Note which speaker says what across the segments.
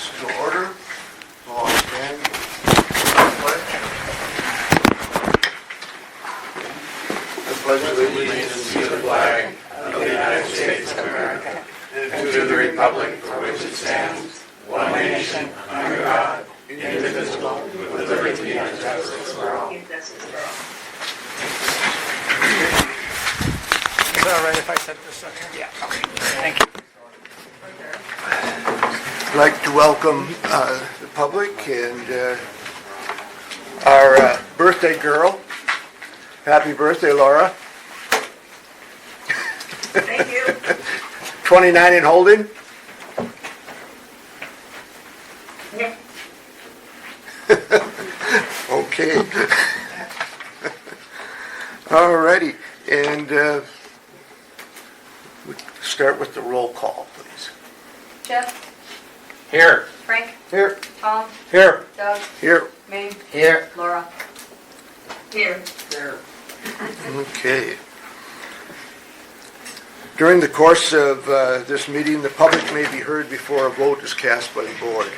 Speaker 1: This is to order. All stand. I pledge allegiance to the flag of the United States of America and to the republic for which it stands, one nation, under God, indivisible, with liberty and justice for all.
Speaker 2: Is it all right if I set this up here? Yeah, okay. Thank you.
Speaker 1: I'd like to welcome the public and our birthday girl. Happy birthday, Laura.
Speaker 3: Thank you.
Speaker 1: 29 and holding?
Speaker 3: Yeah.
Speaker 1: Okay. All righty. And we start with the roll call, please.
Speaker 4: Jeff,
Speaker 2: Here.
Speaker 4: Frank,
Speaker 1: Here.
Speaker 4: Tom,
Speaker 2: Here.
Speaker 4: Doug,
Speaker 1: Here.
Speaker 4: me,
Speaker 2: Here.
Speaker 4: Laura.
Speaker 3: Here.
Speaker 2: Here.
Speaker 1: Okay. During the course of this meeting, the public may be heard before a vote is cast by the board.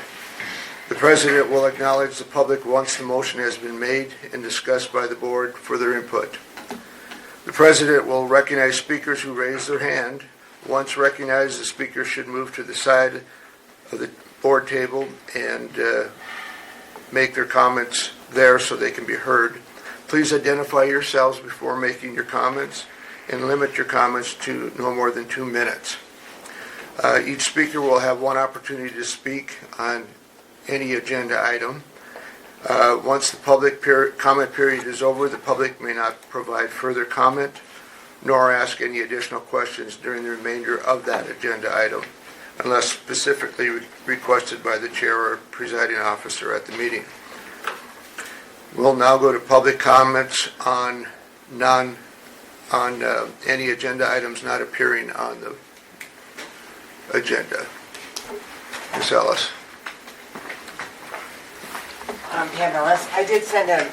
Speaker 1: The president will acknowledge the public once the motion has been made and discussed by the board for their input. The president will recognize speakers who raise their hand. Once recognized, the speaker should move to the side of the board table and make their comments there so they can be heard. Please identify yourselves before making your comments and limit your comments to no more than 2 minutes. Each speaker will have one opportunity to speak on any agenda item. Once the public comment period is over, the public may not provide further comment nor ask any additional questions during the remainder of that agenda item, unless specifically requested by the chair or presiding officer at the meeting. We'll now go to public comments on any agenda items not appearing on the agenda. Ms. Ellis.
Speaker 5: Pam Ellis. I did send a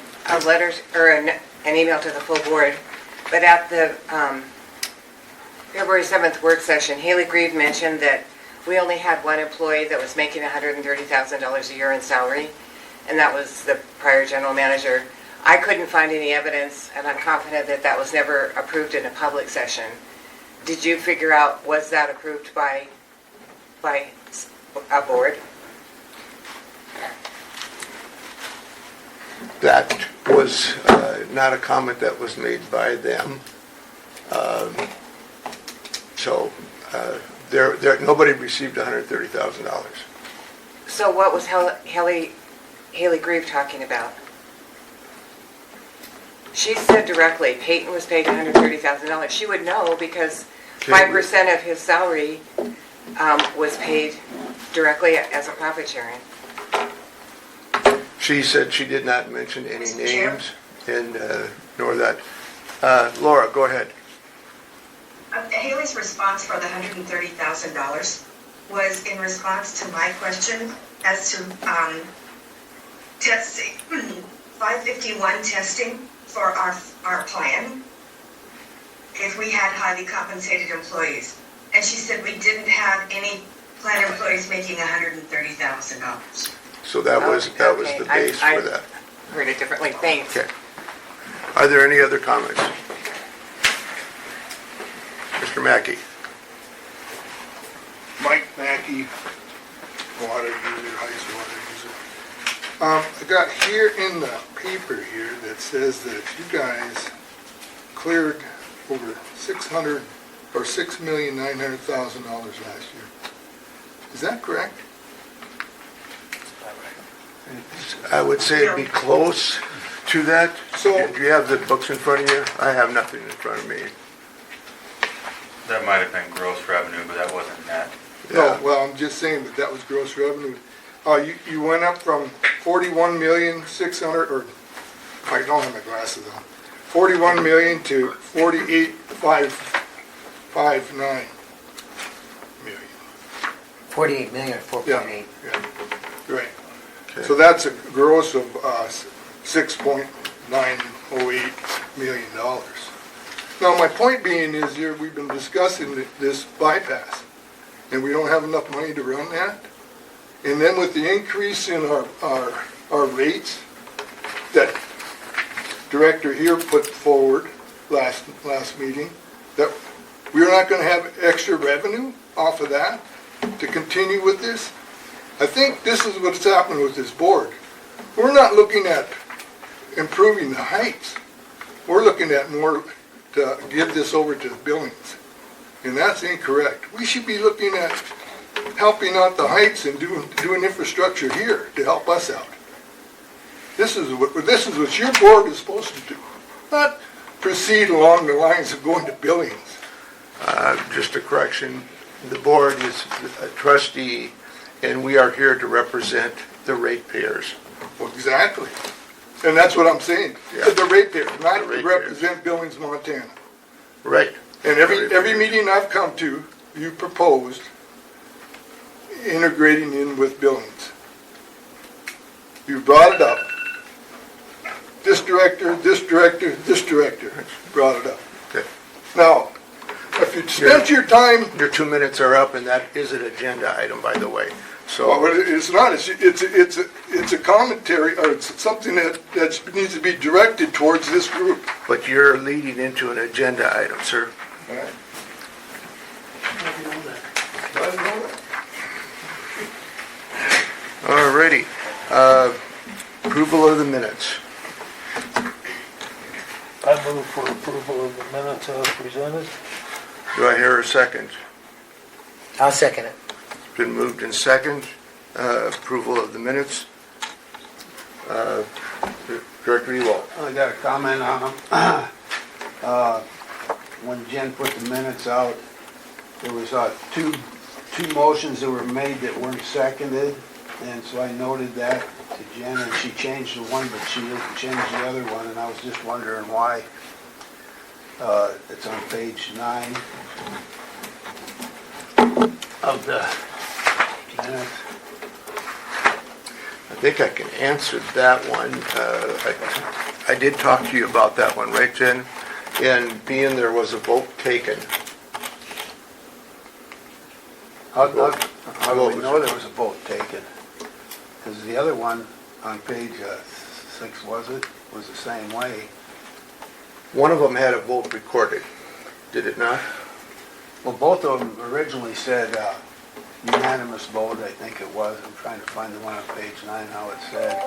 Speaker 5: letter or an email to the full board, but at the February 7th work session, Haley Grieve mentioned that we only had one employee that was making $130,000 a year in salary, and that was the prior general manager. I couldn't find any evidence, and I'm confident that that was never approved in a public session. Did you figure out, was that approved by a board?
Speaker 1: That was not a comment that was made by them. Nobody received $130,000.
Speaker 5: So what was Haley Grieve talking about? She said directly, Peyton was paid $130,000. She would know because 5% of his salary was paid directly as a profit sharing.
Speaker 1: She said she did not mention any names, and nor that. Laura, go ahead.
Speaker 3: Haley's response for the $130,000 was in response to my question as to testing, 551 testing for our plan if we had highly compensated employees. And she said we didn't have any plan employees making $130,000.
Speaker 1: So that was the base for that.
Speaker 5: I heard it differently. Thanks.
Speaker 1: Okay. Are there any other comments? Mr. Mackey.
Speaker 6: Mike Mackey, water user, ice water user. I got here in the paper here that says that you guys cleared over $6,900,000 last year. Is that correct?
Speaker 1: I would say it'd be close to that.
Speaker 6: So-
Speaker 1: Do you have the books in front of you? I have nothing in front of me.
Speaker 7: That might have been gross revenue, but that wasn't net.
Speaker 6: No, well, I'm just saying that was gross revenue. You went up from 41,600,000, or I don't have my glasses on, 41 million to 48,559 million.
Speaker 2: 48 million or 4.8.
Speaker 6: Yeah, right.
Speaker 1: Okay.
Speaker 6: So that's a gross of $6.908 million. Now, my point being is here, we've been discussing this bypass, and we don't have enough money to run that. And then with the increase in our rates that director here put forward last meeting, that we're not gonna have extra revenue off of that to continue with this. I think this is what's happening with this board. We're not looking at improving the heights. We're looking at more to give this over to Billings. And that's incorrect. We should be looking at helping out the heights and doing infrastructure here to help us out. This is what your board is supposed to do, not proceed along the lines of going to Billings.
Speaker 1: Just a correction, the board is a trustee, and we are here to represent the ratepayers.
Speaker 6: Well, exactly. And that's what I'm saying.
Speaker 1: Yeah.
Speaker 6: The ratepayers, not
Speaker 1: The
Speaker 6: to
Speaker 1: ratepayers.
Speaker 6: represent Billings, Montana.
Speaker 1: Right.
Speaker 6: And every meeting I've come to, you proposed integrating in with Billings. You brought it up. This director brought it up.
Speaker 1: Okay.
Speaker 6: Now, if you spent your time,
Speaker 1: Your 2 minutes are up, and that is an agenda item, by the way.
Speaker 6: well,
Speaker 1: So,
Speaker 6: it's not, it's a commentary, or it's something that needs to be directed towards this group.
Speaker 1: but you're leading into an agenda item, sir. All righty. Approval of the minutes.
Speaker 4: I move for approval of the minutes as presented.
Speaker 1: Do I hear a second?
Speaker 2: I'll second it.
Speaker 1: It's been moved in second. Approval of the minutes. Director Ewald.
Speaker 8: I got a comment on them. When Jen put the minutes out, there was two motions that were made that weren't seconded, and so I noted that to Jen, and she changed the one, but she didn't change the other one, and I was just wondering why. It's on page 9 of the minutes.
Speaker 1: I think I can answer that one. I did talk to you about that one, right, Jen? And being there was a vote taken.
Speaker 8: How do we know there was a vote taken? Because the other one on page 6, was the same way.
Speaker 1: One of them had a vote recorded, did it not?
Speaker 8: Well, both of them originally said unanimous vote, I think it was. I'm trying to find the one on page 9, how it said.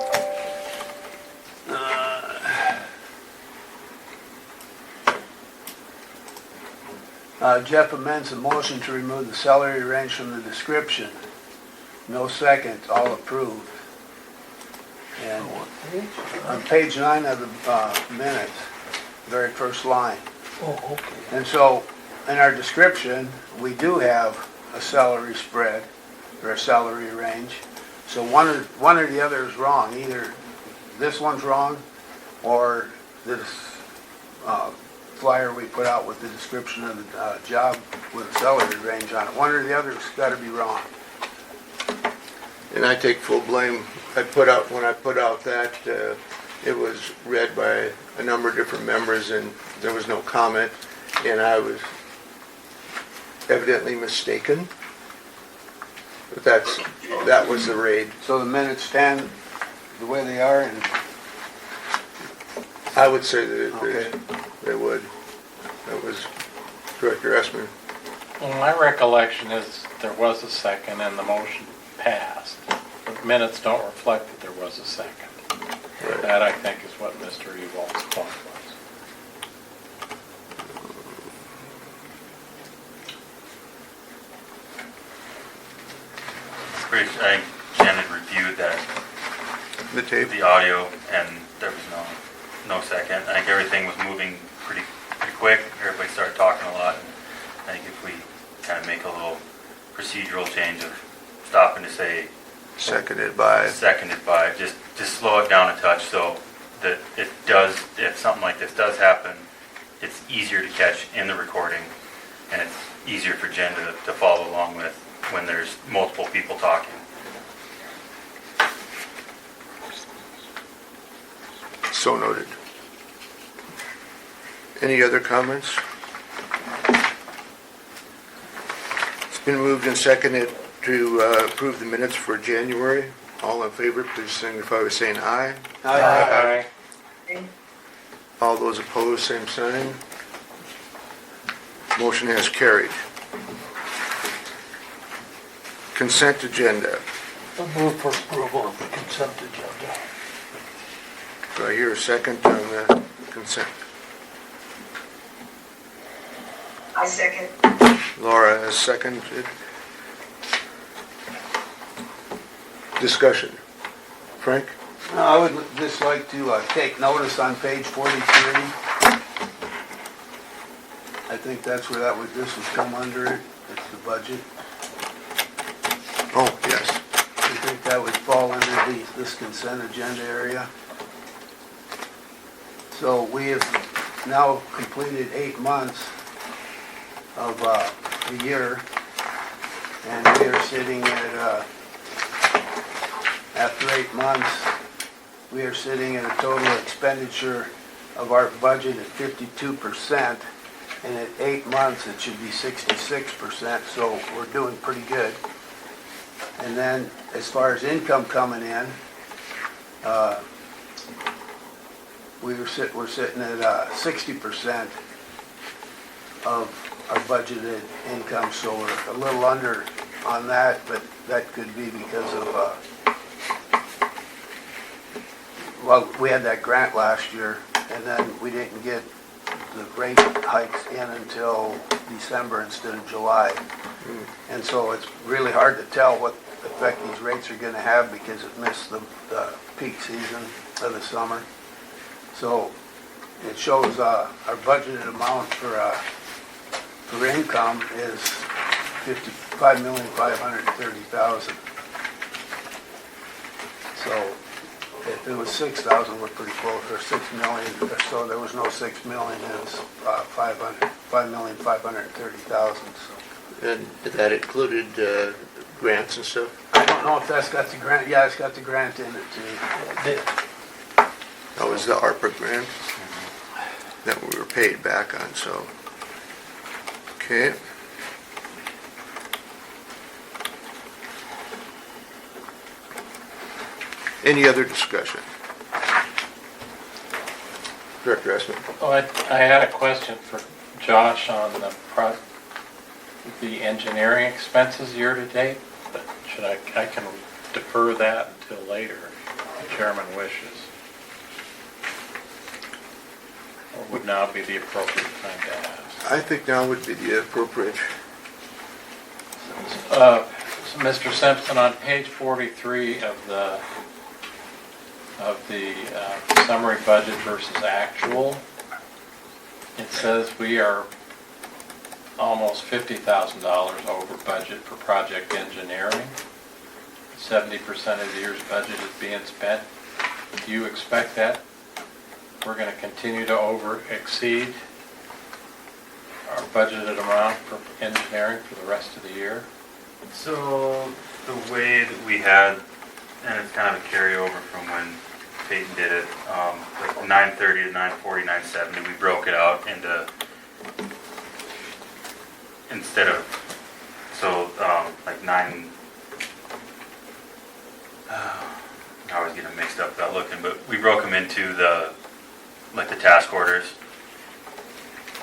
Speaker 8: Jeff amends the motion to remove the salary range from the description. No second, all approved. And on page 9 of the minutes, very first line.
Speaker 4: Oh, okay.
Speaker 8: And so, in our description, we do have a salary spread, or a salary range. So one or the other is wrong. Either this one's wrong, or this flyer we put out with the description of the job with a salary range on it. One or the other's got to be wrong.
Speaker 1: And I take full blame. When I put out that, it was read by a number of different members, and there was no comment, and I was evidently mistaken. But that was the raid.
Speaker 8: So the minutes stand the way they are, and
Speaker 1: I would say that
Speaker 8: okay.
Speaker 1: they would. That was Director Essman.
Speaker 9: Well, my recollection is there was a second and the motion passed. The minutes don't reflect that there was a second.
Speaker 1: Right.
Speaker 9: That, I think, is what Mr. Ewald's point was.
Speaker 7: Pretty, I think Jen had reviewed that,
Speaker 1: The tape.
Speaker 7: the audio, and there was no second. I think everything was moving pretty quick. Everybody started talking a lot. And I think if we kind of make a little procedural change of stopping to say
Speaker 1: Seconded by.
Speaker 7: just slow it down a touch so that if something like this does happen, it's easier to catch in the recording, and it's easier for Jen to follow along with when there's multiple people talking.
Speaker 1: So noted. Any other comments? It's been moved and seconded to approve the minutes for January. All in favor, please signify by saying aye.
Speaker 9: Aye.
Speaker 1: All those opposed, same sign. Motion has carried. Consent agenda.
Speaker 4: I move for approval of the consent agenda.
Speaker 1: Do I hear a second on the consent?
Speaker 3: I second.
Speaker 1: Laura has seconded. Discussion. Frank?
Speaker 8: I would just like to take notice on page 43. I think that's where this would come under it. It's the budget.
Speaker 1: Oh, yes.
Speaker 8: I think that would fall under this consent agenda area. So we have now completed 8 months of the year, and we are sitting at, after 8 months, we are sitting at a total expenditure of our budget at 52%, and at 8 months, it should be 66%, so we're doing pretty good. And then, as far as income coming in, we're sitting at 60% of our budgeted income, so we're a little under on that, but that could be because of, well, we had that grant last year, and then we didn't get the rate hikes in until December instead of July. And so it's really hard to tell what effect these rates are going to have because it missed the peak season of the summer. So it shows our budgeted amount for income is $55,530,000. So if it was 6,000, we're pretty close, or 6 million, so there was no 6 million, it was 5,530,000. So
Speaker 1: And that included grants and stuff?
Speaker 8: I don't know if that's got the grant, yeah, it's got the grant in it too.
Speaker 1: That was the ARPA grant that we were paid back on, so. Okay. Any other discussion? Director Esmond?
Speaker 9: Oh, I had a question for Josh on the engineering expenses year to date, but I can defer that until later, if the chairman wishes. Or would now be the appropriate time to ask?
Speaker 1: I think now would be the appropriate.
Speaker 9: So Mr. Simpson, on page 43 of the summary budget versus actual, it says we are almost $50,000 over budget for project engineering. 70% of the year's budget is being spent. Do you expect that we're going to continue to exceed our budgeted amount for engineering for the rest of the year?
Speaker 7: So the way that we had, and it's kind of a carryover from when Peyton did it, like 930 to 940, 970, we broke it out into, instead of, so like I always get them mixed up without looking, but we broke them into the task orders.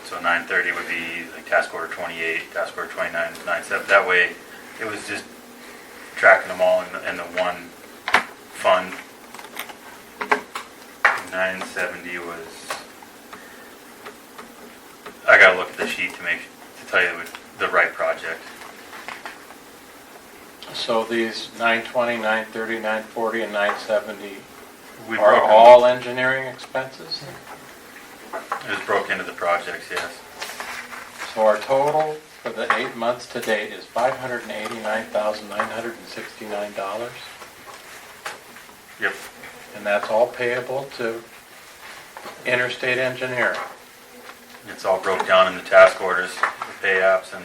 Speaker 7: So 930 would be like task order 28, task order 29, 97. That way, it was just tracking them all in the one fund. 970 was, I gotta look at the sheet to tell you the right project.
Speaker 9: So these 920, 930, 940, and 970
Speaker 7: We
Speaker 9: are
Speaker 7: broke
Speaker 9: all engineering expenses?
Speaker 7: It was broke into the projects, yes.
Speaker 9: So our total for the 8 months to date is $589,969.
Speaker 7: Yep.
Speaker 9: And that's all payable to interstate engineering.
Speaker 7: It's all broke down in the task orders, the pay apps, and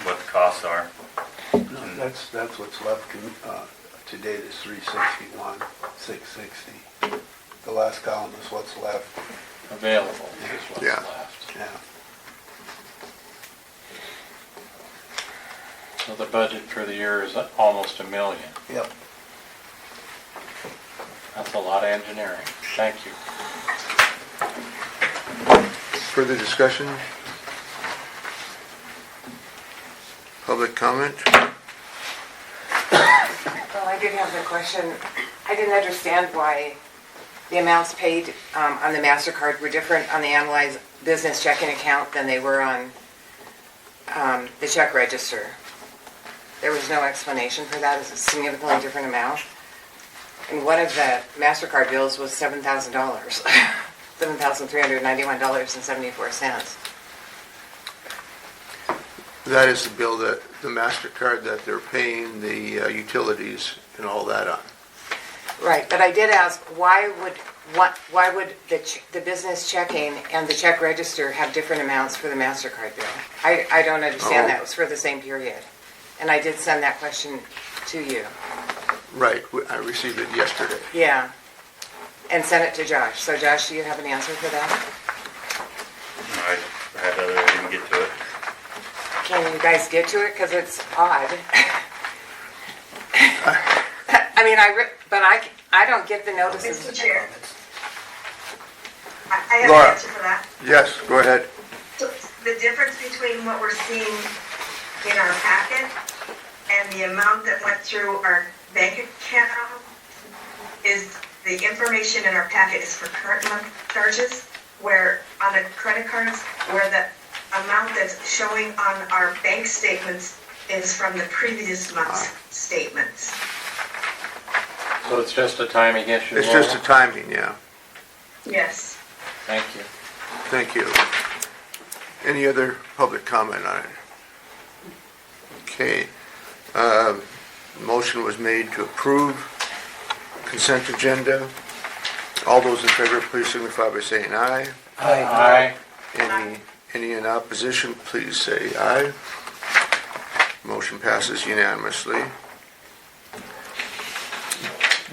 Speaker 7: what the costs are.
Speaker 8: That's what's left to date is 361, 660. The last column is what's left.
Speaker 9: Available is what's
Speaker 1: Yeah.
Speaker 9: left.
Speaker 8: Yeah.
Speaker 9: So the budget for the year is almost $1 million.
Speaker 2: Yep.
Speaker 9: That's a lot of engineering. Thank you.
Speaker 1: Further discussion? Public comment?
Speaker 5: Well, I did have the question. I didn't understand why the amounts paid on the MasterCard were different on the analyzed business checking account than they were on the check register. There was no explanation for that. It's a significantly different amount. And one of the MasterCard bills was $7,000. $7,391.74.
Speaker 1: That is the bill that, the MasterCard that they're paying the utilities and all that on.
Speaker 5: Right, but I did ask, why would the business checking and the check register have different amounts for the MasterCard bill? I don't understand that. It was for the same period. And I did send that question to you.
Speaker 1: Right, I received it yesterday.
Speaker 5: Yeah. And sent it to Josh. So Josh, do you have an answer for that?
Speaker 7: I didn't get to it.
Speaker 5: Can you guys get to it? Because it's odd. I mean, but I don't get the notices.
Speaker 3: Mr. Chair, I have
Speaker 1: Laura.
Speaker 3: an answer for that.
Speaker 1: Yes, go ahead.
Speaker 3: So the difference between what we're seeing in our packet and the amount that went through our bank account is the information in our packet is for current month charges, where on the credit cards, where the amount that's showing on our bank statements is from the previous month's statements.
Speaker 9: So it's just a timing issue,
Speaker 1: It's
Speaker 9: Laura?
Speaker 1: just a timing, yeah.
Speaker 3: Yes.
Speaker 9: Thank you.
Speaker 1: Thank you. Any other public comment on it? Okay. Motion was made to approve consent agenda. All those in favor, please signify by saying aye.
Speaker 9: Aye.
Speaker 1: Any in opposition, please say aye. Motion passes unanimously.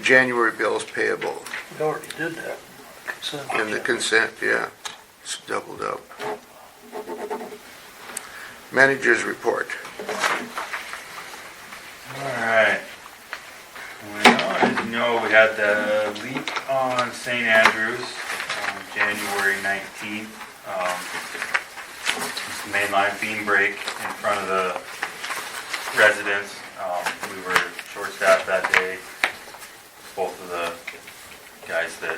Speaker 1: January bills payable.
Speaker 4: We already did that. Consent
Speaker 1: In the
Speaker 4: agenda.
Speaker 1: consent, yeah, it's doubled up. Manager's report.
Speaker 7: All right. Well, as you know, we had the leak on St. Andrews on January 19th. Mainline beam break in front of the residence. We were short-staffed that day. Both of the guys that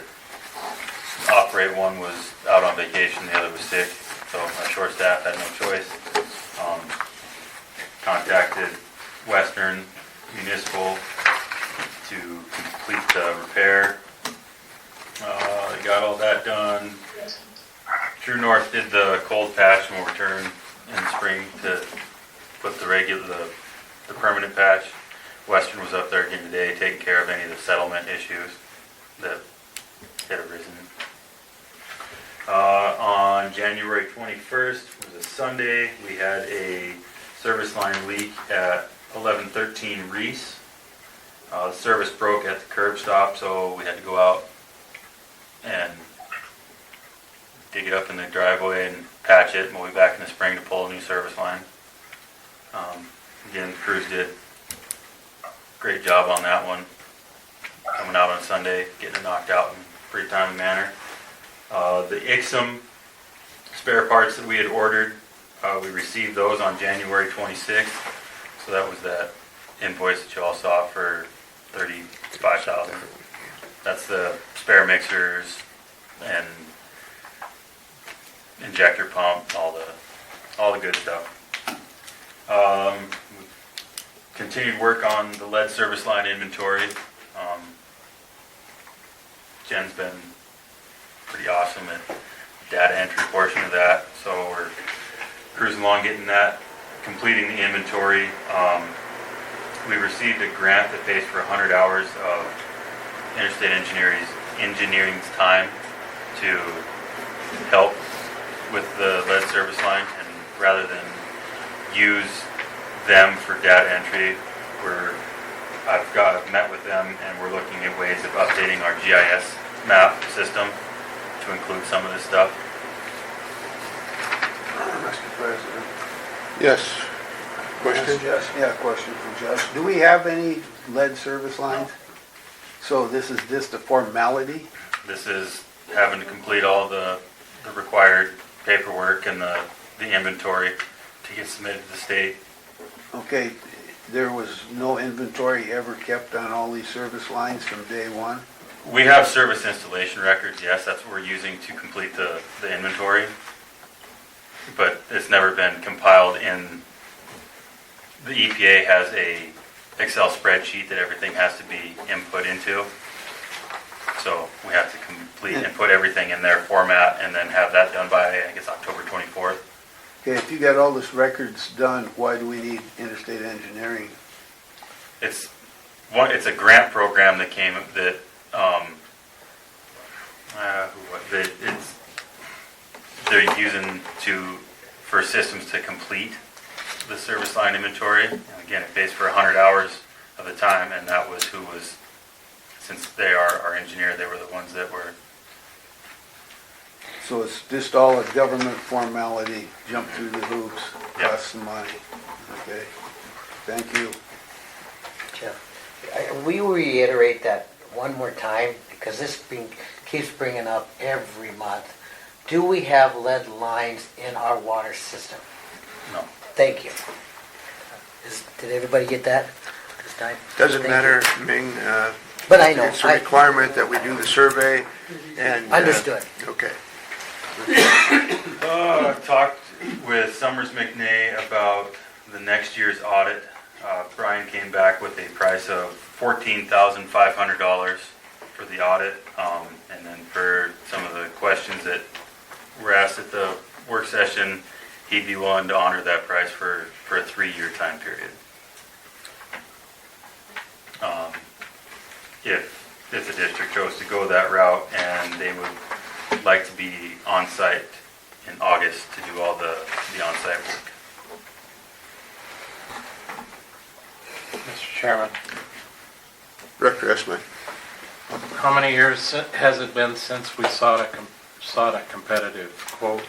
Speaker 7: operate, one was out on vacation, the other was sick, so our short staff had no choice. Contacted Western Municipal to complete the repair. They got all that done. True North did the cold patch and will return in the spring to put the permanent patch. Western was up there again today taking care of any of the settlement issues that had arisen. On January 21st, it was a Sunday, we had a service line leak at 1113 Reese. The service broke at the curb stop, so we had to go out and dig it up in the driveway and patch it, and we'll be back in the spring to pull a new service line. Again, the crews did a great job on that one, coming out on Sunday, getting it knocked out in a pretty timely manner. The IXM spare parts that we had ordered, we received those on January 26th, so that was that invoice that you all saw for $35,000. That's the spare mixers and injector pump, all the good stuff. Continued work on the lead service line inventory. Jen's been pretty awesome at data entry portion of that, so we're cruising along getting that, completing the inventory. We received a grant that pays for 100 hours of interstate engineering's time to help with the lead service line, and rather than use them for data entry, I've met with them and we're looking at ways of updating our GIS map system to include some of this stuff.
Speaker 1: Mr. President. Yes. Question?
Speaker 8: Yeah, question for Josh. Do we have any lead service lines? So this is just a formality?
Speaker 7: This is having to complete all the required paperwork and the inventory to get submitted to the state.
Speaker 8: Okay, there was no inventory ever kept on all these service lines from day one?
Speaker 7: We have service installation records, yes, that's what we're using to complete the inventory. But it's never been compiled in, the EPA has a Excel spreadsheet that everything has to be input into. So we have to complete and put everything in their format and then have that done by, I guess, October 24th.
Speaker 8: Okay, if you got all this records done, why do we need interstate engineering?
Speaker 7: It's a grant program that came, that, they're using for systems to complete the service line inventory. And again, it pays for 100 hours of the time, and that was who was, since they are our engineer, they were the ones that were.
Speaker 8: So it's just all a government formality, jump through the hoops,
Speaker 7: Yep.
Speaker 8: cost some money. Okay, thank you.
Speaker 2: Jeff, will you reiterate that one more time? Because this keeps bringing up every month. Do we have lead lines in our water system?
Speaker 7: No.
Speaker 2: Thank you. Did everybody get that this time?
Speaker 1: Doesn't
Speaker 2: Thank
Speaker 1: matter,
Speaker 2: you.
Speaker 1: Ming.
Speaker 2: But I know.
Speaker 1: It's a requirement that we do the survey and.
Speaker 2: Understood.
Speaker 1: Okay.
Speaker 7: I've talked with Summers McNay about the next year's audit. Brian came back with a price of $14,500 for the audit. And then for some of the questions that were asked at the work session, he'd be willing to honor that price for a 3-year time period. If the district chose to go that route, and they would like to be on site in August to do all the on-site work.
Speaker 9: Mr. Chairman,
Speaker 1: Director Esman.
Speaker 9: how many years has it been since we sought a competitive quote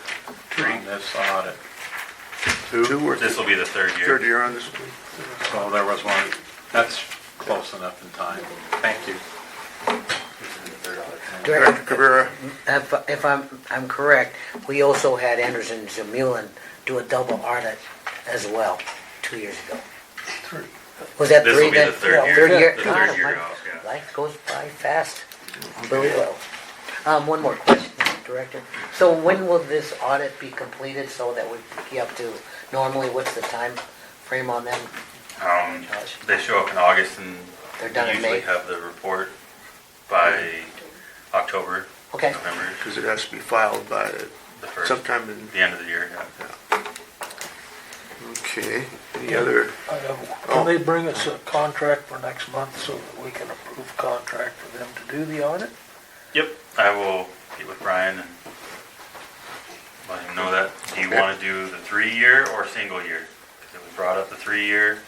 Speaker 9: on this audit?
Speaker 1: Two or
Speaker 7: This will be the third year.
Speaker 1: third year on this one?
Speaker 9: So there was one, that's close enough in time. Thank you.
Speaker 1: Director Cabrera.
Speaker 2: If I'm correct, we also had Anderson Zamulin do a double audit as well 2 years ago. Was that
Speaker 7: This
Speaker 2: three
Speaker 7: will be
Speaker 2: then?
Speaker 7: the third year.
Speaker 2: Third year?
Speaker 7: The
Speaker 2: God,
Speaker 7: third year
Speaker 2: my-
Speaker 7: out, yeah.
Speaker 2: Life goes by fast. Unbelievable. One more question, Director. So when will this audit be completed so that we get up to, normally what's the time frame on them? Josh?
Speaker 7: They show up in August and
Speaker 2: They're done in
Speaker 7: usually
Speaker 2: May?
Speaker 7: have the report by October,
Speaker 2: Okay.
Speaker 7: November,
Speaker 1: Because it has to be filed by
Speaker 7: the first,
Speaker 1: sometime in,
Speaker 7: the end of the year. Yeah.
Speaker 1: okay. Any other?
Speaker 4: Can they bring us a contract for next month so that we can approve contract for them to do the audit?
Speaker 7: Yep, I will get with Brian and let him know that. Do you
Speaker 1: Okay.
Speaker 7: want to do the 3-year or single year? Because it was brought up the 3-year.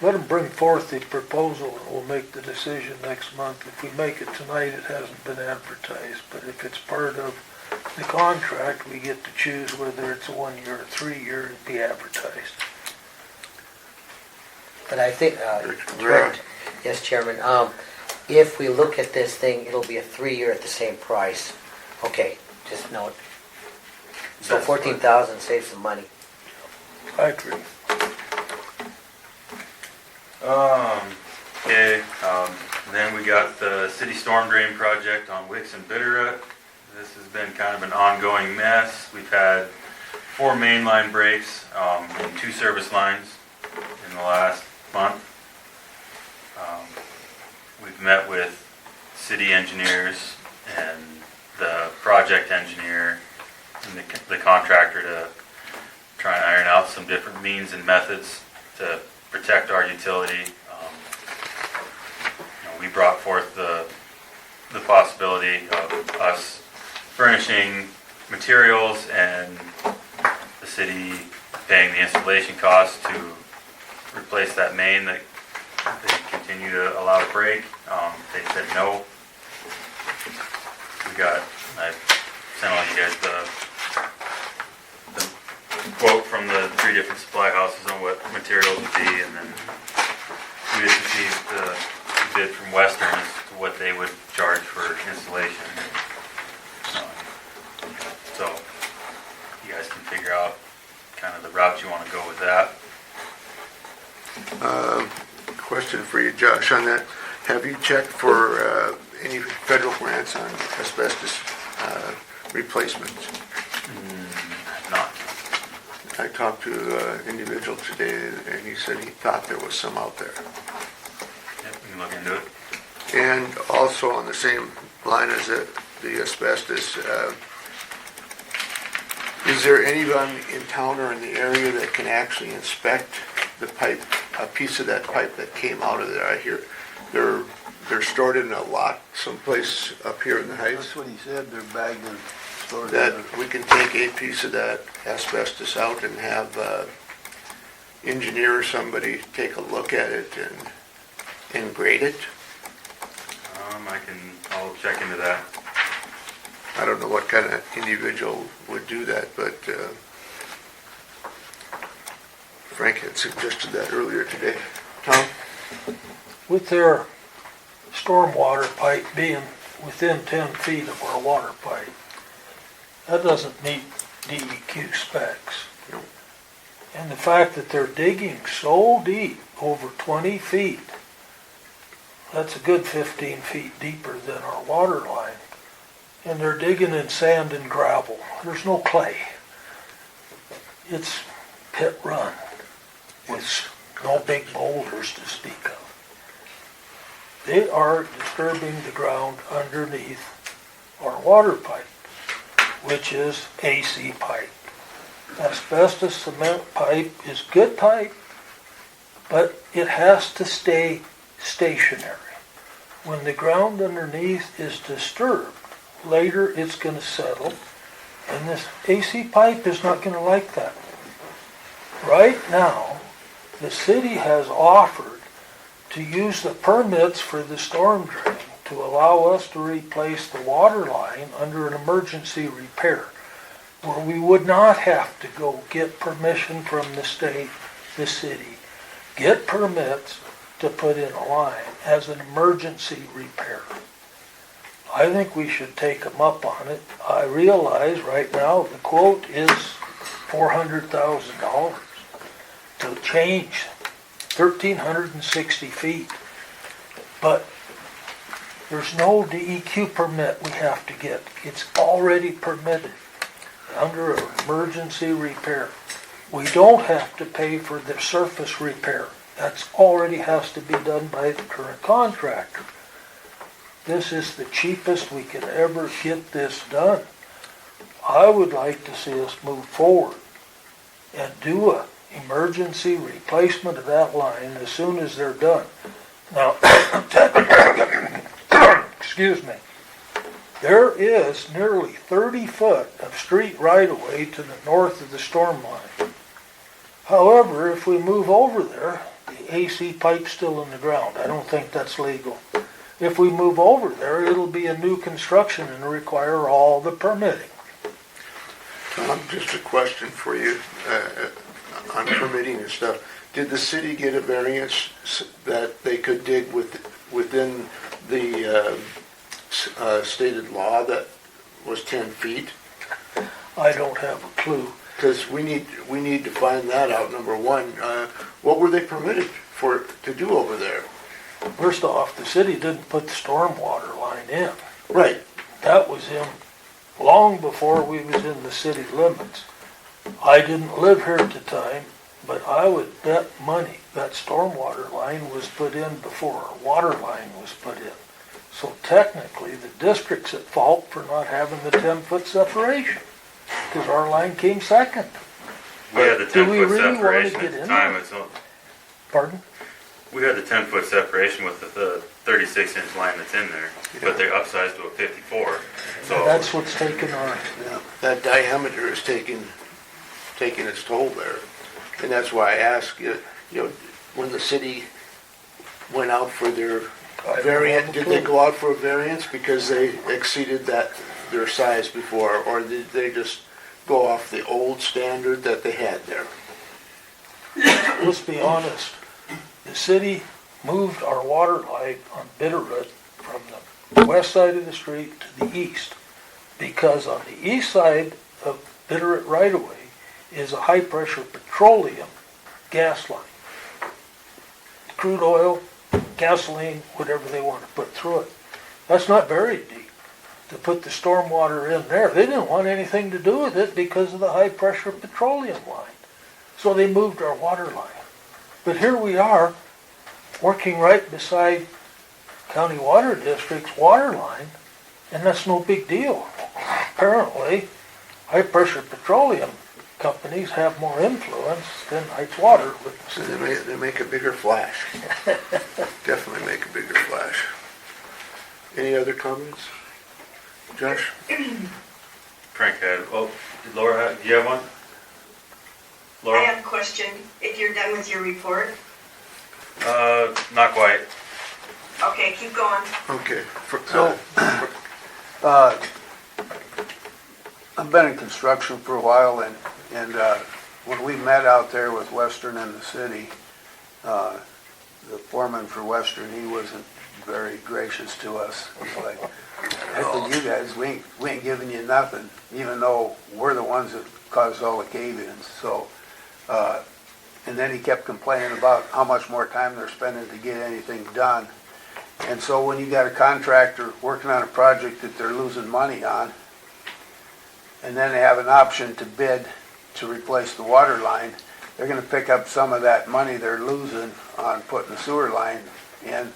Speaker 4: Let them bring forth the proposal and we'll make the decision next month. If we make it tonight, it hasn't been advertised, but if it's part of the contract, we get to choose whether it's a 1-year or 3-year and be advertised.
Speaker 2: But I think,
Speaker 1: Cabrera.
Speaker 2: yes, Chairman, if we look at this thing, it'll be a 3-year at the same price. Okay, just note. So
Speaker 7: That's fine.
Speaker 2: 14,000 saves some money.
Speaker 4: I agree.
Speaker 7: Okay, then we got the city storm drain project on Wicks and Bitterroot. This has been kind of an ongoing mess. We've had 4 main line breaks, and 2 service lines in the last month. We've met with city engineers and the project engineer and the contractor to try and iron out some different means and methods to protect our utility. We brought forth the possibility of us furnishing materials and the city paying the installation costs to replace that main that they continue to allow to break. They said no. I sent all you guys the quote from the 3 different supply houses on what materials would be, and then we just received the bid from Western as to what they would charge for installation. So you guys can figure out kind of the route you want to go with that.
Speaker 1: Question for you, Josh, on that. Have you checked for any federal grants on asbestos replacements?
Speaker 7: Not.
Speaker 1: I talked to an individual today, and he said he thought there was some out there.
Speaker 7: Yep, we can look into it.
Speaker 1: And also on the same line as the asbestos, is there anyone in town or in the area that can actually inspect the pipe, a piece of that pipe that came out of there? I hear they're stored in a lot someplace up here in the heights.
Speaker 8: That's what he said, they're bagged and stored.
Speaker 1: That we can take a piece of that asbestos out and have engineer or somebody take a look at it and grade it.
Speaker 7: I'll check into that.
Speaker 1: I don't know what kind of individual would do that, but Frank had suggested that earlier today. Tom?
Speaker 4: With their stormwater pipe being within 10 feet of our water pipe, that doesn't meet DEQ specs.
Speaker 1: No.
Speaker 4: And the fact that they're digging so deep, over 20 feet, that's a good 15 feet deeper than our water line. And they're digging in sand and gravel. There's no clay. It's pit run with no big boulders to speak of. They are disturbing the ground underneath our water pipe, which is AC pipe. Asbestos cement pipe is good pipe, but it has to stay stationary. When the ground underneath is disturbed, later it's going to settle, and this AC pipe is not going to like that. Right now, the city has offered to use the permits for the storm drain to allow us to replace the water line under an emergency repair, where we would not have to go get permission from the state, the city, get permits to put in a line as an emergency repair. I think we should take them up on it. I realize right now the quote is $400,000 to change 1,360 feet. But there's no DEQ permit we have to get. It's already permitted under an emergency repair. We don't have to pay for the surface repair. That's already has to be done by the current contractor. This is the cheapest we could ever get this done. I would like to see us move forward and do a emergency replacement of that line as soon as they're done. Now, excuse me, there is nearly 30 foot of street right-of-way to the north of the storm line. However, if we move over there, the AC pipe's still in the ground. I don't think that's legal. If we move over there, it'll be a new construction and require all the permitting.
Speaker 1: Tom, just a question for you on permitting and stuff. Did the city get a variance that they could dig within the stated law that was 10 feet?
Speaker 4: I don't have a clue.
Speaker 1: Because we need to find that out, number one. What were they permitted to do over there?
Speaker 4: First off, the city didn't put the stormwater line in.
Speaker 1: Right.
Speaker 4: That was in long before we was in the city limits. I didn't live here at the time, but I would bet money that stormwater line was put in before our water line was put in. So technically, the district's at fault for not having the 10-foot separation, because our line came second.
Speaker 7: We had the
Speaker 4: Do we
Speaker 7: 10-foot
Speaker 4: really want to
Speaker 7: separation
Speaker 4: get
Speaker 7: at the
Speaker 4: in
Speaker 7: time.
Speaker 4: there? Pardon?
Speaker 7: We had the 10-foot separation with the 36-inch line that's in there, but they upsized to a 54. So
Speaker 4: That's what's taken our,
Speaker 1: Yeah, that diameter is taking its toll there. And that's why I asked you, when the city went out for their variant, did they go out for a variance because they exceeded their size before, or did they just go off the old standard that they had there.
Speaker 4: Let's be honest, the city moved our water line on Bitterroot from the west side of the street to the east, because on the east side of Bitterroot right-of-way is a high-pressure petroleum gas line. Crude oil, gasoline, whatever they want to put through it. That's not very deep to put the stormwater in there. They didn't want anything to do with it because of the high-pressure petroleum line. So they moved our water line. But here we are, working right beside County Water District's water line, and that's no big deal. Apparently, high-pressure petroleum companies have more influence than Heights Water with the
Speaker 1: So
Speaker 4: city.
Speaker 1: they make a bigger flash. Definitely make a bigger flash. Any other comments? Josh?
Speaker 7: Frank had, oh, did Laura, do you have one?
Speaker 3: I
Speaker 7: Laura?
Speaker 3: have a question, if you're done with your report.
Speaker 7: Not quite.
Speaker 3: Okay, keep going.
Speaker 1: Okay.
Speaker 8: So, I've been in construction for a while, and when we met out there with Western and the city, the foreman for Western, he wasn't very gracious to us. He's like, heck with you guys, we ain't giving you nothing, even though we're the ones that caused all the cave-ins. So, and then he kept complaining about how much more time they're spending to get anything done. And so when you got a contractor working on a project that they're losing money on, and then they have an option to bid to replace the water line, they're gonna pick up some of that money they're losing on putting the sewer line in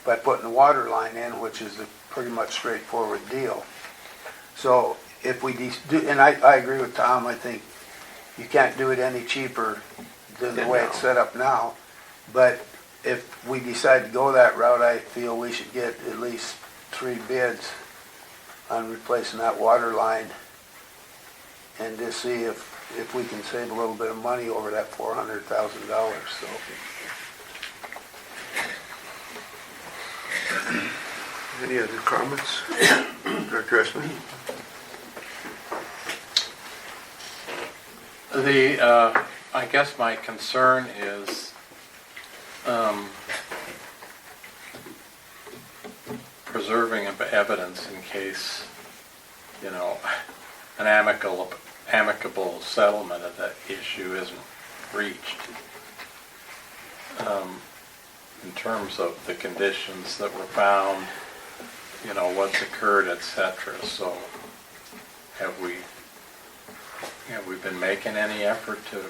Speaker 8: by putting the water line in, which is a pretty much straightforward deal. So if we do, and I agree with Tom, I think you can't do it any cheaper than the way it's set up now. But if we decide to go that route, I feel we should get at least 3 bids on replacing that water line and just see if we can save a little bit of money over that $400,000, so.
Speaker 1: Any other comments? Director Esmond?
Speaker 9: I guess my concern is, preserving evidence in case, an amicable settlement of that issue isn't reached. In terms of the conditions that were found, what's occurred, etc. So have we been making any effort to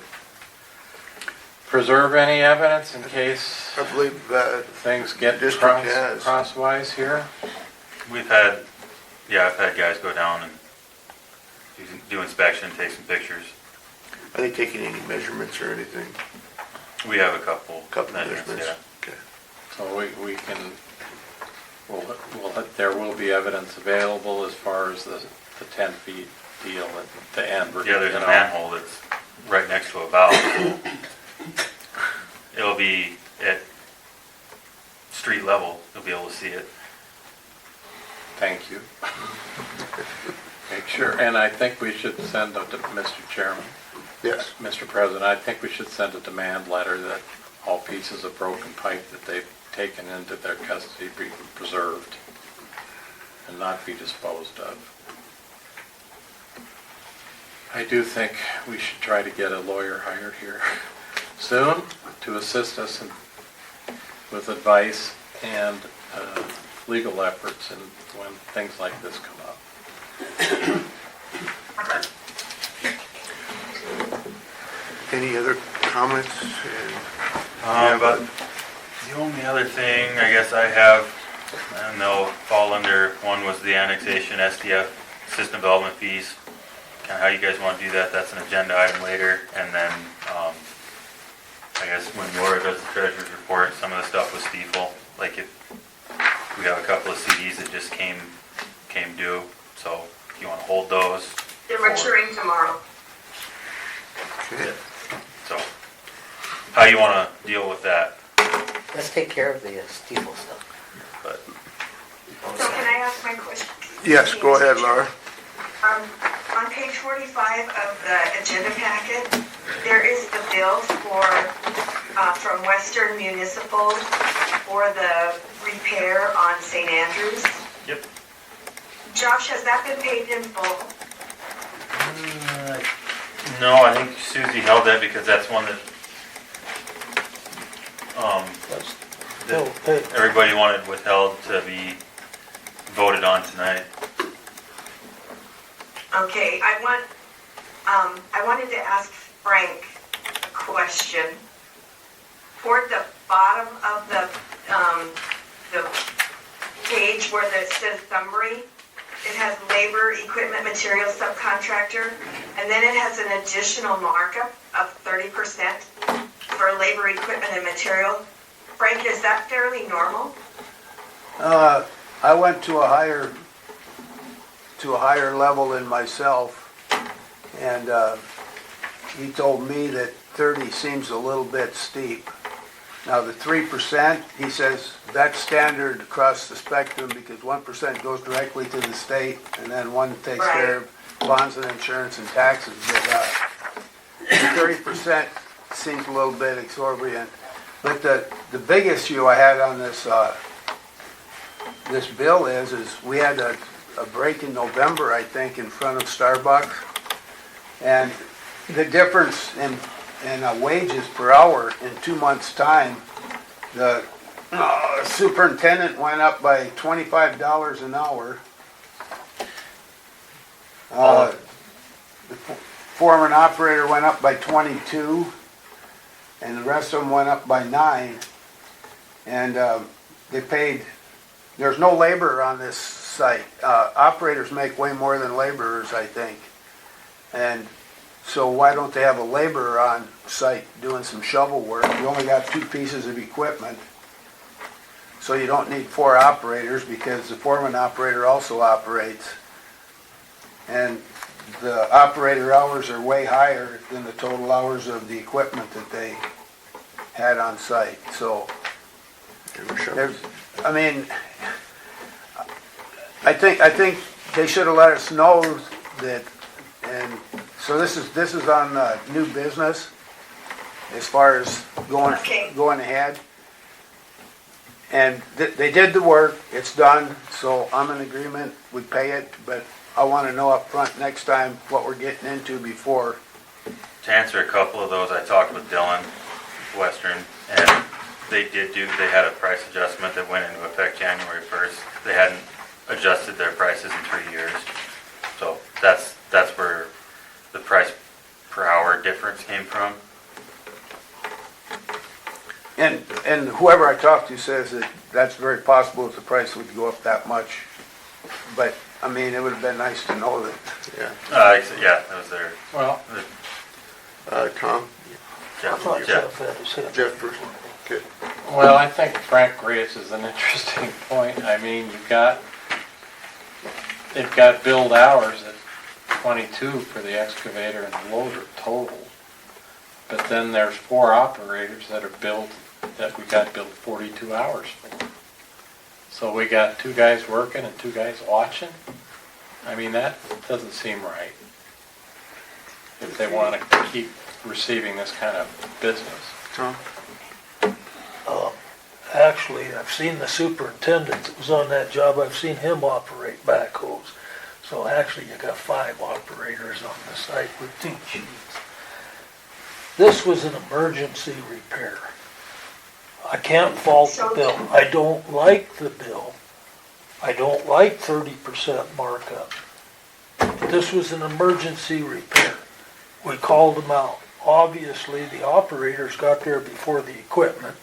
Speaker 9: preserve any evidence in case
Speaker 1: I believe
Speaker 9: things get
Speaker 1: district has.
Speaker 9: crosswise here?
Speaker 7: I've had guys go down and do inspection, take some pictures.
Speaker 1: Are they taking any measurements or anything?
Speaker 7: We have a couple.
Speaker 1: Measurements?
Speaker 7: Yeah.
Speaker 1: Okay.
Speaker 9: So we can, there will be evidence available as far as the 10 feet deal at the end.
Speaker 7: Yeah, there's a manhole that's right next to a valve. It'll be at street level. You'll be able to see it.
Speaker 9: Thank you. Make sure, and I think we should send a, Mr. Chairman,
Speaker 1: Yes.
Speaker 9: Mr. President, I think we should send a demand letter that all pieces of broken pipe that they've taken into their custody be preserved and not be disposed of. I do think we should try to get a lawyer hired here soon to assist us with advice and legal efforts and when things like this come up.
Speaker 1: Any other comments?
Speaker 7: But the only other thing I guess I have, and they'll fall under, one was the annexation SDF system development fees. Kind of how you guys want to do that, that's an agenda item later. And then I guess when Laura does the treasurer's report, some of the stuff with Stiefel, like if we have a couple of CDs that just came due, so if you want to hold those.
Speaker 3: They're maturing tomorrow.
Speaker 1: Okay.
Speaker 7: So, how you want to deal with that?
Speaker 2: Let's take care of the Stiefel stuff.
Speaker 7: But
Speaker 3: So can I ask my question?
Speaker 1: Yes, go ahead, Laura.
Speaker 3: On page 45 of the agenda packet, there is the bill from Western Municipal for the repair on St. Andrews.
Speaker 7: Yep.
Speaker 3: Josh, has that been paid in full?
Speaker 7: No, I think Susie held that because that's one that,
Speaker 4: That's,
Speaker 7: that
Speaker 4: oh, hey,
Speaker 7: everybody wanted withheld to be voted on tonight.
Speaker 3: Okay, I wanted to ask Frank a question. Toward the bottom of the page where it says summary, it has labor, equipment, material, subcontractor, and then it has an additional markup of 30% for labor, equipment, and material. Frank, is that fairly normal?
Speaker 8: I went to a higher level than myself, and he told me that 30 seems a little bit steep. Now the 3%, he says that's standard across the spectrum because 1% goes directly to the state, and then 1 takes care of bonds and insurance and taxes. But the 30% seems a little bit exorbitant. But the big issue I had on this this bill is we had a break in November, I think, in front of Starbucks, and the difference in wages per hour in 2 months' time, the superintendent went up by $25 an hour. The foreman operator went up by 22, and the rest of them went up by 9. And they paid. There's no labor on this site. Operators make way more than laborers, I think. And so why don't they have a laborer on site doing some shovel work? You only got 2 pieces of equipment. So you don't need 4 operators because the foreman operator also operates. And the operator hours are way higher than the total hours of the equipment that they had on site. So, I mean, I think they should have let us know that. And so this is on new business as far as going ahead. And they did the work. It's done. So I'm in agreement. We pay it, but I want to know up front next time what we're getting into before.
Speaker 7: To answer a couple of those, I talked with Dylan, Western, and they had a price adjustment that went into effect January 1st. They hadn't adjusted their prices in 3 years. So that's where the price per hour difference came from.
Speaker 8: And whoever I talked to says that that's very possible that the price would go up that much. But, I mean, it would have been nice to know that.
Speaker 7: Yeah, that was their.
Speaker 9: Well,
Speaker 1: Tom?
Speaker 4: I thought Jeff had his hand.
Speaker 1: Jeff first. Okay.
Speaker 9: well, I think Frank raises an interesting point. I mean, they've got billed hours at 22 for the excavator and the loader total. But then there's 4 operators that we got billed 42 hours for. So we got 2 guys working and 2 guys watching. I mean, that doesn't seem right. If they want to keep receiving this kind of business.
Speaker 1: Tom?
Speaker 4: Actually, I've seen the superintendent that was on that job. I've seen him operate backhoes. So actually, you got 5 operators on the site with 2 chiefs. This was an emergency repair. I can't fault the bill. I don't like the bill. I don't like 30% markup. But this was an emergency repair. We called them out. Obviously, the operators got there before the equipment.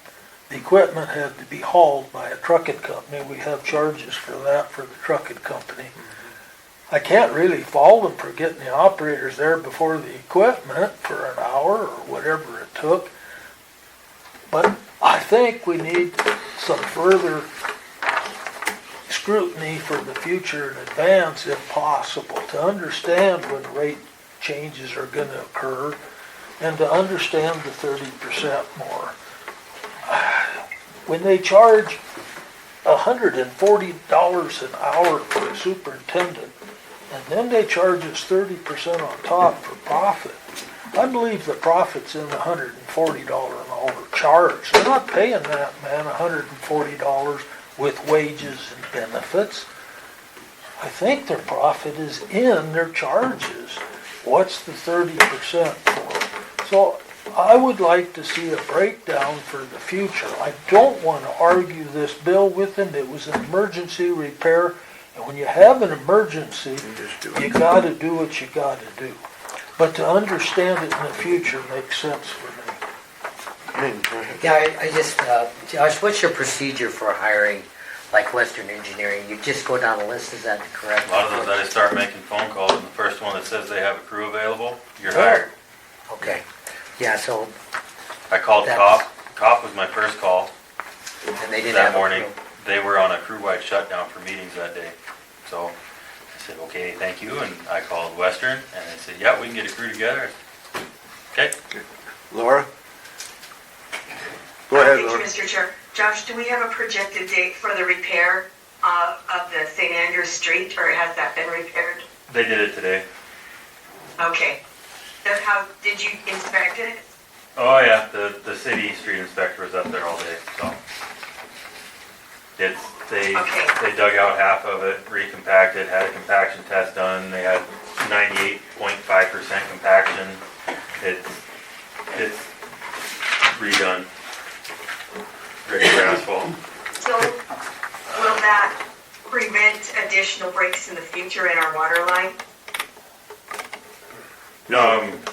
Speaker 4: The equipment had to be hauled by a trucking company. We have charges for that for the trucking company. I can't really fault them for getting the operators there before the equipment for an hour or whatever it took. But I think we need some further scrutiny for the future in advance, if possible, to understand when rate changes are going to occur and to understand the 30% more. When they charge $140 an hour for a superintendent and then they charge us 30% on top for profit. I believe the profit's in the $140 an hour charge. They're not paying that man $140 with wages and benefits. I think their profit is in their charges. What's the 30% for? So I would like to see a breakdown for the future. I don't want to argue this bill with them. It was an emergency repair, and when you have an emergency, you gotta do what you gotta do. But to understand it in the future makes sense for me.
Speaker 2: Yeah, I just, Josh, what's your procedure for hiring, like Western Engineering? You just go down the list, is that correct?
Speaker 7: A lot of those, I just start making phone calls, and the first one that says they have a crew available, you're hired.
Speaker 2: Okay, yeah, so,
Speaker 7: I called COP. COP was my first call
Speaker 2: and they didn't
Speaker 7: that
Speaker 2: have a
Speaker 7: morning.
Speaker 2: crew.
Speaker 7: They were on a crew-wide shutdown for meetings that day. So I said, okay, thank you, and I called Western, and they said, yeah, we can get a crew together. Okay.
Speaker 1: Laura? Go ahead,
Speaker 3: Thank
Speaker 1: Laura.
Speaker 3: you, Mr. Chair. Josh, do we have a projected date for the repair of the St. Andrews Street, or has that been repaired?
Speaker 7: They did it today.
Speaker 3: Okay. Then how, did you inspect it?
Speaker 7: Oh, yeah, the city street inspector was up there all day, so. They
Speaker 3: Okay.
Speaker 7: dug out half of it, recompacted, had a compaction test done, they had 98.5% compaction. It's redone, ready for asphalt.
Speaker 3: So will that prevent additional breaks in the future in our water line?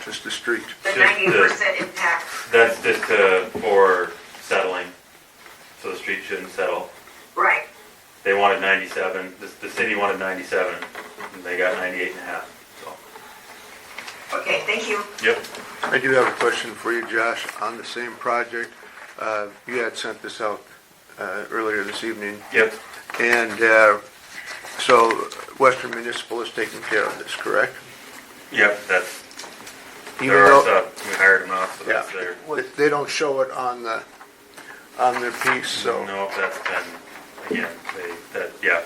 Speaker 1: Just the street.
Speaker 3: The
Speaker 7: Just
Speaker 3: 90% impact?
Speaker 7: That's just for settling, so the street shouldn't settle.
Speaker 3: Right.
Speaker 7: They wanted 97, the city wanted 97, and they got 98 and a half, so.
Speaker 3: Okay, thank you.
Speaker 7: Yep.
Speaker 1: I do have a question for you, Josh, on the same project. You had sent this out earlier this evening,
Speaker 7: Yep.
Speaker 1: and so Western Municipal is taking care of this, correct?
Speaker 7: Yep, that's,
Speaker 1: Even
Speaker 7: there are
Speaker 1: though
Speaker 7: some, we hired them out, so that's
Speaker 1: Yeah.
Speaker 7: there.
Speaker 1: they don't show it on their piece, so,
Speaker 7: No, that's been, again, yeah,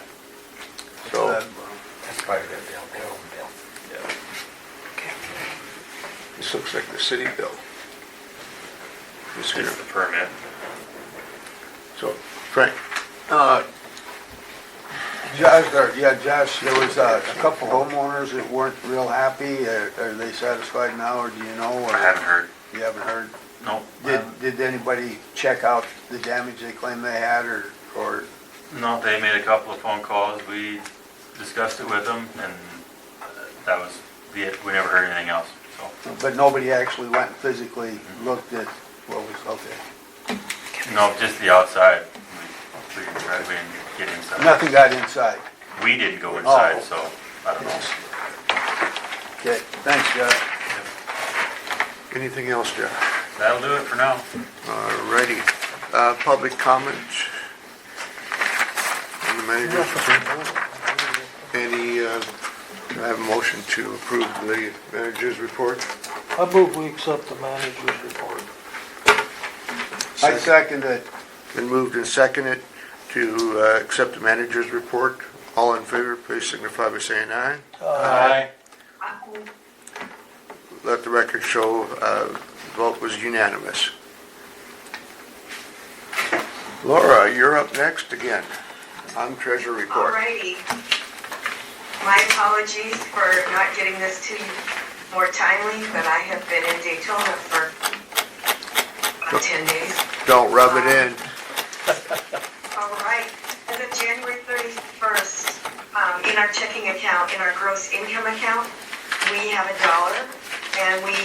Speaker 1: so,
Speaker 2: That's part of their own bill.
Speaker 7: yeah.
Speaker 1: this looks like the city bill. This here.
Speaker 7: It's the permit.
Speaker 1: So, Frank?
Speaker 8: Josh, there was a couple homeowners that weren't real happy. Are they satisfied now, or do you know? Or
Speaker 7: I haven't heard.
Speaker 8: You haven't heard?
Speaker 7: Nope.
Speaker 8: Did anybody check out the damage they claim they had, or?
Speaker 7: No, they made a couple of phone calls, we discussed it with them, and that was it. We never heard anything else, so.
Speaker 8: But nobody actually went and physically looked at what was, okay.
Speaker 7: No, just the outside. We didn't get inside.
Speaker 8: Nothing got inside.
Speaker 7: We didn't go inside,
Speaker 8: Oh.
Speaker 7: so I don't know.
Speaker 8: Okay, thanks, Josh.
Speaker 1: Anything else, Jeff?
Speaker 7: That'll do it for now.
Speaker 1: Alrighty. Public comment? On the manager's report? Do I have a motion to approve the manager's report?
Speaker 4: I move we accept the manager's report.
Speaker 8: I second it.
Speaker 1: Been moved and seconded to accept the manager's report. All in favor, please signify by saying aye.
Speaker 9: Aye.
Speaker 1: Let the record show the vote was unanimous. Laura, you're up next again on treasure report.
Speaker 3: Alrighty. My apologies for not getting this to you more timely, but I have been in Daytona for about 10 days.
Speaker 1: Don't rub it in.
Speaker 3: All right. As of January 31st, in our checking account, in our gross income account, we have $1, and we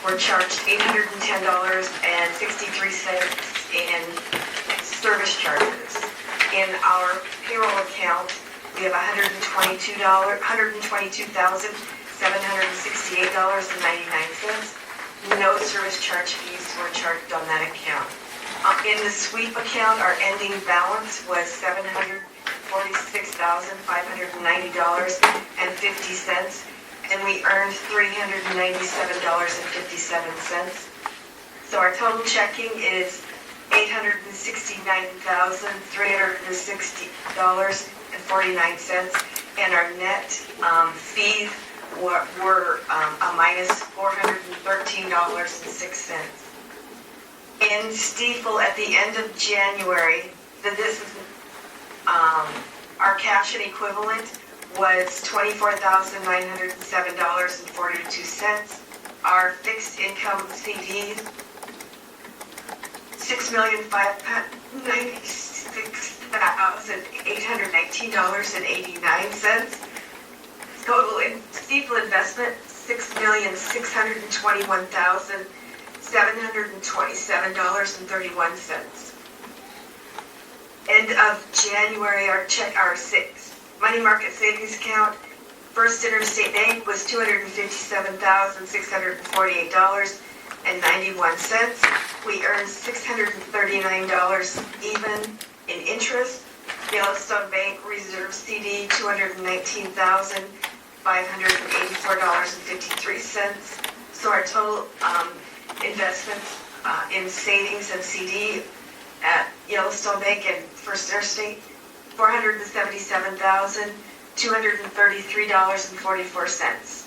Speaker 3: were charged $810.63 in service charges. In our payroll account, we have $122,768.99. No service charge fees were charged on that account. In the sweep account, our ending balance was $746,590.50, and we earned $397.57. So our total checking is $869,360.49, and our net fees were a minus $413.06. In Stiefel, at the end of January, this is our cash and equivalent was $24,907.42. Our fixed income CDs, $6,596,819.89. Total in Stiefel investment, $6,621,727.31. End of January, our money market savings account, First Interstate Bank was $257,648.91. We earned $639 even in interest. Yellowstone Bank Reserve CD, $219,584.53. So our total investments in savings and CD at Yellowstone Bank and First Interstate, $477,233.44.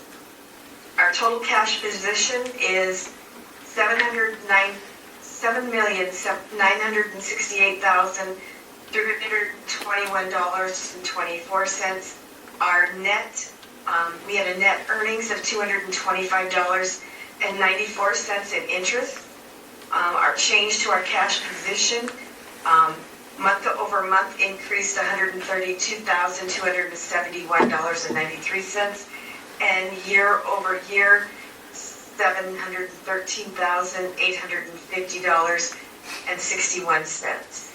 Speaker 3: Our total cash position is $7,968,321.24. Our net, we had a net earnings of $225.94 in interest. Our change to our cash position, month over month increased $132,271.93, and year over year, $713,850.61.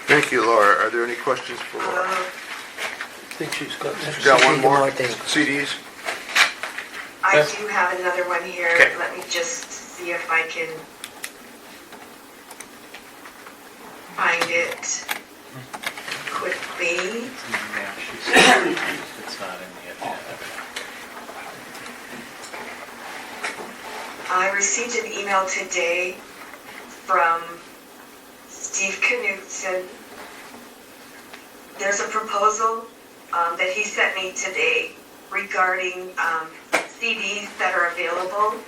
Speaker 1: Thank you, Laura. Are there any questions for Laura?
Speaker 4: I think she's got
Speaker 1: She's got one more?
Speaker 2: more thing.
Speaker 1: CDs?
Speaker 3: I
Speaker 9: Yes.
Speaker 3: do have another one here.
Speaker 1: Okay.
Speaker 3: Let me just see if I can find it quickly.
Speaker 9: Yeah, she said it's not in the agenda.
Speaker 3: I received an email today from Steve Knutson. There's a proposal that he sent me today regarding CDs that are available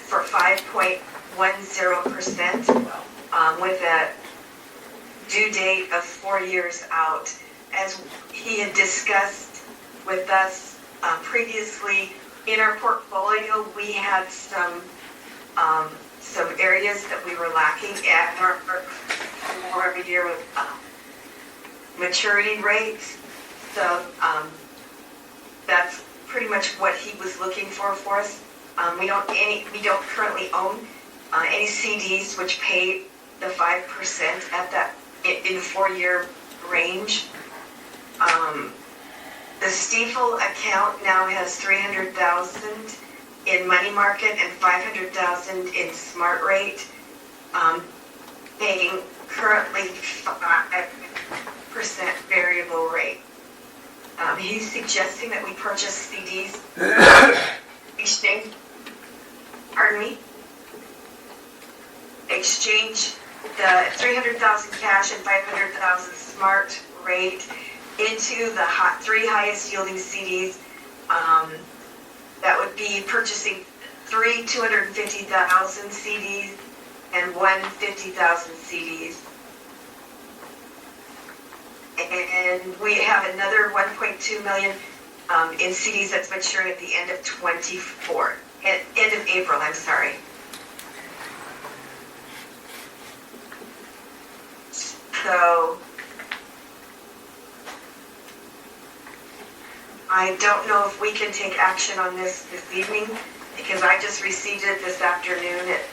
Speaker 3: for 5.10% with a due date of 4 years out. As he had discussed with us previously, in our portfolio, we had some areas that we were lacking at our 4-year maturity rates. So that's pretty much what he was looking for us. We don't currently own any CDs which pay the 5% at that in the 4-year range. The Stiefel account now has $300,000 in money market and $500,000 in smart rate, paying currently 5% variable rate. He's suggesting that we purchase CDs, exchange the 300,000 cash and 500,000 smart rate into the 3 highest yielding CDs. That would be purchasing 3 250,000 CDs and 1 50,000 CDs. And we have another 1.2 million in CDs that's maturing at the end of 24, end of April, I'm sorry. So I don't know if we can take action on this evening, because I just received it this afternoon at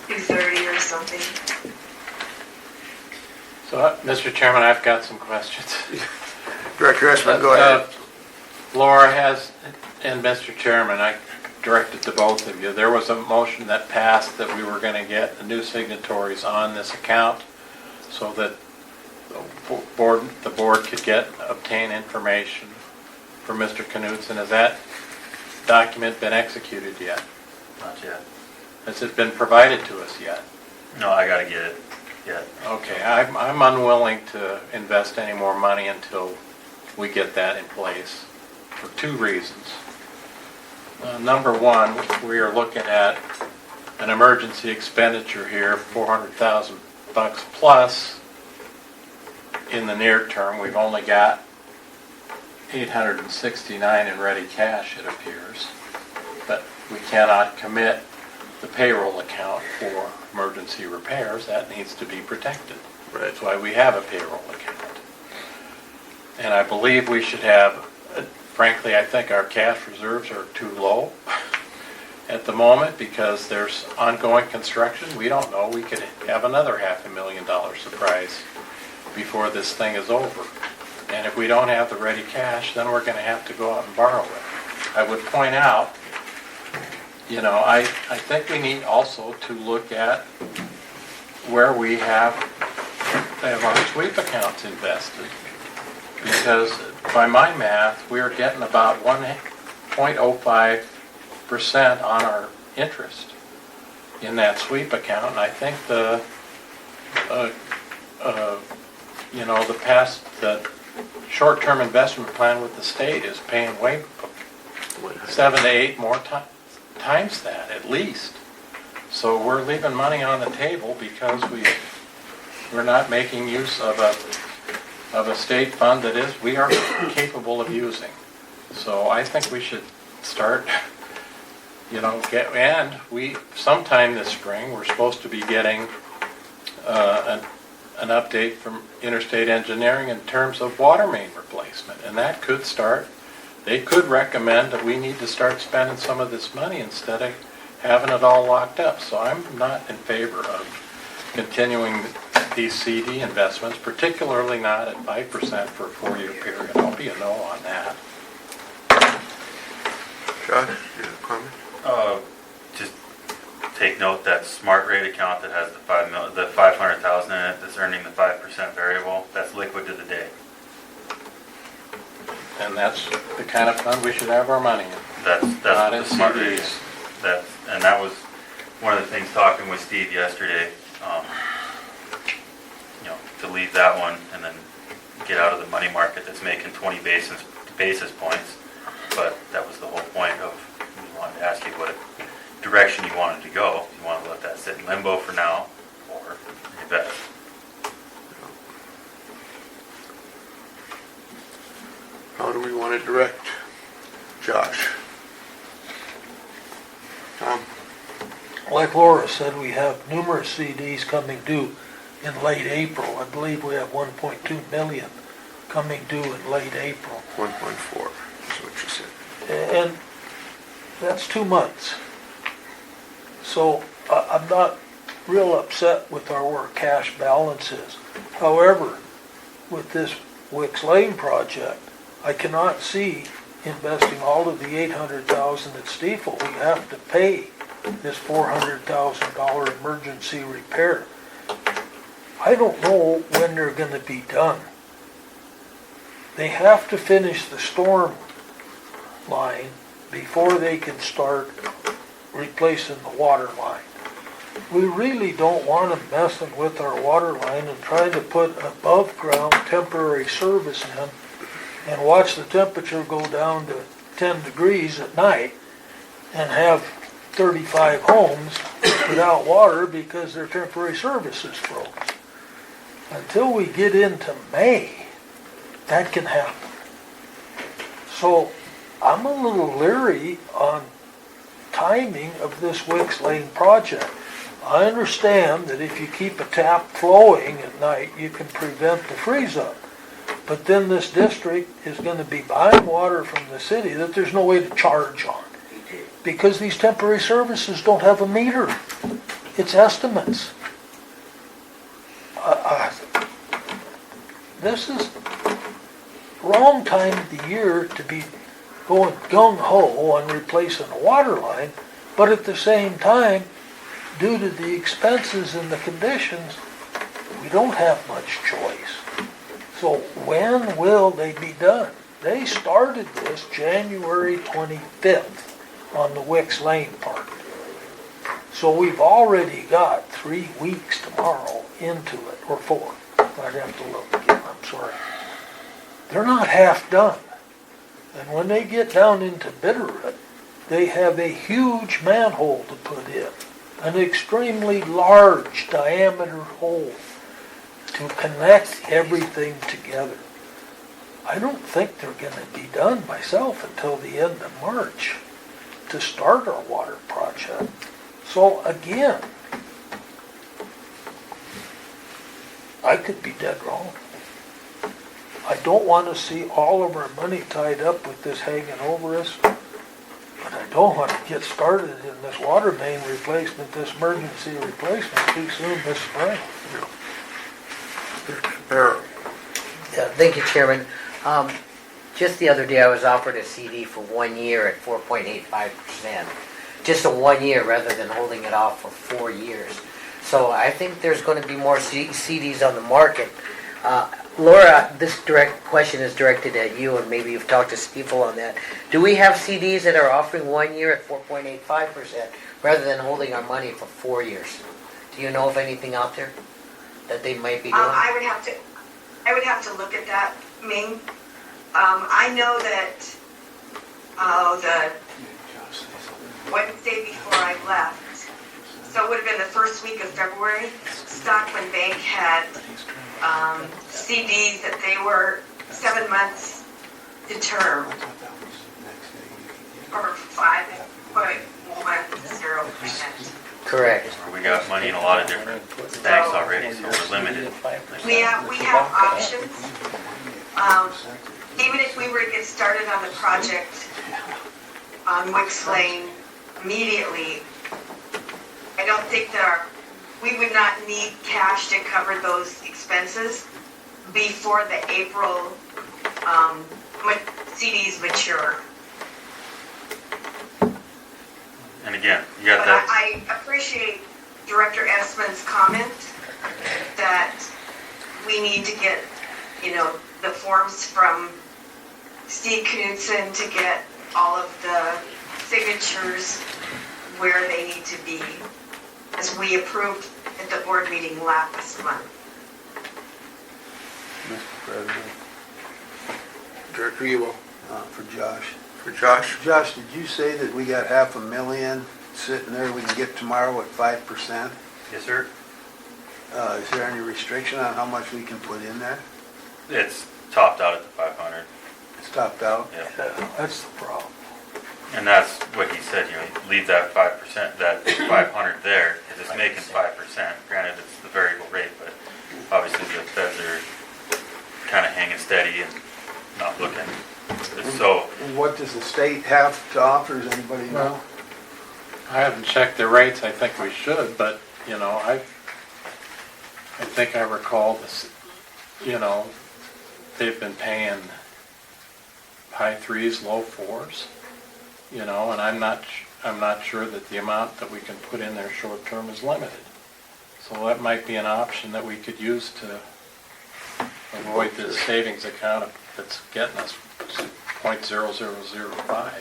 Speaker 3: 2:30 or something.
Speaker 9: So, Mr. Chairman, I've got some questions.
Speaker 1: Director Espen, go ahead.
Speaker 9: Laura has, and Mr. Chairman, I directed to both of you, there was a motion that passed that we were going to get new signatories on this account so that the board could obtain information for Mr. Knutson. Has that document been executed yet?
Speaker 7: Not yet.
Speaker 9: Has it been provided to us yet?
Speaker 7: No, I gotta get it. yet.
Speaker 9: Okay, I'm unwilling to invest any more money until we get that in place for two reasons. Number one, we are looking at an emergency expenditure here, $400,000 plus. In the near term, we've only got $869 in ready cash, it appears, but we cannot commit the payroll account for emergency repairs. That needs to be protected. That's why we have a payroll account. And I believe we should have, frankly, I think our cash reserves are too low at the moment because there's ongoing construction. We don't know. We could have another $500,000 surprise before this thing is over. And if we don't have the ready cash, then we're going to have to go out and borrow it. I would point out, you know, I think we need also to look at where we have our sweep accounts invested. Because by my math, we are getting about 1.05% on our interest in that sweep account. And I think the short-term investment plan with the state is paying way 7 to 8 more times that at least. So we're leaving money on the table because we're not making use of a state fund that we are capable of using. So I think we should start, sometime this spring, we're supposed to be getting an update from Interstate Engineering in terms of water main replacement. And that could start, they could recommend that we need to start spending some of this money instead of having it all locked up. So I'm not in favor of continuing these CD investments, particularly not at 5% for a 4-year period. I'll be a no on that.
Speaker 1: Josh, you have a comment?
Speaker 7: Just take note that smart rate account that has the $500,000 in it that's earning the 5% variable, that's liquid to the day.
Speaker 9: And that's the kind of fund we should have our money in.
Speaker 7: That's
Speaker 9: Not
Speaker 7: what
Speaker 9: in
Speaker 7: the smart rate
Speaker 9: CDs.
Speaker 7: is. And that was one of the things talking with Steve yesterday, to leave that one and then get out of the money market that's making 20 basis points. But that was the whole point of, we wanted to ask you what direction you wanted to go. You want to let that sit in limbo for now or invest.
Speaker 1: How do we want to direct Josh? Tom?
Speaker 4: Like Laura said, we have numerous CDs coming due in late April. I believe we have 1.2 million coming due in late April.
Speaker 1: 1.4 is what you said.
Speaker 4: And that's 2 months. So I'm not real upset with our cash balance is. However, with this Wicks Lane project, I cannot see investing all of the $800,000 at Stiefel. We have to pay this $400,000 emergency repair. I don't know when they're going to be done. They have to finish the storm line before they can start replacing the water line. We really don't want them messing with our water line and trying to put above ground temporary service in and watch the temperature go down to 10 degrees at night and have 35 homes without water because their temporary service is froze. Until we get into May, that can happen. So I'm a little leery on timing of this Wicks Lane project. I understand that if you keep a tap flowing at night, you can prevent the freeze-up. But then this district is going to be buying water from the city that there's no way to charge on. Because these temporary services don't have a meter. It's estimates. This is wrong time of the year to be going gung-ho on replacing a water line, but at the same time, due to the expenses and the conditions, we don't have much choice. So when will they be done? They started this January 25th on the Wicks Lane part. So we've already got 3 weeks tomorrow into it, or 4. I'd have to look again, I'm sorry. They're not half done. And when they get down into Bitterroot, they have a huge manhole to put in. An extremely large diameter hole to connect everything together. I don't think they're gonna be done myself until the end of March to start our water project. So again, I could be dead wrong. I don't want to see all of our money tied up with this hanging over us, but I don't want to get started in this water main replacement, this emergency replacement too soon this spring.
Speaker 1: They're comparable.
Speaker 2: Yeah, thank you, Chairman. Just the other day, I was offered a CD for 1 year at 4.85%. Just a 1 year rather than holding it off for 4 years. So I think there's going to be more CDs on the market. Laura, this direct question is directed at you, and maybe you've talked to Stiefel on that. Do we have CDs that are offering 1 year at 4.85% rather than holding our money for 4 years? Do you know of anything out there that they might be doing?
Speaker 3: I would have to look at that, Ming. I know that, the Wednesday before I left, so it would have been the first week of February, Stockman Bank had, CDs that they were 7 months to term, or 5.10%.
Speaker 2: Correct.
Speaker 7: We got money in a lot of different banks already, so we're limited.
Speaker 3: We have options. Even if we were to get started on the project on Wicks Lane immediately, I don't think that we would not need cash to cover those expenses before the April CDs mature.
Speaker 7: And again, you got
Speaker 3: But
Speaker 7: that,
Speaker 3: I appreciate Director Essman's comment that we need to get, the forms from Steve Knudsen to get all of the signatures where they need to be, as we approved at the board meeting last month.
Speaker 8: Mr. President,
Speaker 1: Director Ewell.
Speaker 8: for Josh.
Speaker 1: For Josh?
Speaker 8: Josh, did you say that we got $500,000 sitting there we can get tomorrow at 5%?
Speaker 7: yes, sir,
Speaker 8: Is there any restriction on how much we can put in there?
Speaker 7: it's topped out at the 500,
Speaker 8: It's topped out?
Speaker 7: yeah.
Speaker 4: Yeah, that's the problem.
Speaker 7: And that's what he said, leave that 5%, that 500 there, because it's making 5%. Granted, it's the variable rate, but obviously the feds are kind of hanging steady and not looking. So,
Speaker 8: And what does the state have to offer? Does anybody know?
Speaker 9: Well, I haven't checked the rates, I think we should, but, I think I recall this, they've been paying high 3s, low 4s, and I'm not sure that the amount that we can put in there short term is limited. So that might be an option that we could use to avoid this savings account that's getting us 0.0005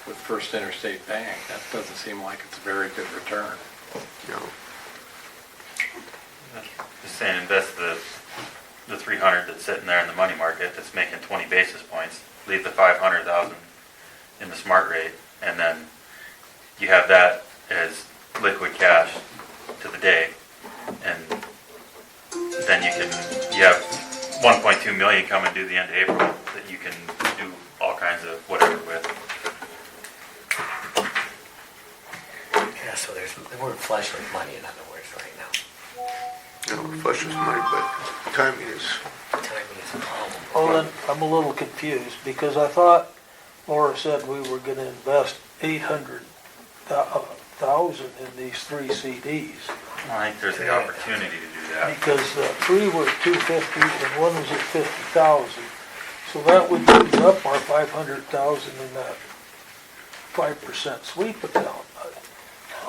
Speaker 9: with First Interstate Bank. That doesn't seem like it's a very good return.
Speaker 1: No.
Speaker 7: just saying, invest the 300 that's sitting there in the money market that's making 20 basis points, leave the 500,000 in the smart rate, and then you have that as liquid cash to the day, and then you have 1.2 million coming due the end of April that you can do all kinds of whatever with.
Speaker 2: Yeah, so we're flush with money, in other words, right now.
Speaker 1: Flush with money, but timing is,
Speaker 2: Timing is a problem.
Speaker 4: Well, then, I'm a little confused, because I thought Laura said we were gonna invest 800,000 in these 3 CDs.
Speaker 7: I think there's the opportunity to do that.
Speaker 4: Because 3 were at 250 and 1 was at 50,000. So that would use up our 500,000 in that 5% sweep account.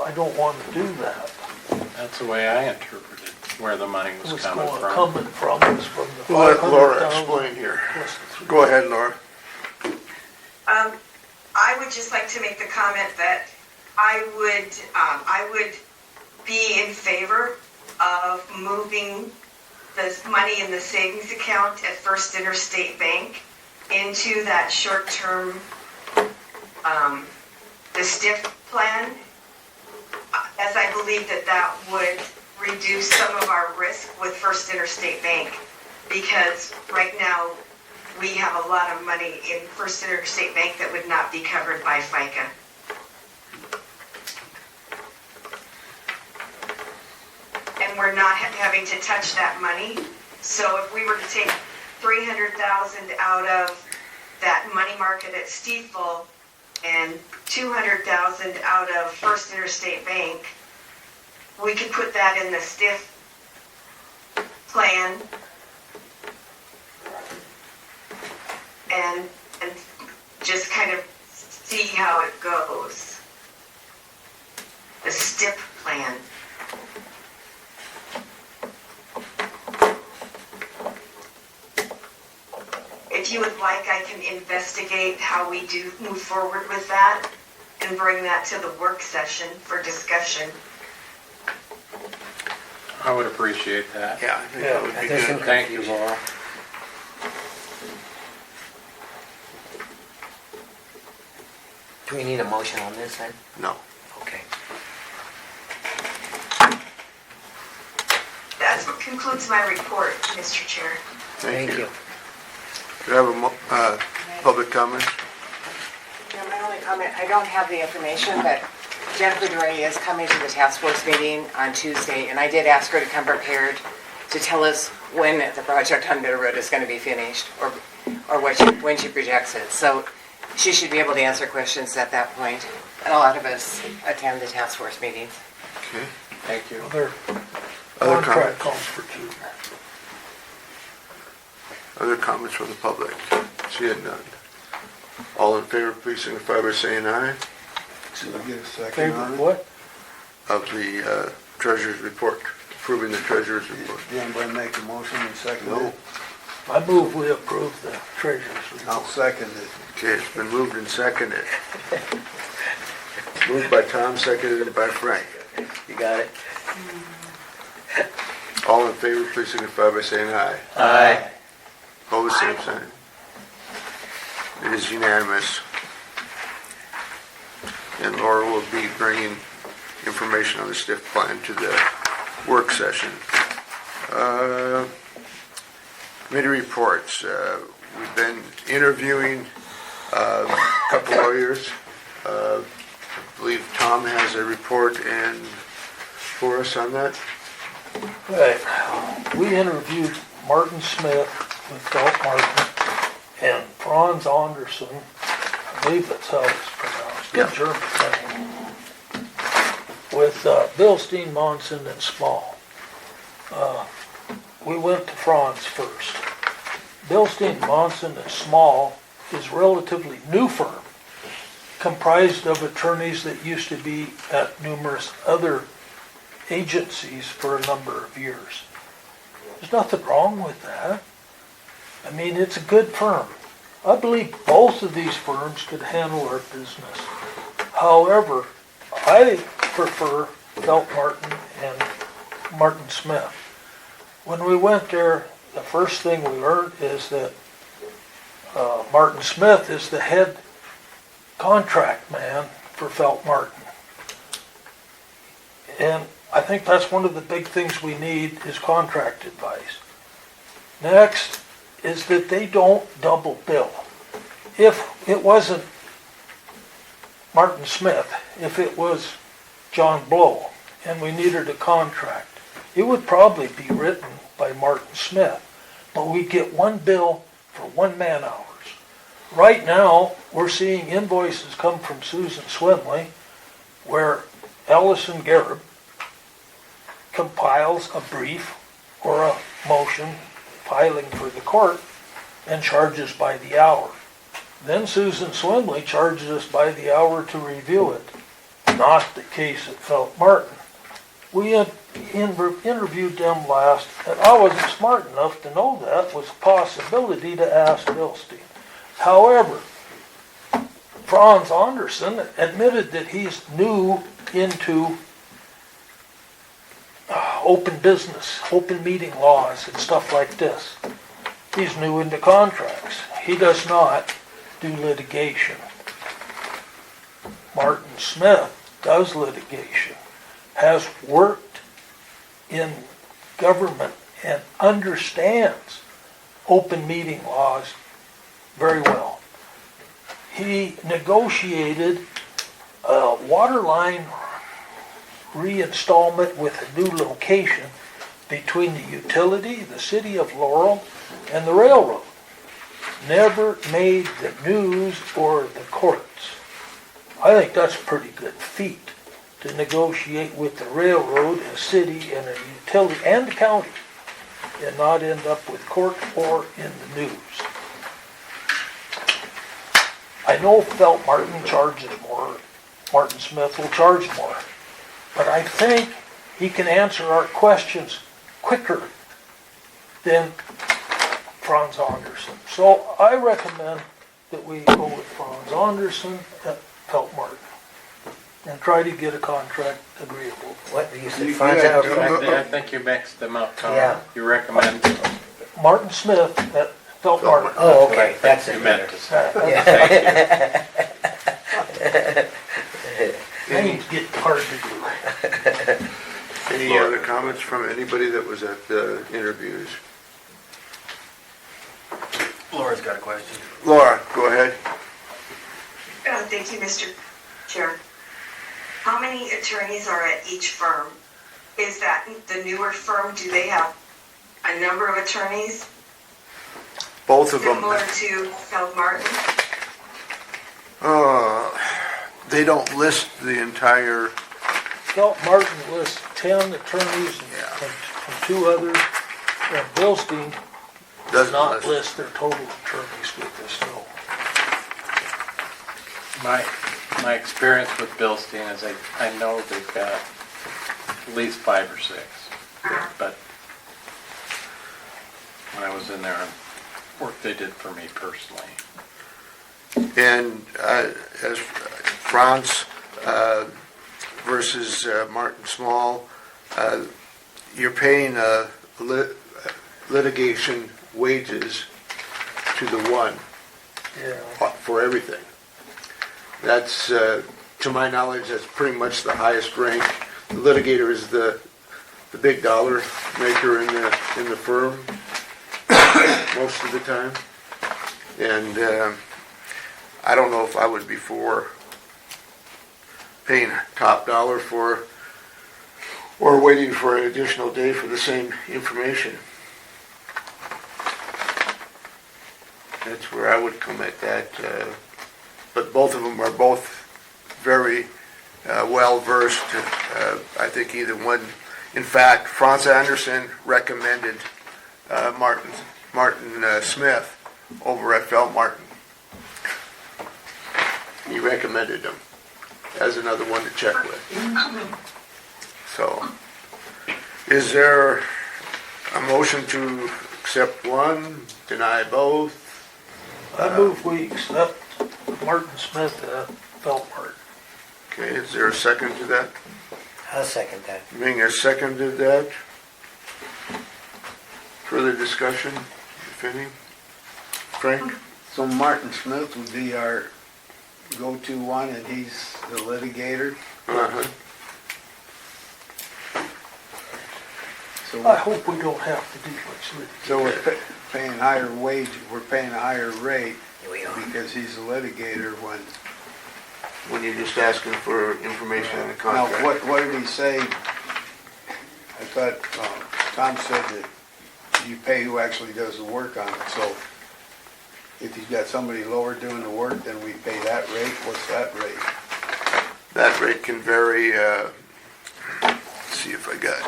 Speaker 4: I don't want to do that.
Speaker 9: That's the way I interpreted where the money was coming from.
Speaker 4: Coming from is from the
Speaker 1: we'll let Laura
Speaker 4: 500,000
Speaker 1: explain here.
Speaker 4: plus the 3.
Speaker 1: Go ahead, Laura.
Speaker 3: I would just like to make the comment that I would be in favor of moving the money in the savings account at First Interstate Bank into that short-term, the STIF plan, as I believe that would reduce some of our risk with First Interstate Bank, because right now we have a lot of money in First Interstate Bank that would not be covered by FICA. And we're not having to touch that money. So if we were to take 300,000 out of that money market at Stiefel and 200,000 out of First Interstate Bank, we could put that in the STIF plan and just kind of see how it goes. The STIP plan. If you would like, I can investigate how we do move forward with that and bring that to the work session for discussion.
Speaker 9: I would appreciate that.
Speaker 1: Yeah, I think that would be
Speaker 2: there's some
Speaker 1: good.
Speaker 9: Thank you, Laura.
Speaker 2: Do we need a motion on this then?
Speaker 1: No.
Speaker 2: Okay.
Speaker 3: That's what concludes my report, Mr. Chair.
Speaker 1: Thank you. Do you have a public comment?
Speaker 5: Yeah, my only comment, I don't have the information, but Jennifer Duray is coming to the task force meeting on Tuesday, and I did ask her to come prepared to tell us when the project on Middle Road is going to be finished, or when she projects it. So she should be able to answer questions at that point, and a lot of us attend the task force meetings.
Speaker 1: Okay.
Speaker 9: Thank you.
Speaker 4: Their
Speaker 1: Other
Speaker 4: contract
Speaker 1: comments?
Speaker 4: calls for two.
Speaker 1: Other comments from the public? Seeing none. All in favor, please signify by saying aye.
Speaker 8: Should we get a second
Speaker 4: Favorite
Speaker 8: on it?
Speaker 4: what?
Speaker 1: Of the treasurer's report, approving the treasurer's report.
Speaker 8: Did anybody make a motion and second
Speaker 1: No.
Speaker 8: it?
Speaker 4: I move we approve the treasurer's
Speaker 8: I'll
Speaker 4: report.
Speaker 8: second it.
Speaker 1: Okay, it's been moved and seconded. Moved by Tom, seconded by Frank.
Speaker 2: You got it?
Speaker 1: All in favor, please signify by saying aye.
Speaker 2: Aye.
Speaker 1: Opposed, same sign. It is unanimous. And Laura will be bringing information on the STIF plan to the work session. Committee reports. We've been interviewing a couple lawyers. I believe Tom has a report and for us on that.
Speaker 4: Right. We interviewed Martin Smith with Phelps Martin and Franz Anderson, I believe that's how it's pronounced, good German name, with Bilstein, Monson, and Small. We went to Franz first. Bilstein, Monson, and Small is a relatively new firm, comprised of attorneys that used to be at numerous other agencies for a number of years. There's nothing wrong with that. I mean, it's a good firm. I believe both of these firms could handle our business. However, I prefer Phelps Martin and Martin Smith. When we went there, the first thing we learned is that Martin Smith is the head contract man for Phelps Martin. And I think that's one of the big things we need is contract advice. Next is that they don't double bill. If it wasn't Martin Smith, if it was John Blow, and we needed a contract, it would probably be written by Martin Smith, but we get one bill for 1 man hours. Right now, we're seeing invoices come from Susan Swinley where Ellison Garrett compiles a brief or a motion filing for the court and charges by the hour. Then Susan Swinley charges us by the hour to review it. Not the case at Phelps Martin. We had interviewed them last, and I wasn't smart enough to know that was a possibility to ask Bilstein. However, Franz Anderson admitted that he's new into open business, open meeting laws and stuff like this. He's new into contracts. He does not do litigation. Martin Smith does litigation, has worked in government and understands open meeting laws very well. He negotiated a water line reinstallment with a new location between the utility, the city of Laurel, and the railroad. Never made the news or the courts. I think that's a pretty good feat to negotiate with the railroad, a city, and a utility, and the county, and not end up with court or in the news. I know Felt Martin charges more, Martin Smith will charge more, but I think he can answer our questions quicker than Franz Anderson. So I recommend that we go with Franz Anderson at Felt Martin and try to get a contract agreeable.
Speaker 2: What, you said
Speaker 8: You
Speaker 2: Franz
Speaker 8: got-
Speaker 2: out?
Speaker 9: I think you mixed them up, Tom.
Speaker 2: Yeah.
Speaker 9: You recommend.
Speaker 4: Martin Smith at Felt Martin.
Speaker 2: Oh, okay, that's
Speaker 9: You
Speaker 2: it.
Speaker 9: meant to say.
Speaker 2: Yeah.
Speaker 4: Names get hard to do.
Speaker 1: Any other comments from anybody that was at the interviews?
Speaker 7: Laura's got a question.
Speaker 1: Laura, go ahead.
Speaker 3: Thank you, Mr. Chair. How many attorneys are at each firm? Is that the newer firm, do they have a number of attorneys
Speaker 1: Both of them.
Speaker 3: similar to Feld Martin?
Speaker 1: They don't list the entire,
Speaker 4: Felt Martin lists 10 attorneys
Speaker 1: Yeah.
Speaker 4: and 2 others, and Bilstein does
Speaker 1: doesn't
Speaker 4: not
Speaker 1: list.
Speaker 4: list their total attorneys with this, no.
Speaker 9: My experience with Billstein is I know they've got at least 5 or 6. But when I was in there and work they did for me personally.
Speaker 1: And as Franz versus Martin Small, you're paying litigation wages to the one
Speaker 4: Yeah.
Speaker 1: for everything. That's, to my knowledge, that's pretty much the highest rank. The litigator is the big dollar maker in the firm most of the time. And I don't know if I would be for paying top dollar for, or waiting for an additional day for the same information. That's where I would come at that. But both of them are both very well versed. I think either one. In fact, Franz Anderson recommended Martin Smith over at Felt Martin. He recommended him as another one to check with. So, is there a motion to accept one, deny both?
Speaker 4: I move we accept Martin Smith at Felt Martin.
Speaker 1: Okay, is there a second to that?
Speaker 2: I'll second that.
Speaker 1: Ming has seconded that. Further discussion, if any? Frank?
Speaker 8: So Martin Smith would be our go-to one, and he's the litigator.
Speaker 1: Uh-huh.
Speaker 8: So
Speaker 4: I hope we don't have to do much litigation.
Speaker 8: So we're paying higher wage, we're paying a higher rate
Speaker 2: Here we are.
Speaker 8: because he's a litigator
Speaker 1: When you're just asking for information on the
Speaker 8: Now,
Speaker 1: contract.
Speaker 8: what did he say? I thought, Tom said that you pay who actually does the work on it, so if he's got somebody lower doing the work, then we pay that rate. What's that rate?
Speaker 1: That rate can vary, let's see if I got.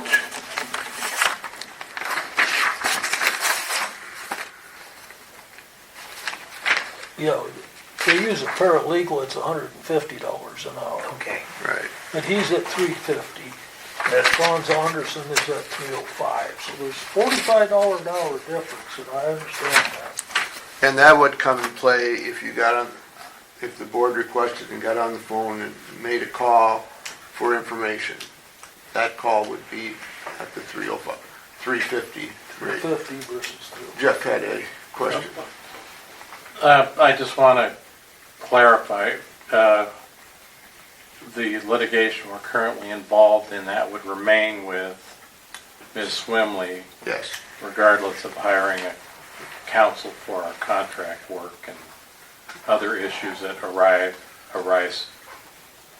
Speaker 4: Yeah, if they use a paralegal, it's $150 an hour.
Speaker 2: Okay.
Speaker 1: Right.
Speaker 4: And he's at $350. And Franz Anderson is at $305. So there's $45 an hour difference, and I understand that.
Speaker 1: And that would come in play if you got if the board requested and got on the phone and made a call for information, that call would be at the 350 rate.
Speaker 4: 50 versus 2.
Speaker 1: Jeff had a question.
Speaker 9: I just want to clarify, the litigation we're currently involved in, that would remain with Ms. Swimley
Speaker 1: Yes,
Speaker 9: regardless of hiring a counsel for our contract work and other issues that arise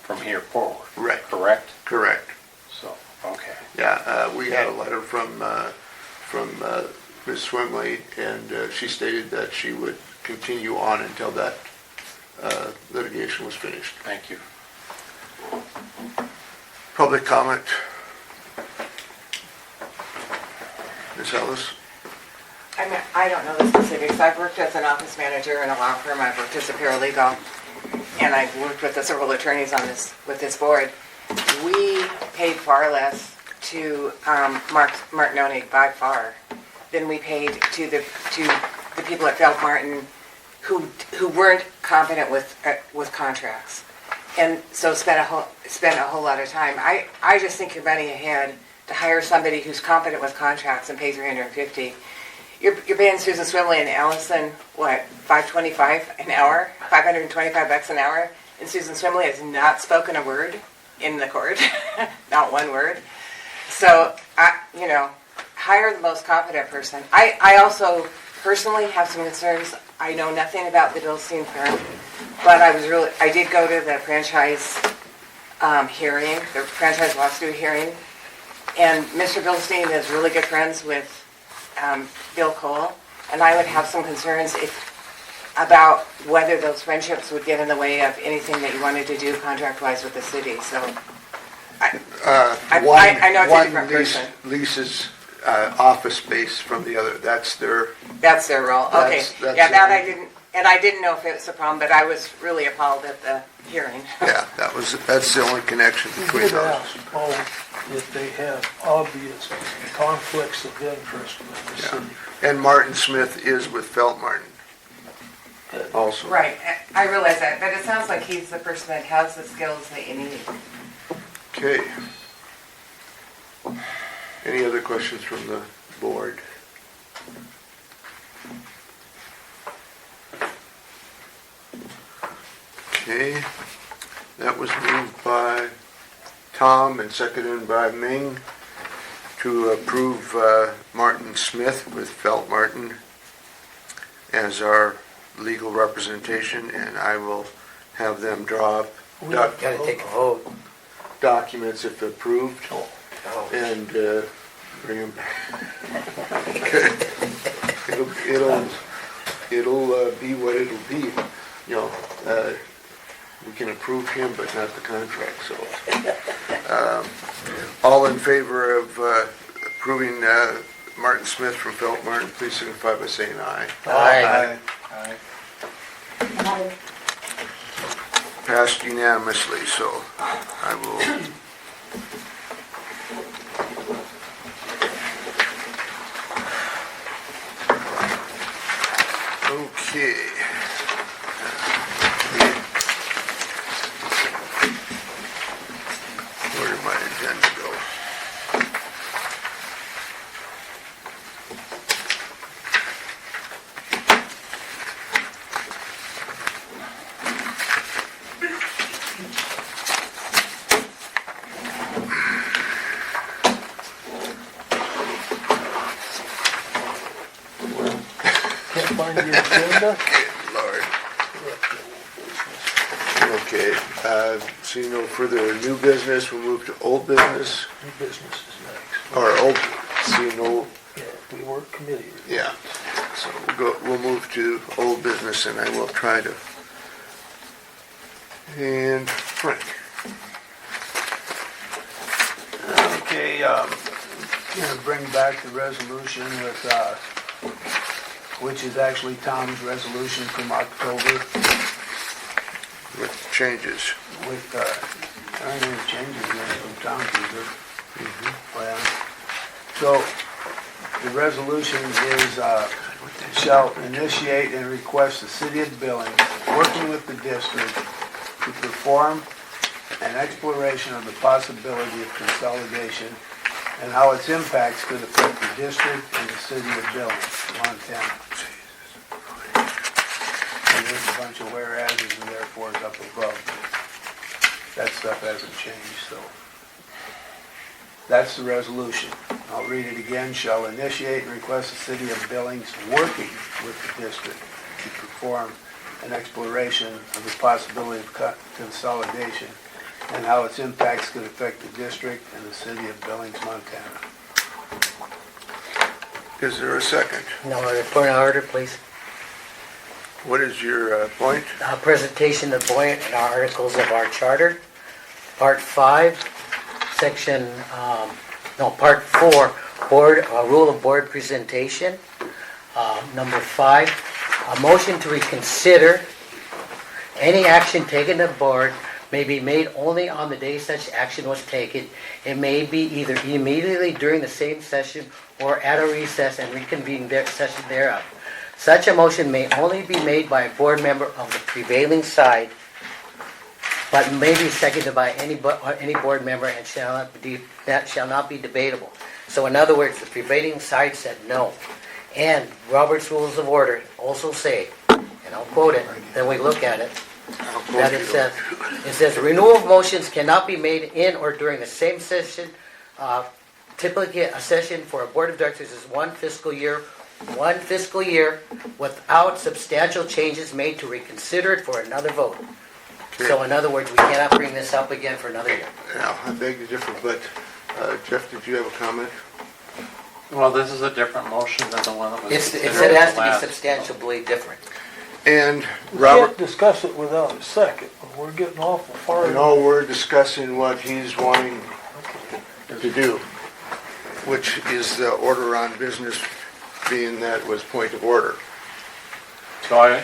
Speaker 9: from here forward.
Speaker 1: right,
Speaker 9: Correct?
Speaker 1: correct.
Speaker 9: So, okay.
Speaker 1: Yeah, we had a letter from Ms. Swimley, and she stated that she would continue on until that litigation was finished.
Speaker 9: Thank you.
Speaker 1: Public comment? Ms. Ellis?
Speaker 5: I don't know the specifics. I've worked as an office manager in a law firm. I've worked as a paralegal, and I've worked with several attorneys on this, with this board. We paid far less to Martin Onig by far than we paid to the people at Felt Martin who weren't competent with contracts, and so spent a whole lot of time. I just think you're running ahead to hire somebody who's competent with contracts and pay $350. You're paying Susan Swimley and Allison what, $525 an hour, $525 an hour, and Susan Swimley has not spoken a word in the court, not one word. So hire the most competent person. I also personally have some concerns. I know nothing about the Bilstein firm, but I did go to the franchise hearing, the franchise lawsuit hearing, and Mr. Bilstein is really good friends with Bill Cole, and I would have some concerns about whether those friendships would get in the way of anything that you wanted to do contract-wise with the city. So I know it's a different person.
Speaker 1: Leases office space from the other. That's their
Speaker 5: role. Okay.
Speaker 1: That's
Speaker 5: Yeah, that I didn't, and I didn't know if it was a problem, but I was really appalled at the hearing.
Speaker 1: Yeah, that's the only connection
Speaker 4: We
Speaker 1: between
Speaker 4: did
Speaker 1: those.
Speaker 4: ask both if they have obvious conflicts of interest with the
Speaker 1: Yeah.
Speaker 4: city.
Speaker 1: And Martin Smith is with Felt Martin also.
Speaker 5: Right, I realize that, but it sounds like he's the person that has the skills that you need.
Speaker 1: Okay. Any other questions from the board? Okay, that was moved by Tom and seconded by Ming to approve Martin Smith with Felt Martin as our legal representation, and I will have them draw up
Speaker 4: We have
Speaker 2: Gotta take a vote.
Speaker 1: documents if approved
Speaker 2: Oh.
Speaker 1: and bring them back. It'll be what it'll be. You know, we can approve him, but not the contract, so. All in favor of approving Martin Smith from Felt Martin, please signify by saying aye.
Speaker 2: Aye.
Speaker 9: Aye.
Speaker 1: Passed unanimously, so I will... Okay. Where did my agenda go?
Speaker 4: Can't find the agenda.
Speaker 1: Good Lord. Okay, seeing no further new business, we'll move to old business,
Speaker 4: New business is next.
Speaker 1: or old, seeing no,
Speaker 4: Yeah, we work committee.
Speaker 1: yeah. So we'll move to old business, and I will try to. And Frank.
Speaker 8: Okay, gonna bring back the resolution with, which is actually Tom's resolution from October
Speaker 1: With changes.
Speaker 8: with, I don't know the changes in it from Tom, is there? Well, so, the resolution is, and shall initiate and request the city of Billings, working with the district, to perform an exploration of the possibility of consolidation and how its impacts could affect the district and the city of Billings, Montana. And there's a bunch of whereases and therefores up above. That stuff hasn't changed, so. That's the resolution. I'll read it again. Shall initiate and request the city of Billings, working with the district, to perform an exploration of the possibility of consolidation and how its impacts could affect the district and the city of Billings, Montana.
Speaker 1: Is there a second?
Speaker 2: No, point of order, please.
Speaker 1: What is your point?
Speaker 2: Presentation of point and articles of our charter. Part 5, section, Part 4, board, rule of board presentation. Number 5, a motion to reconsider any action taken at board may be made only on the day such action was taken. It may be either immediately during the same session or at a recess and reconvene session thereof. Such a motion may only be made by a board member of the prevailing side, but may be seconded by any board member and that shall not be debatable. So in other words, the prevailing side said no. And Robert's Rules of Order also say, and I'll quote it, then we look at it, that it says, renewal of motions cannot be made in or during the same session. Typically, a session for a board of directors is one fiscal year without substantial changes made to reconsider it for another vote. So in other words, we cannot bring this up again for another year.
Speaker 1: Now, I beg to differ, but Jeff, did you have a comment?
Speaker 9: Well, this is a different motion than the one that was
Speaker 2: It
Speaker 9: considered
Speaker 2: said it has to be
Speaker 9: last.
Speaker 2: substantially different.
Speaker 1: And
Speaker 4: We
Speaker 1: Robert,
Speaker 4: can't discuss it without a second. We're getting awful far.
Speaker 1: no, we're discussing what he's wanting to do, which is the order on business, being that was point of order.
Speaker 9: So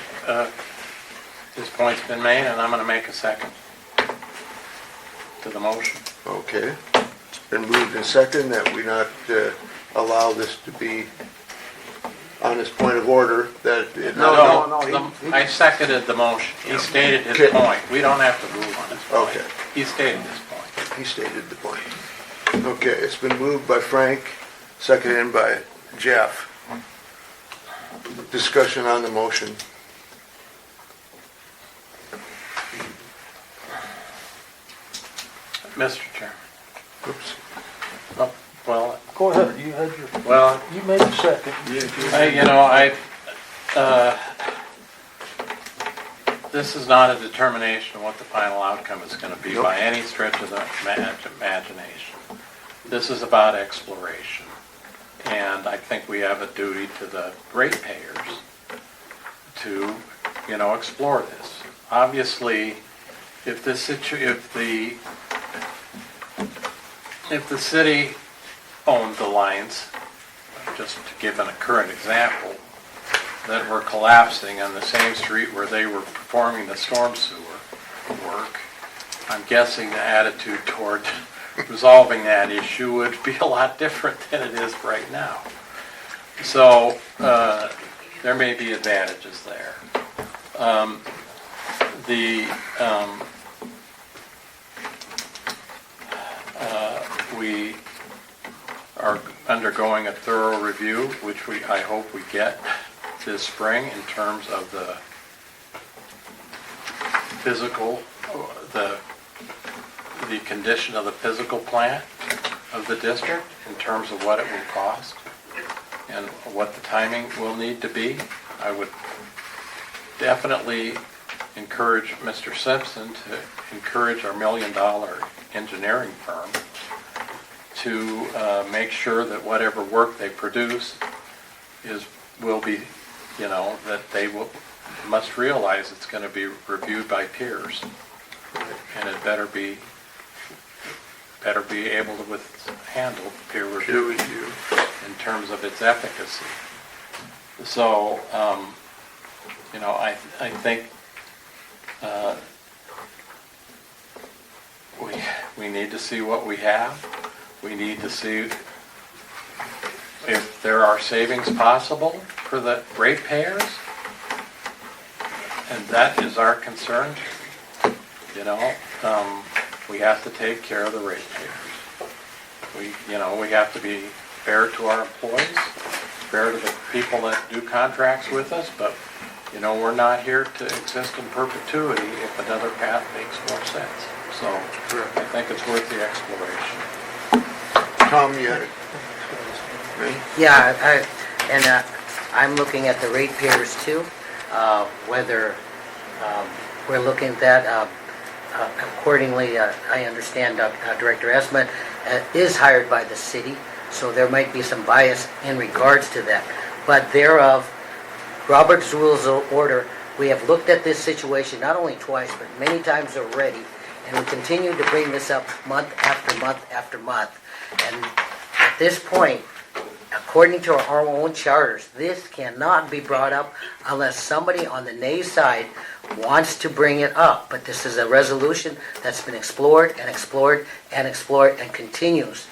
Speaker 9: this point's been made, and I'm going to make a second to the motion.
Speaker 1: Okay. It's been moved and second that we not allow this to be on this point of order, that it
Speaker 8: No,
Speaker 9: I seconded the motion. He stated his
Speaker 1: Okay.
Speaker 9: point. We don't have to move on his point.
Speaker 1: Okay.
Speaker 9: He stated his point.
Speaker 1: He stated the point. Okay, it's been moved by Frank, seconded by Jeff. Discussion on the motion.
Speaker 9: Mr. Chairman.
Speaker 1: Oops.
Speaker 9: Oh, well,
Speaker 4: Go ahead, you had your,
Speaker 9: well,
Speaker 4: you made a second.
Speaker 9: this is not a determination of what the final outcome is going to be by any stretch of the imagination. This is about exploration. And I think we have a duty to the ratepayers to, explore this. Obviously, if the city owned the lines, just to give a current example, that were collapsing on the same street where they were performing the storm sewer work, I'm guessing the attitude toward resolving that issue would be a lot different than it is right now. So there may be advantages there. We are undergoing a thorough review, which I hope we get this spring, in terms of the physical, the condition of the physical plant of the district, in terms of what it will cost and what the timing will need to be. I would definitely encourage Mr. Simpson to encourage our $1 million engineering firm to make sure that whatever work they produce will be, that they must realize it's going to be reviewed by peers, and it better be able to handle peer review in terms of its efficacy. So, I think we need to see what we have. We need to see if there are savings possible. for the ratepayers. And that is our concern. You know, we have to take care of the ratepayers. We have to be fair to our employees, fair to the people that do contracts with us, but, we're not here to exist in perpetuity if another path makes more sense. So I think it's worth the exploration.
Speaker 1: Tom, you had it? Ready?
Speaker 2: Yeah, I'm looking at the ratepayers too, whether we're looking at that accordingly. I understand Director Esmond is hired by the city, so there might be some bias in regards to that. But thereof, Robert's Rules of Order, we have looked at this situation not only twice, but many times already, and we continue to bring this up month after month after month. And at this point, according to our own charters, this cannot be brought up unless somebody on the nay side wants to bring it up. But this is a resolution that's been explored and explored and explored and continues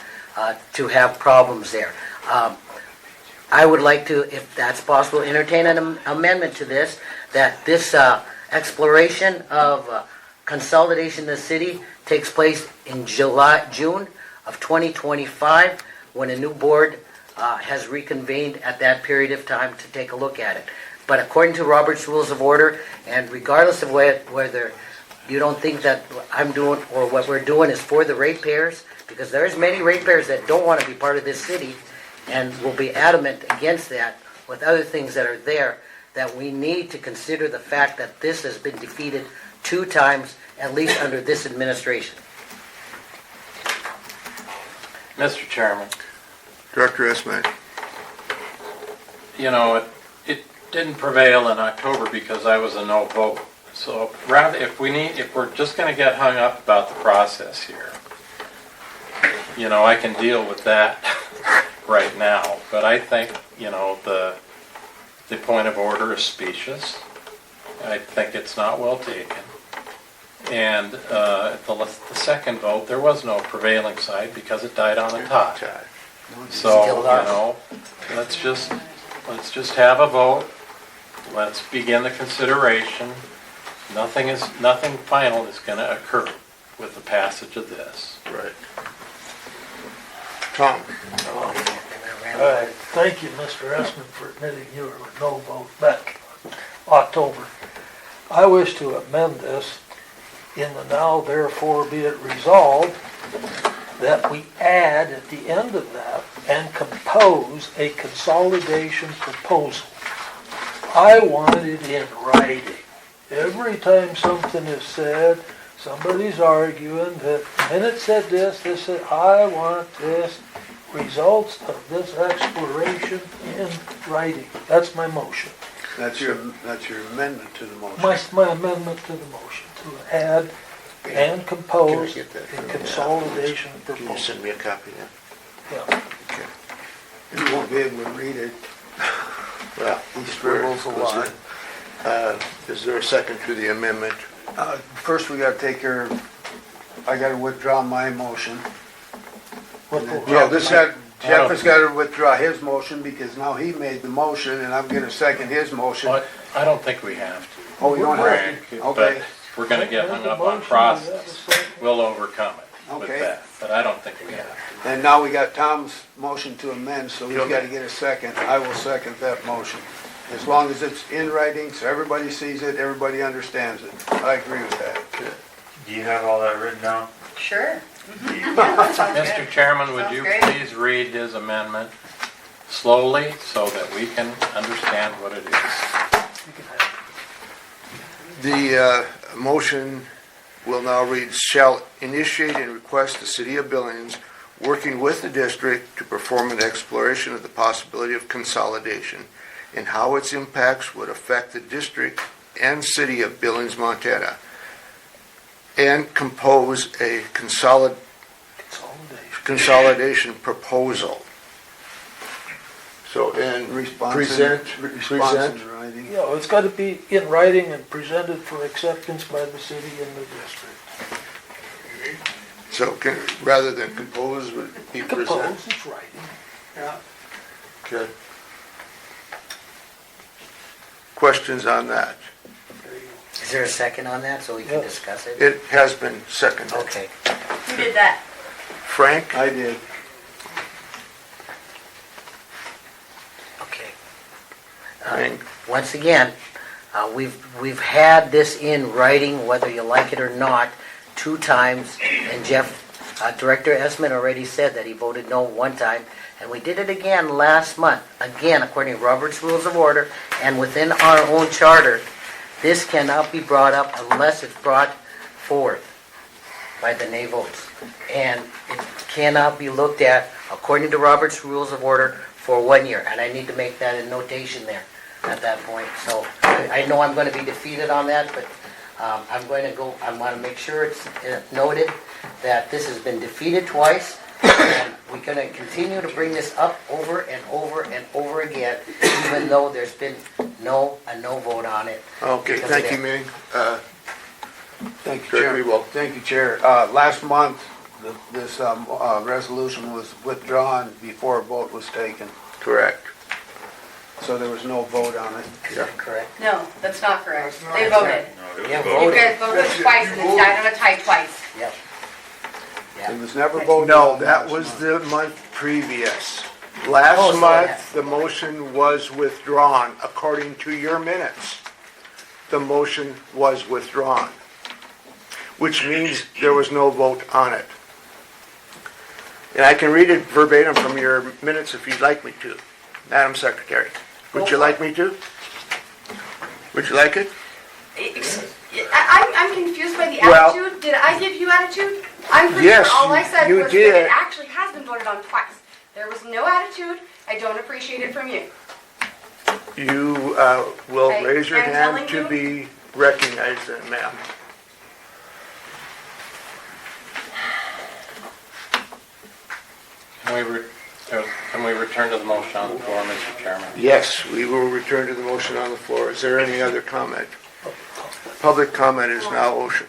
Speaker 2: to have problems there. I would like to, if that's possible, entertain an amendment to this, that this exploration of consolidation in the city takes place in June of 2025, when a new board has reconvened at that period of time to take a look at it. But according to Robert's Rules of Order, and regardless of whether you don't think that I'm doing or what we're doing is for the ratepayers, because there's many ratepayers that don't want to be part of this city and will be adamant against that with other things that are there, that we need to consider the fact that this has been defeated 2 times, at least under this administration.
Speaker 9: Mr. Chairman,
Speaker 1: Director Esmond.
Speaker 9: it didn't prevail in October because I was a no vote. So rather, if we're just going to get hung up about the process here, I can deal with that right now. But I think, the point of order is specious. I think it's not well taken. And the second vote, there was no prevailing side because it died on the tie. So, let's just have a vote. Let's begin the consideration. Nothing final is going to occur with the passage of this.
Speaker 1: Right. Tom?
Speaker 4: Thank you, Mr. Esmond, for admitting you were a no vote back in October. I wish to amend this in the now therefore be it resolved that we add at the end of that and compose a consolidation proposal. I want it in writing. Every time something is said, somebody's arguing that the minute said this said, I want this, results of this exploration in writing. That's my motion.
Speaker 8: That's your amendment to the motion.
Speaker 4: My amendment to the motion, to add and compose
Speaker 1: Can I get that
Speaker 4: a
Speaker 1: from you?
Speaker 4: consolidation
Speaker 1: Can you
Speaker 4: proposal.
Speaker 1: send me a copy of that?
Speaker 4: Yeah.
Speaker 1: Okay.
Speaker 8: You won't be able to read it.
Speaker 1: Well,
Speaker 8: He scribbles a lot.
Speaker 1: Is there a second to the amendment?
Speaker 8: First, we gotta take care of, I gotta withdraw my motion.
Speaker 1: Yeah,
Speaker 8: Jeff has gotta withdraw his motion because now he made the motion and I'm gonna second his motion.
Speaker 9: But I don't think we have to.
Speaker 8: Oh, we don't have
Speaker 9: Frank,
Speaker 8: to?
Speaker 9: but
Speaker 8: Okay.
Speaker 9: if we're going to get hung up on process, we'll overcome it with
Speaker 8: Okay.
Speaker 9: that. But I don't think we have to.
Speaker 8: And now we got Tom's motion to amend, so he's
Speaker 1: Okay.
Speaker 8: gotta get a second. I will second that motion. As long as it's in writing, so everybody sees it, everybody understands it. I agree with that.
Speaker 7: Do you have all that written down?
Speaker 5: Sure. Yeah, that sounds good.
Speaker 9: Mr. Chairman, would
Speaker 5: Sounds
Speaker 9: you
Speaker 5: great.
Speaker 9: please read his amendment slowly so that we can understand what it is?
Speaker 1: The motion will now read, shall initiate and request the City of Billings, working with the district, to perform an exploration of the possibility of consolidation and how its impacts would affect the district and City of Billings, Montana, and compose a consolidation proposal. So, and
Speaker 8: Response in writing.
Speaker 4: Yeah, it's gotta be in writing and presented for acceptance by the city and the district.
Speaker 1: So rather than compose, would be present?
Speaker 4: Compose, it's writing.
Speaker 1: Okay. questions on that?
Speaker 2: Is there a second on that so we can
Speaker 4: Yeah.
Speaker 2: discuss it?
Speaker 1: It has been seconded.
Speaker 2: Okay.
Speaker 10: Who did that?
Speaker 1: Frank?
Speaker 8: I did.
Speaker 2: Okay.
Speaker 1: Frank?
Speaker 2: Once again, we've had this in writing, whether you like it or not, 2 times, and Director Esmond already said that he voted no 1 time, and we did it again last month. Again, according to Robert's Rules of Order, and within our own charter, this cannot be brought up unless it's brought forth by the nay votes. And it cannot be looked at, according to Robert's Rules of Order, for 1 year, and I need to make that a notation there at that point. So I know I'm going to be defeated on that, but I want to make sure it's noted that this has been defeated twice, and we're going to continue to bring this up over and over and over again, even though there's been a no vote on it.
Speaker 1: Okay, thank you, Ming.
Speaker 8: Thank you,
Speaker 1: Gregory
Speaker 8: Chair.
Speaker 1: Wolf.
Speaker 8: Thank you, Chair. Last month, this resolution was withdrawn before a vote was taken,
Speaker 1: Correct.
Speaker 8: so there was no vote on it.
Speaker 2: Is that correct?
Speaker 10: No, that's not correct. They voted.
Speaker 2: Yeah,
Speaker 10: You
Speaker 2: voted.
Speaker 10: guys voted twice and it's died on a tie twice.
Speaker 2: Yep.
Speaker 8: It was never voted
Speaker 1: No,
Speaker 8: on
Speaker 1: that
Speaker 8: last
Speaker 1: was
Speaker 8: month.
Speaker 1: the month previous.
Speaker 2: Oh,
Speaker 1: Last
Speaker 2: so
Speaker 1: month,
Speaker 2: yeah.
Speaker 1: the motion was withdrawn, according to your minutes. The motion was withdrawn, which means there was no vote on it. And I can read it verbatim from your minutes if you'd like me to, Madam Secretary. Would you like me to? Would you like it?
Speaker 10: I'm confused by the
Speaker 1: Well-
Speaker 10: attitude. Did I give you attitude? I'm pretty
Speaker 1: Yes,
Speaker 10: sure all I said
Speaker 1: you
Speaker 10: was that
Speaker 1: did.
Speaker 10: it actually has been voted on twice. There was no attitude. I don't appreciate it from you.
Speaker 1: You will
Speaker 10: Okay,
Speaker 1: raise your
Speaker 10: I'm
Speaker 1: hand
Speaker 10: telling
Speaker 1: to
Speaker 10: you.
Speaker 1: be recognized then, ma'am.
Speaker 9: Can we return to the motion on the floor, Mr. Chairman?
Speaker 1: Yes, we will return to the motion on the floor. Is there any other comment? Public comment is now ocean.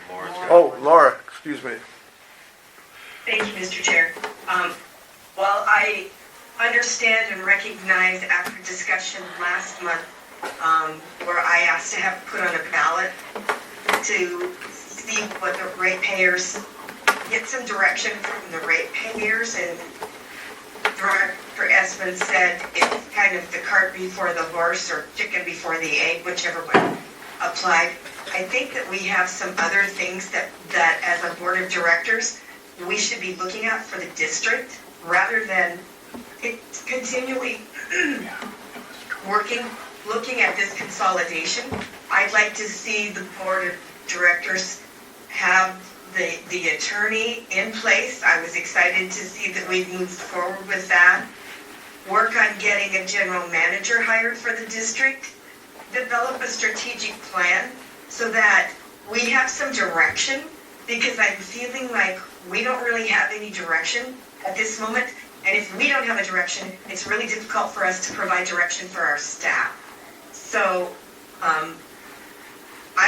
Speaker 1: Oh, Laura, excuse me.
Speaker 3: Thank you, Mr. Chair. While I understand and recognize after discussion last month, where I asked to have it put on a ballot to see what the ratepayers, get some direction from the ratepayers, and Director Esmond said it's kind of the cart before the horse or chicken before the egg, whichever one applied. I think that we have some other things that as a board of directors, we should be looking at for the district rather than continually looking at this consolidation. I'd like to see the board of directors have the attorney in place. I was excited to see that we moved forward with that. Work on getting a general manager hired for the district. Develop a strategic plan so that we have some direction, because I'm feeling like we don't really have any direction at this moment. And if we don't have a direction, it's really difficult for us to provide direction for our staff. So I'm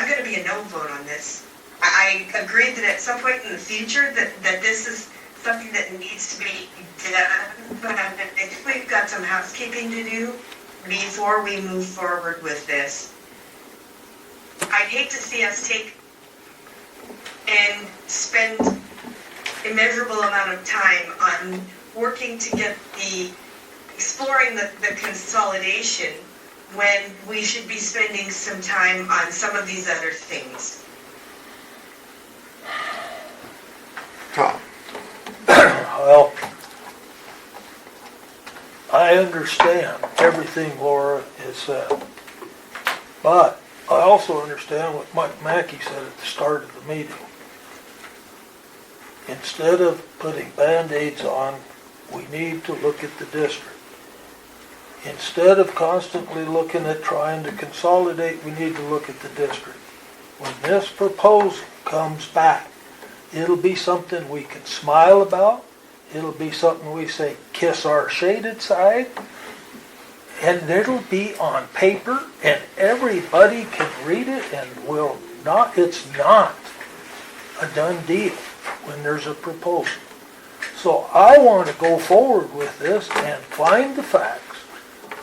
Speaker 3: going to be a no vote on this. I agree that at some point in the future that this is something that needs to be done, but I think we've got some housekeeping to do before we move forward with this. I'd hate to see us take and spend immeasurable amount of time on working to get exploring the consolidation when we should be spending some time on some of these other things.
Speaker 1: Tom?
Speaker 4: Well, I understand everything Laura has said, but I also understand what Mike Mackey said at the start of the meeting. Instead of putting Band-Aids on, we need to look at the district. Instead of constantly looking at trying to consolidate, we need to look at the district. When this proposal comes back, it'll be something we can smile about. It'll be something we say, kiss our shaded side. And it'll be on paper and everybody can read it, and it's not a done deal when there's a proposal. So I want to go forward with this and find the facts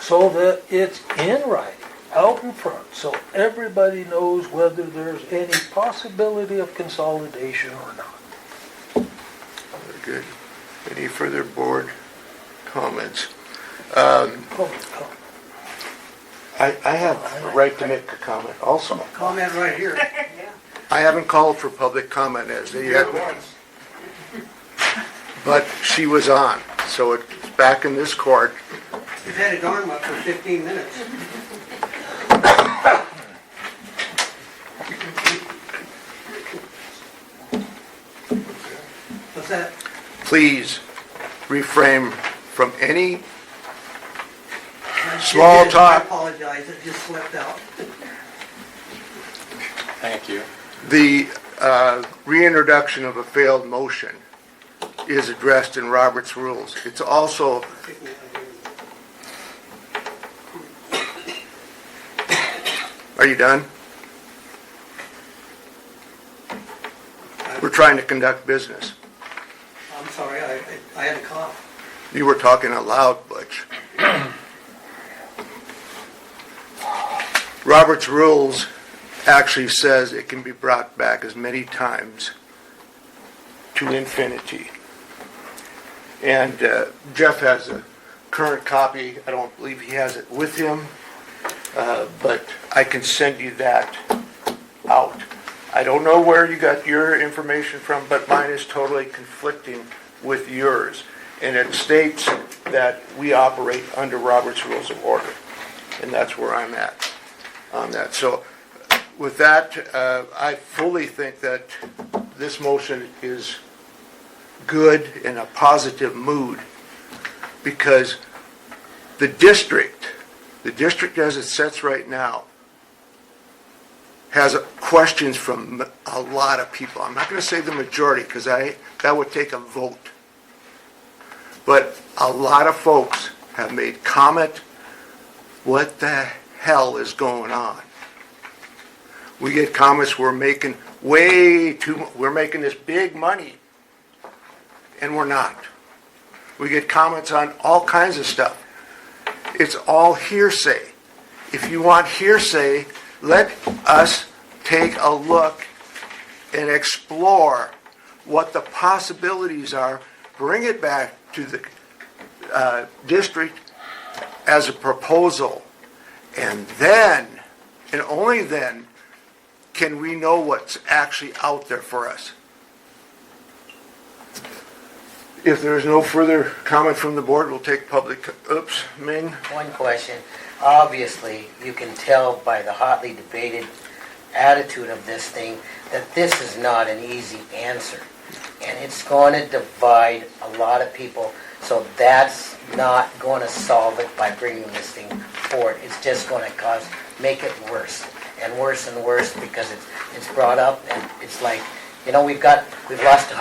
Speaker 4: so that it's in writing. out in front, so everybody knows whether there's any possibility of consolidation or not.
Speaker 1: Very good. Any further board comments?
Speaker 4: Public comment.
Speaker 1: I have a right to make a comment also.
Speaker 11: Comment right here.
Speaker 1: I haven't called for public comment as yet, but she was on, so it's back in this court.
Speaker 11: You've had it on for 15 minutes. What's that?
Speaker 1: Please refrain from any small talk.
Speaker 11: I apologize, it just slipped out.
Speaker 9: Thank you.
Speaker 1: The reintroduction of a failed motion is addressed in Robert's rules. It's also, are you done? We're trying to conduct business.
Speaker 11: I'm sorry, I had a cough.
Speaker 1: You were talking out loud, Butch. Robert's rules actually says it can be brought back as many times to infinity. And Jeff has a current copy. I don't believe he has it with him, but I can send you that out. I don't know where you got your information from, but mine is totally conflicting with yours. And it states that we operate under Robert's Rules of Order. And that's where I'm at on that. So with that, I fully think that this motion is good in a positive mood because the district as it sits right now has questions from a lot of people. I'm not going to say the majority because that would take a vote. But a lot of folks have made comment, what the hell is going on? We get comments, we're making this big money, and we're not. We get comments on all kinds of stuff. It's all hearsay. If you want hearsay, let us take a look and explore what the possibilities are, bring it back to the district as a proposal, and then, and only then, can we know what's actually out there for us. If there is no further comment from the board, we'll take public, Ming?
Speaker 2: One question. Obviously, you can tell by the hotly debated attitude of this thing that this is not an easy answer. And it's going to divide a lot of people. So that's not going to solve it by bringing this thing forward. It's just going to make it worse and worse and worse because it's brought up and it's like, we've lost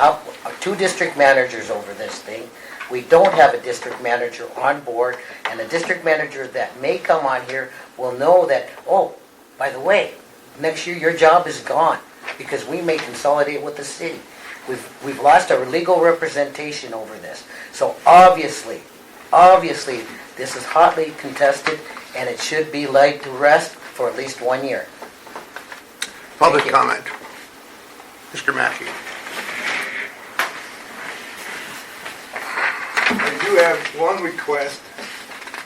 Speaker 2: 2 district managers over this thing. We don't have a district manager on board, and the district manager that may come on here will know that, oh, by the way, next year your job is gone because we may consolidate with the city. We've lost our legal representation over this. So obviously, this is hotly contested, and it should be laid to rest for at least 1 year.
Speaker 1: Public comment. Mr. Mackey.
Speaker 6: I do have one request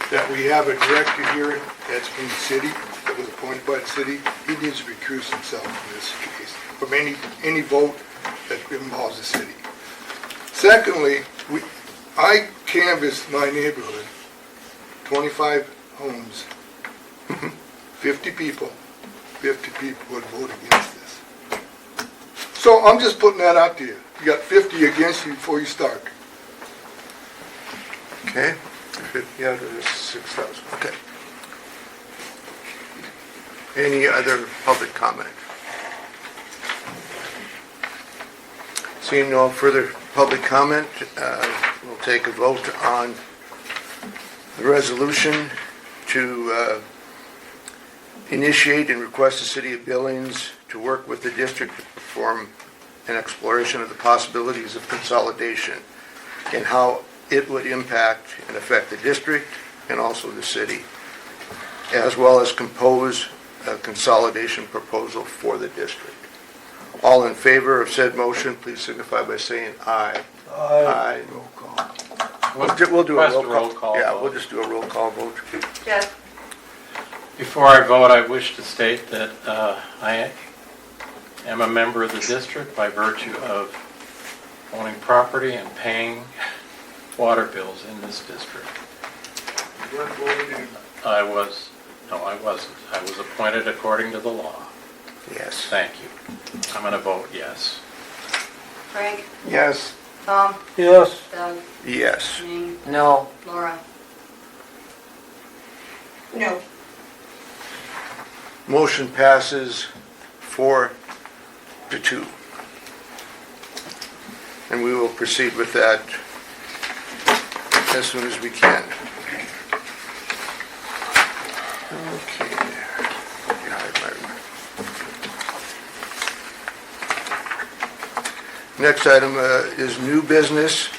Speaker 6: that we have a director here that's from the city, that was appointed by the city. He needs to recuse himself in this case from any vote that involves the city. Secondly, I canvassed my neighborhood, 25 homes, 50 people would vote against this. So I'm just putting that out to you. You got 50 against you before you start.
Speaker 1: Okay. 50 out of the 6,000. Okay. Any other public comment? Seeing no further public comment, we'll take a vote on the resolution to initiate and request the City of Billings to work with the district to perform an exploration of the possibilities of consolidation and how it would impact and affect the district and also the city. as well as compose a consolidation proposal for the district. All in favor of said motion, please signify by saying aye. Aye.
Speaker 8: Roll call.
Speaker 1: We'll do a
Speaker 9: Request
Speaker 1: roll call. Yeah,
Speaker 9: vote.
Speaker 1: we'll just do a roll call vote.
Speaker 10: Yes.
Speaker 9: Before I vote, I wish to state that I am a member of the district by virtue of owning property and paying water bills in this district. I wasn't. I was appointed according to the law.
Speaker 1: Yes.
Speaker 9: Thank you. I'm going to vote yes.
Speaker 10: Frank,
Speaker 8: Yes.
Speaker 10: Tom,
Speaker 4: Yes.
Speaker 10: Doug,
Speaker 1: Yes.
Speaker 10: me,
Speaker 2: No.
Speaker 10: Laura.
Speaker 3: No.
Speaker 1: Motion passes 4-2. And we will proceed with that as soon as we can. Okay. Next item is new business,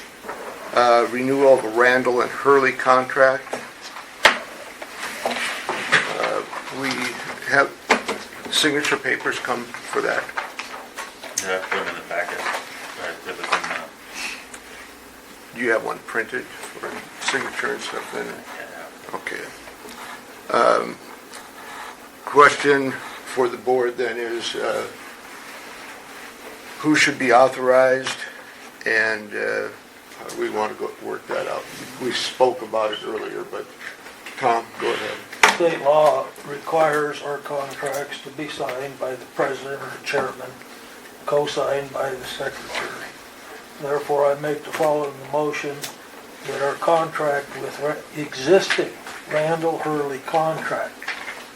Speaker 1: renewal of a Randall and Hurley contract. We have signature papers come for that.
Speaker 7: Yeah, put them in the packet. Right, it was in
Speaker 1: Do you have one printed for signature and stuff in it?
Speaker 7: the,
Speaker 1: Okay. Question for the board then is, who should be authorized, and how do we want to work that out? We spoke about it earlier, but Tom, go ahead.
Speaker 4: State law requires our contracts to be signed by the president or the chairman, co-signed by the secretary. Therefore, I make the following motion that our contract with existing Randall Hurley contract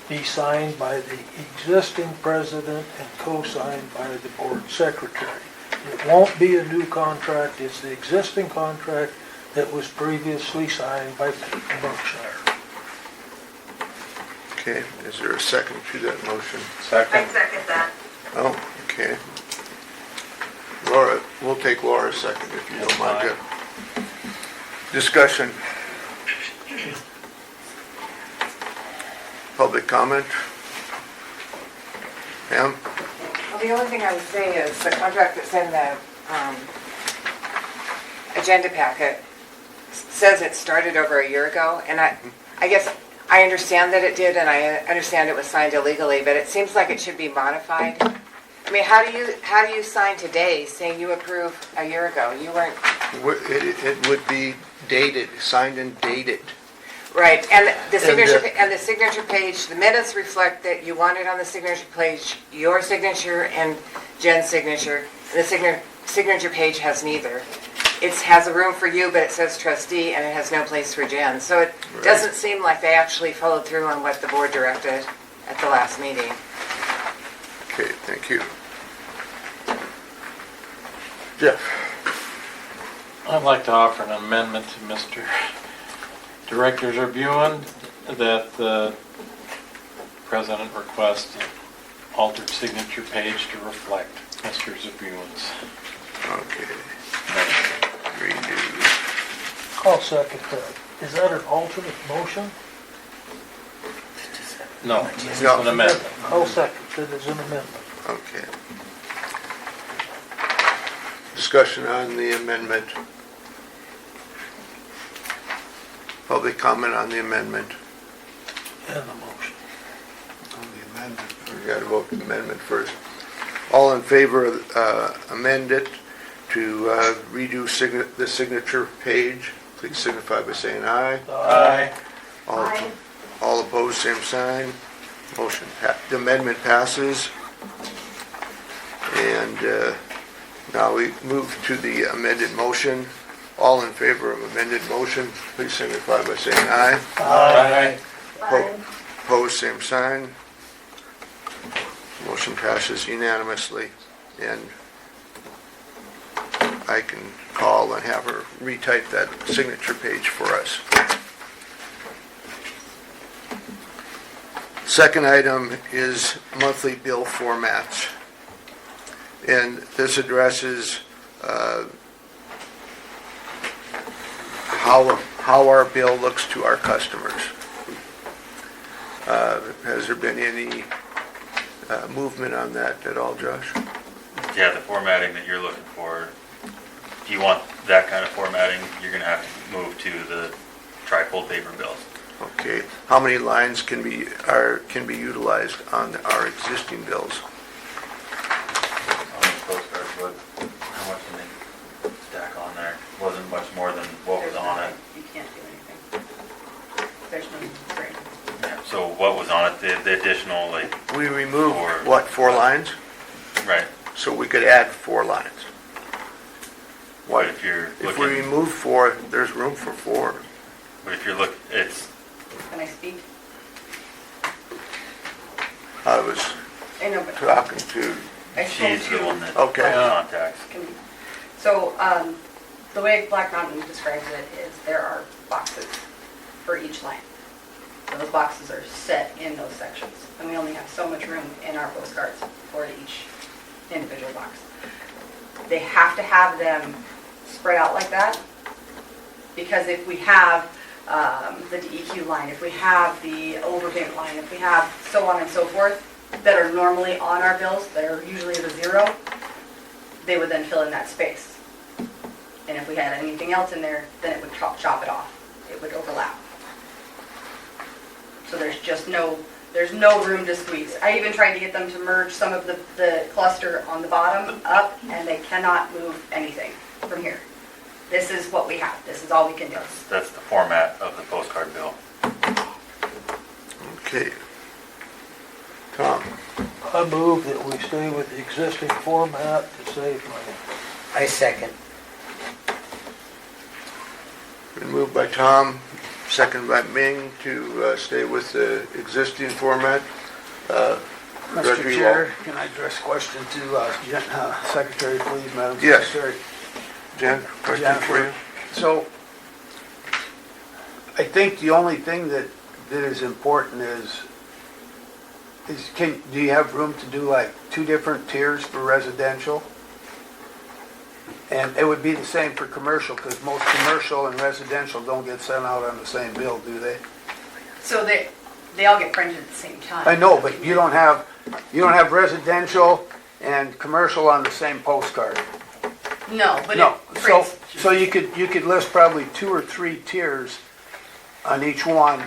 Speaker 4: be signed by the existing president and co-signed by the board secretary. It won't be a new contract, it's the existing contract that was previously signed by Berkshire.
Speaker 1: Okay, is there a second to that motion?
Speaker 3: I
Speaker 9: Second.
Speaker 3: second that.
Speaker 1: Oh, okay. Laura, we'll take Laura's second if you don't mind.
Speaker 9: That's
Speaker 1: Discussion. Public comment? Pam?
Speaker 5: Well, the only thing I would say is the contract that's in the agenda packet says it started over a year ago, and I guess I understand that it did, and I understand it was signed illegally, but it seems like it should be modified. I mean, how do you sign today saying you approve a year ago? You weren't.
Speaker 1: It would be dated, signed and dated.
Speaker 5: Right, and the signature,
Speaker 1: And,
Speaker 5: and the signature page, the minutes reflect that you wanted on the signature page your signature and Jen's signature. The signature page has neither. It has a room for you, but it says trustee, and it has no place for Jen. So it
Speaker 1: Right.
Speaker 5: doesn't seem like they actually followed through on what the board directed at the last meeting.
Speaker 1: Okay, thank you. Jeff?
Speaker 9: I'd like to offer an amendment to Mr. Director Zerbuin that the president request an altered signature page to reflect Mr. Zerbuin's.
Speaker 1: Okay,
Speaker 9: motion.
Speaker 1: redo.
Speaker 4: I'll second that. Is that an alternate motion?
Speaker 9: No, it's
Speaker 1: No.
Speaker 9: an amendment.
Speaker 4: I'll second it as an amendment.
Speaker 1: Okay. Discussion on the amendment. Public comment on the amendment.
Speaker 4: And the motion.
Speaker 8: On the amendment.
Speaker 1: We got to vote the amendment first. All in favor of amend it to redo the signature page, please signify by saying aye.
Speaker 9: Aye.
Speaker 1: All opposed, same sign. Motion, the amendment passes. And now we move to the amended motion. All in favor of amended motion, please signify by saying aye.
Speaker 9: Aye.
Speaker 1: Opposed, same sign. Motion passes unanimously, and I can call and have her retype that signature page for us. Second item is monthly bill formats. And this addresses how our bill looks to our customers. Has there been any movement on that at all, Josh?
Speaker 7: Yeah, the formatting that you're looking for, if you want that kind of formatting, you're gonna have to move to the trifold paper bills.
Speaker 1: Okay, how many lines can be utilized on our existing bills?
Speaker 7: On these postcards, how much can they stack on there? Wasn't much more than what was on it.
Speaker 10: You can't do anything. There's no screen.
Speaker 7: Yeah, so what was on it, the additional, like,
Speaker 1: We removed,
Speaker 7: Four.
Speaker 1: 4 lines?
Speaker 7: right,
Speaker 1: So we could add 4 lines.
Speaker 7: what if you're
Speaker 1: If we
Speaker 7: looking,
Speaker 1: remove 4, there's room for 4.
Speaker 7: but if you're it's,
Speaker 10: Can I speak?
Speaker 1: I was
Speaker 10: I know, but
Speaker 1: talking to,
Speaker 10: I spoke
Speaker 7: she's the
Speaker 10: to.
Speaker 7: one that
Speaker 1: Okay.
Speaker 7: contacts.
Speaker 10: So, the way Black Mountain describes it is there are boxes for each line. Those boxes are set in those sections, and we only have so much room in our postcards for each individual box. They have to have them spread out like that, because if we have the DEQ line, if we have the overpayment line, if we have so on and so forth, that are normally on our bills, that are usually the 0, they would then fill in that space. And if we had anything else in there, then it would chop it off. It would overlap. So there's no room to squeeze. I even tried to get them to merge some of the cluster on the bottom up, and they cannot move anything from here. This is what we have. This is all we can do.
Speaker 7: That's the format of the postcard bill.
Speaker 1: okay. Tom,
Speaker 4: I move that we stay with the existing format to save money.
Speaker 2: I second.
Speaker 1: been moved by Tom, second by Ming to stay with the existing format.
Speaker 8: Mr.
Speaker 1: Director
Speaker 8: Chair, can I address a question to Secretary, please, Madam
Speaker 1: Yes.
Speaker 8: Secretary?
Speaker 1: Jen, question for you?
Speaker 8: So, I think the only thing that is important is do you have room to do like 2 different tiers for residential? And it would be the same for commercial, because most commercial and residential don't get sent out on the same bill, do they?
Speaker 10: So they all get printed at the same time.
Speaker 8: I know, but you don't have residential and commercial on the same postcard.
Speaker 10: No, but
Speaker 8: No,
Speaker 10: it
Speaker 8: so,
Speaker 10: prints.
Speaker 8: so you could list probably 2 or 3 tiers on each one,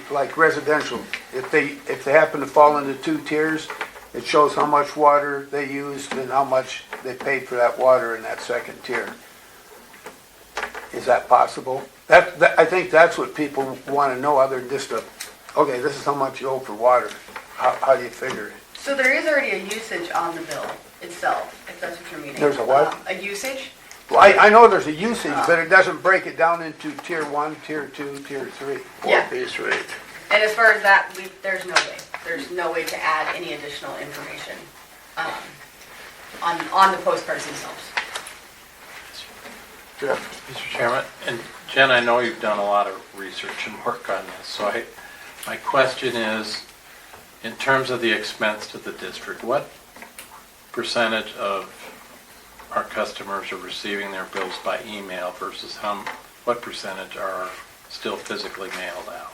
Speaker 8: like residential. If they happen to fall into 2 tiers, it shows how much water they used and how much they paid for that water in that second tier. Is that possible? I think that's what people want to know, other than just okay, this is how much you owe for water. How do you figure it?
Speaker 10: So there is already a usage on the bill itself, if that's what you're meaning.
Speaker 8: There's a what?
Speaker 10: A usage?
Speaker 8: Well, I know there's a usage, but it doesn't break it down into tier 1, tier 2, tier 3.
Speaker 10: Yeah.
Speaker 1: Base rate.
Speaker 10: And as far as that, there's no way. There's no way to add any additional information on the postcards themselves.
Speaker 1: Jeff?
Speaker 9: Mr. Chairman, and Jen, I know you've done a lot of research and work on this, so my question is, in terms of the expense to the district, what percentage of our customers are receiving their bills by email versus what percentage are still physically mailed out?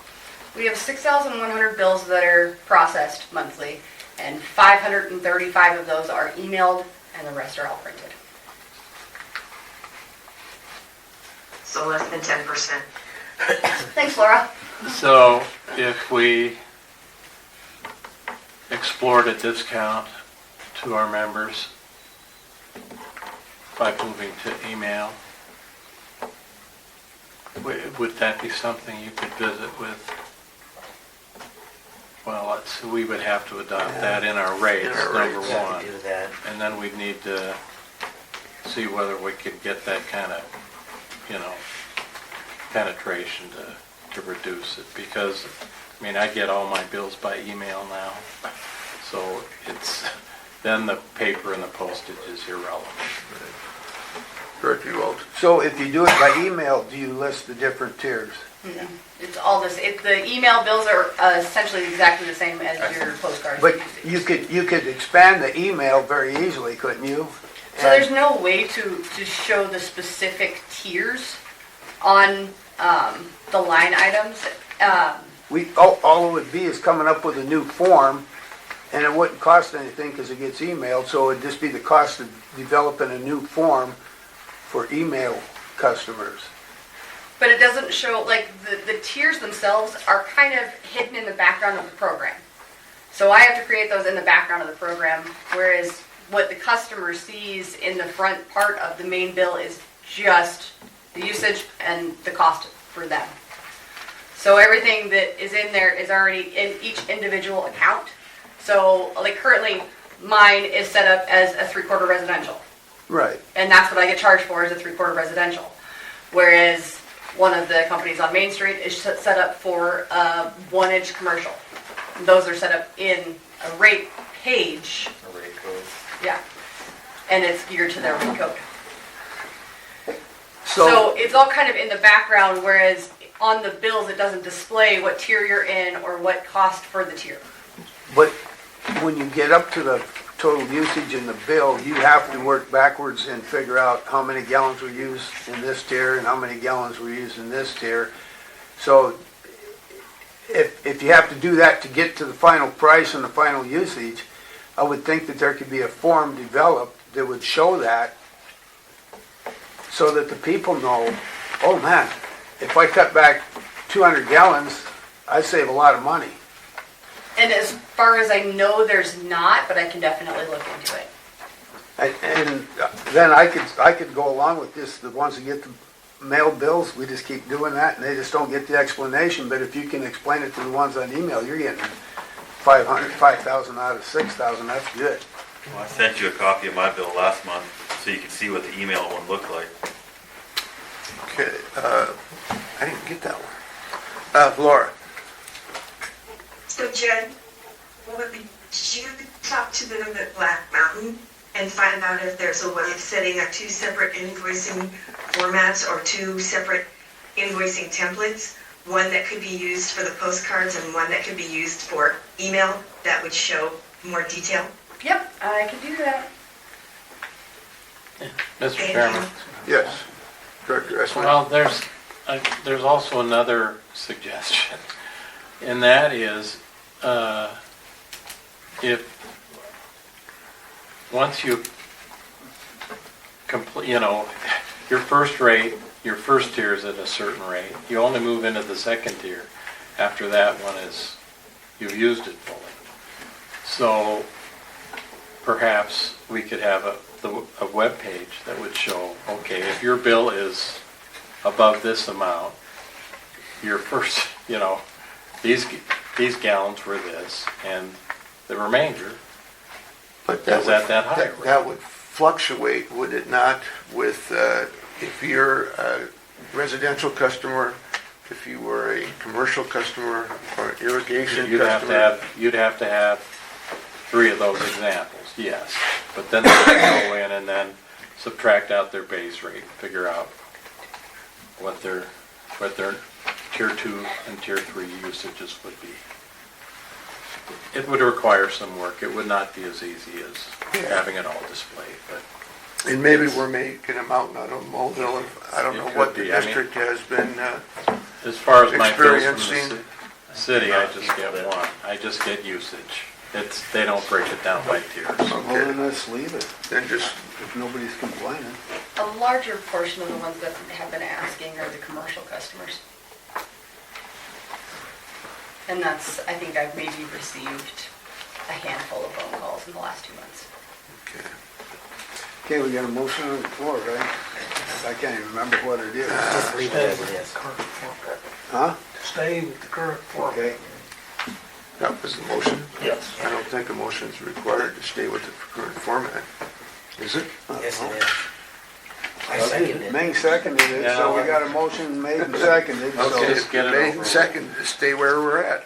Speaker 10: We have 6,100 bills that are processed monthly, and 535 of those are emailed, and the rest are all printed.
Speaker 3: So less than 10%.
Speaker 10: Thanks, Laura.
Speaker 9: So if we explored a discount to our members by moving to email, would that be something you could visit with? Well, we would have to adopt that in our rates, number
Speaker 2: We have
Speaker 9: one.
Speaker 2: to do that.
Speaker 9: And then we'd need to see whether we could get that kind of, penetration to reduce it. Because, I get all my bills by email now. So then the paper and the postage is irrelevant.
Speaker 1: Director Walt?
Speaker 8: So if you do it by email, do you list the different tiers?
Speaker 10: No, it's all this. The email bills are essentially exactly the same as your postcards.
Speaker 8: But you could expand the email very easily, couldn't you?
Speaker 10: So there's no way to show the specific tiers on the line items.
Speaker 8: all it would be is coming up with a new form, and it wouldn't cost anything because it gets emailed, so it'd just be the cost of developing a new form for email customers.
Speaker 10: But it doesn't show, like, the tiers themselves are kind of hidden in the background of the program. So I have to create those in the background of the program, whereas what the customer sees in the front part of the main bill is just the usage and the cost for them. So everything that is in there is already in each individual account. So, like, currently, mine is set up as a 3/4 residential.
Speaker 8: Right.
Speaker 10: And that's what I get charged for, is a 3/4 residential. Whereas one of the companies on Main Street is set up for a 1-inch commercial. Those are set up in a rate page.
Speaker 7: A rate code.
Speaker 10: Yeah. And it's geared to their rate code.
Speaker 8: So,
Speaker 10: So it's all kind of in the background, whereas on the bills, it doesn't display what tier you're in or what cost for the tier.
Speaker 8: but when you get up to the total usage in the bill, you have to work backwards and figure out how many gallons were used in this tier and how many gallons were used in this tier. So if you have to do that to get to the final price and the final usage, I would think that there could be a form developed that would show that, so that the people know, oh man, if I cut back 200 gallons, I save a lot of money.
Speaker 10: And as far as I know, there's not, but I can definitely look into it.
Speaker 8: And then I could go along with this, the ones that get the mail bills, we just keep doing that, and they just don't get the explanation. But if you can explain it to the ones on email, you're getting 5,000 out of 6,000, that's good.
Speaker 7: Well, I sent you a copy of my bill last month so you could see what the email one looked like.
Speaker 1: Okay, I didn't get that one. Laura?
Speaker 3: So Jen, would you talk to them at Black Mountain and find out if there's a way of setting up 2 separate invoicing formats or 2 separate invoicing templates? One that could be used for the postcards and one that could be used for email that would show more detail?
Speaker 10: Yep, I can do that.
Speaker 9: Mr.
Speaker 3: Thank
Speaker 9: Chairman.
Speaker 3: you.
Speaker 1: Yes. Director Esselstyn?
Speaker 9: Well, there's also another suggestion, and that is, if, once you complete, your first rate, your first tier is at a certain rate, you only move into the second tier after that one is, you've used it fully. So perhaps we could have a web page that would show, okay, if your bill is above this amount, your first, these gallons were this, and the remainder
Speaker 1: But
Speaker 9: is at that higher rate.
Speaker 1: That would fluctuate, would it not, with, if you're a residential customer, if you were a commercial customer, or an irrigation
Speaker 9: You'd
Speaker 1: customer?
Speaker 9: you'd have to have 3 of those examples, yes. But then they would go in and then subtract out their base rate, figure out what their tier 2 and tier 3 usages would be. It would require some work. It would not be as easy as having it all displayed, but
Speaker 1: And maybe we're making a mountain out of a molehill. I don't know
Speaker 9: It
Speaker 1: what
Speaker 9: could
Speaker 1: the
Speaker 9: be. I mean-
Speaker 1: district has been,
Speaker 9: as far as my bills from the
Speaker 1: Experiencing-
Speaker 9: city, I just get one. I just get usage. They don't break it down by tiers.
Speaker 8: Well, then let's leave it,
Speaker 1: then just,
Speaker 8: if nobody's complaining.
Speaker 10: A larger portion of the ones that have been asking are the commercial customers. And that's, I think I've maybe received a handful of phone calls in the last 2 months.
Speaker 1: okay.
Speaker 8: Okay, we got a motion on the floor, right? I can't even remember what it is.
Speaker 2: Just leave it as it is.
Speaker 8: Huh?
Speaker 4: Stay with the current form.
Speaker 8: Okay.
Speaker 1: That was the motion?
Speaker 4: Yes.
Speaker 1: I don't think a motion is required to stay with the current format. Is it?
Speaker 2: Yes, it is. I second it.
Speaker 8: Ming seconded it, so we got a motion made and seconded, so.
Speaker 1: Okay,
Speaker 9: just get it
Speaker 1: made
Speaker 9: over
Speaker 1: and
Speaker 9: with.
Speaker 1: seconded to stay where we're at.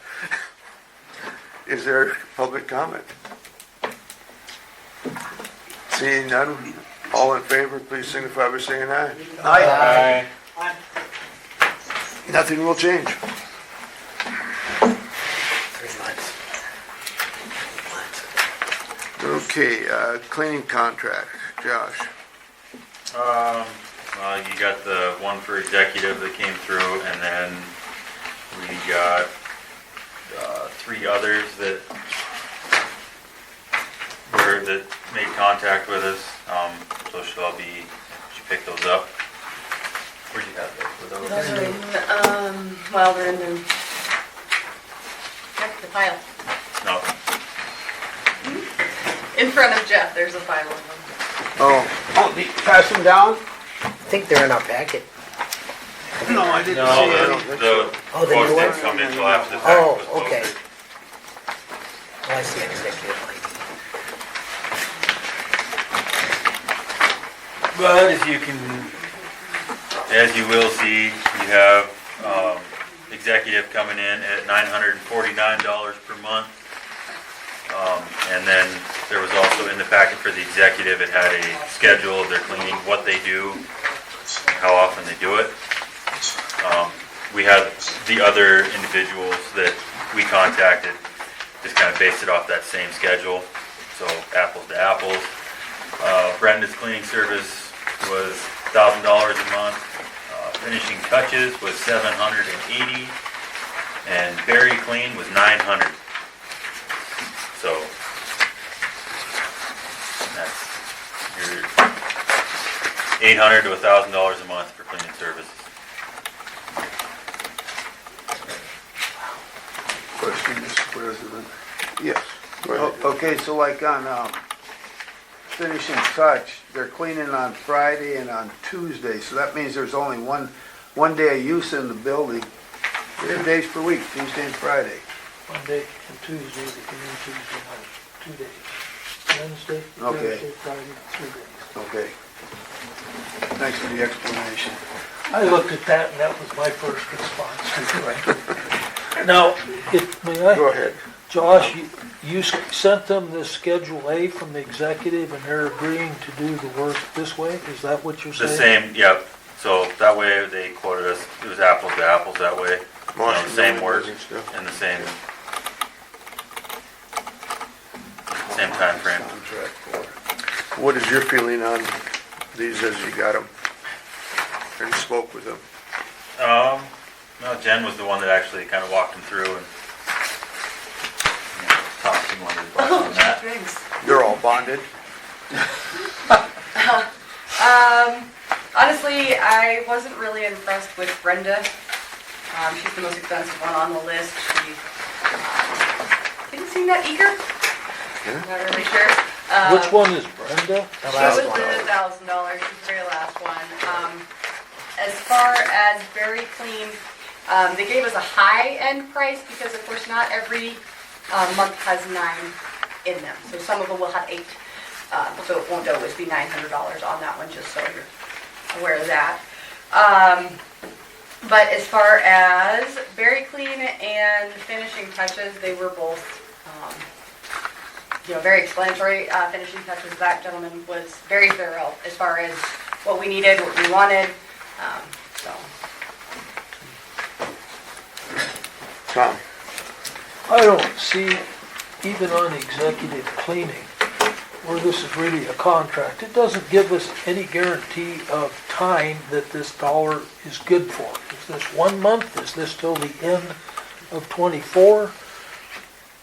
Speaker 1: Is there public comment? Seeing none, all in favor, please signify by saying aye.
Speaker 9: Aye.
Speaker 1: Nothing will change.
Speaker 2: 3 months.
Speaker 1: Okay, cleaning contract, Josh.
Speaker 7: Well, you got the one for executive that came through, and then we got 3 others that made contact with us. So should you pick those up? Where'd you have those? Were
Speaker 10: Those are in, well, they're in the, check the file.
Speaker 7: No,
Speaker 10: In front of Jeff, there's a file of them.
Speaker 8: Oh, pass them down?
Speaker 2: I think they're in our packet.
Speaker 8: No, I didn't
Speaker 7: no,
Speaker 8: see it.
Speaker 7: the
Speaker 2: Oh, the
Speaker 7: quotes
Speaker 2: new
Speaker 7: didn't
Speaker 2: ones?
Speaker 7: come in until after the fact was
Speaker 2: Oh, okay.
Speaker 7: posted.
Speaker 2: Oh, I see executive lady.
Speaker 7: But as you will see, you have executive coming in at $949 per month. And then there was also in the packet for the executive, it had a schedule of their cleaning, what they do, how often they do it. We had the other individuals that we contacted, just kind of based it off that same schedule, so apples to apples. Brenda's cleaning service was $1,000 a month. Finishing touches was $780, and Berry Clean was $900. So that's your $800 to $1,000 a month for cleaning services.
Speaker 6: Question, Mr. President.
Speaker 1: Yes. Go ahead.
Speaker 8: Okay, so like on finishing touch, they're cleaning on Friday and on Tuesday, so that means there's only one day of use in the building. 2 days per week, Tuesday and Friday.
Speaker 4: Monday and Tuesday, they come in Tuesday night, 2 days. Wednesday,
Speaker 8: Okay.
Speaker 4: Thursday, Friday, 3 days.
Speaker 8: Okay. Thanks for the explanation.
Speaker 4: I looked at that and that was my first response to it. Now, may I?
Speaker 1: Go ahead.
Speaker 4: Josh, you sent them the Schedule A from the executive and they're agreeing to do the work this way? Is that what you're
Speaker 7: The
Speaker 4: saying?
Speaker 7: same, yep. So that way they quoted us, it was apples to apples that way. You know,
Speaker 1: Marshall,
Speaker 7: same work
Speaker 1: and stuff.
Speaker 7: and the same time frame.
Speaker 1: Contract for. What is your feeling on these as you got them and spoke with them?
Speaker 7: No, Jen was the one that actually kind of walked him through and talked to him on that.
Speaker 10: Thanks.
Speaker 1: They're all bonded?
Speaker 10: Honestly, I wasn't really impressed with Brenda. She's the most expensive one on the list. She didn't seem that eager.
Speaker 1: Yeah.
Speaker 10: Not really sure.
Speaker 4: Which one is Brenda?
Speaker 2: The
Speaker 10: She
Speaker 2: last
Speaker 10: was
Speaker 2: one.
Speaker 10: the $1,000. She's the very last one. As far as Very Clean, they gave us a high-end price because, of course, not every month has 9 in them. So some of them will have 8. So it won't always be $900 on that one, just so you're aware of that. But as far as Very Clean and Finishing Touches, they were both, very explanatory finishing touches. That gentleman was very thorough as far as what we needed, what we wanted. So.
Speaker 1: Tom?
Speaker 4: I don't see, even on executive cleaning, where this is really a contract, it doesn't give us any guarantee of time that this dollar is good for. Is this 1 month? Is this till the end of 24?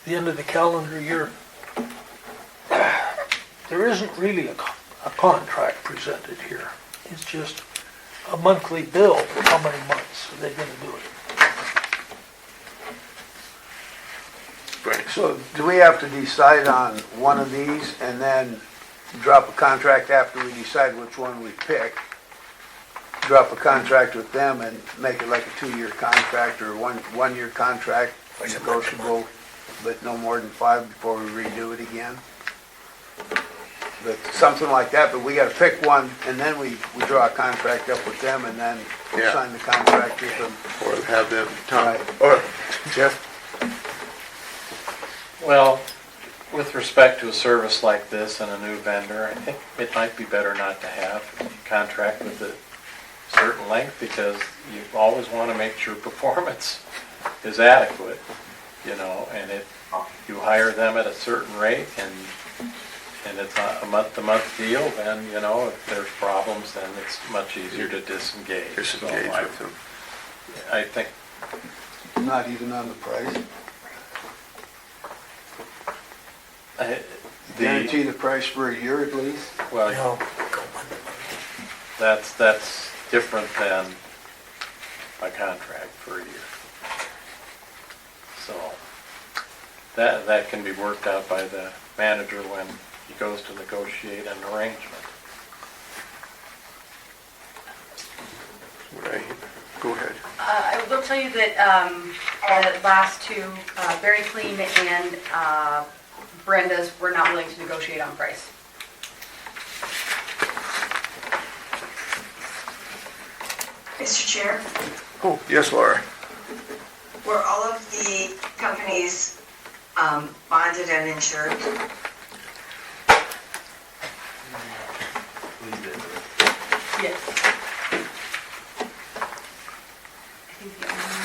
Speaker 4: The end of the calendar year? There isn't really a contract presented here. It's just a monthly bill for how many months are they going to do it.
Speaker 1: Frank?
Speaker 8: So do we have to decide on one of these and then drop a contract after we decide which one we pick? Drop a contract with them and make it like a 2-year contract or one-year contract, negotiable, but no more than 5 before we redo it again? But something like that, but we gotta pick one and then we draw a contract up with them and then
Speaker 1: Yeah.
Speaker 8: sign the contract with them.
Speaker 1: Or have them, Tom?
Speaker 8: Right.
Speaker 1: Or Jeff?
Speaker 9: Well, with respect to a service like this and a new vendor, I think it might be better not to have a contract with a certain length because you always want to make sure performance is adequate, and you hire them at a certain rate and it's a month-to-month deal, then, if there's problems, then it's much easier to disengage.
Speaker 1: Disengage
Speaker 9: So
Speaker 1: with them.
Speaker 9: I think,
Speaker 8: Not even on the price. Guarantee the price for a year at least?
Speaker 9: Well,
Speaker 2: No, go on.
Speaker 9: that's different than a contract for a year. So that can be worked out by the manager when he goes to negotiate an arrangement.
Speaker 1: Right. Go ahead.
Speaker 10: I will tell you that the last two, Very Clean and Brenda's, were not willing to negotiate on price.
Speaker 3: Mr. Chair,
Speaker 1: Oh, yes, Laura.
Speaker 3: were all of the companies bonded and insured?
Speaker 10: Yes.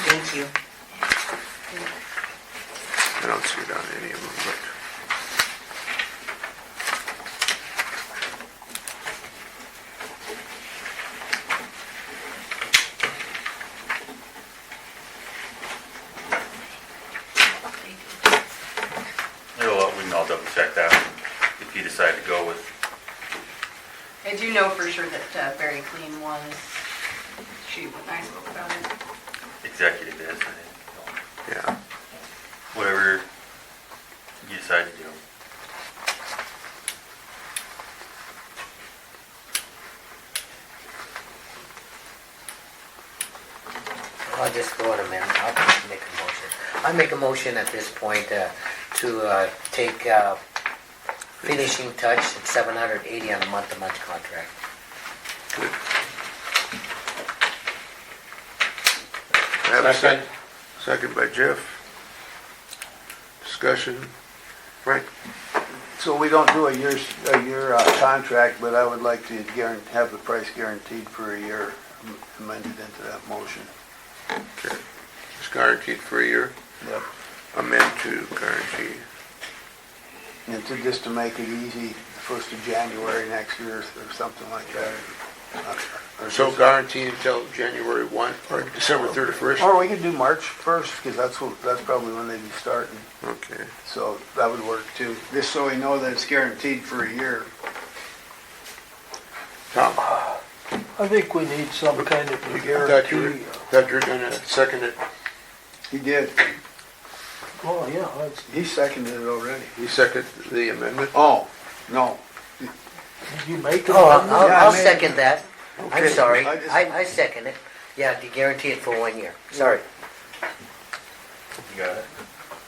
Speaker 3: Thank you.
Speaker 1: I don't see it on any of them, but.
Speaker 7: We can all double check that if you decide to go with.
Speaker 10: I do know for sure that Very Clean was, she and I spoke about it.
Speaker 7: Executive is, I think.
Speaker 1: Yeah.
Speaker 7: Whatever you decide to do.
Speaker 2: I'll just go on a minute, I'll just make a motion. I make a motion at this point to take finishing touch at $780 on a month-to-month contract.
Speaker 1: Good. I have a
Speaker 9: Second.
Speaker 1: Second by Jeff. Discussion. Frank?
Speaker 8: So we don't do a year contract, but I would like to have the price guaranteed for a year amended into that motion.
Speaker 1: Okay. It's guaranteed for a year.
Speaker 8: Yep.
Speaker 1: Amend to guarantee.
Speaker 8: And just to make it easy, the 1st of January next year or something like that.
Speaker 1: So guarantee until January 1 or December 31st?
Speaker 8: Or we could do March 1st, because that's probably when they'd be starting.
Speaker 1: Okay.
Speaker 8: So that would work too, just so we know that it's guaranteed for a year.
Speaker 1: Tom?
Speaker 4: I think we need some kind of a
Speaker 1: Thought you were gonna second it.
Speaker 8: He did.
Speaker 4: Oh, yeah,
Speaker 8: He seconded it already.
Speaker 1: You second the amendment?
Speaker 8: Oh, no.
Speaker 4: did you make it?
Speaker 2: Oh,
Speaker 8: Yeah,
Speaker 2: I'll
Speaker 8: I made
Speaker 2: second that. I'm
Speaker 1: Okay.
Speaker 2: sorry,
Speaker 8: I just-
Speaker 2: I second it. Yeah, to guarantee it for 1 year. Sorry.
Speaker 7: You got it?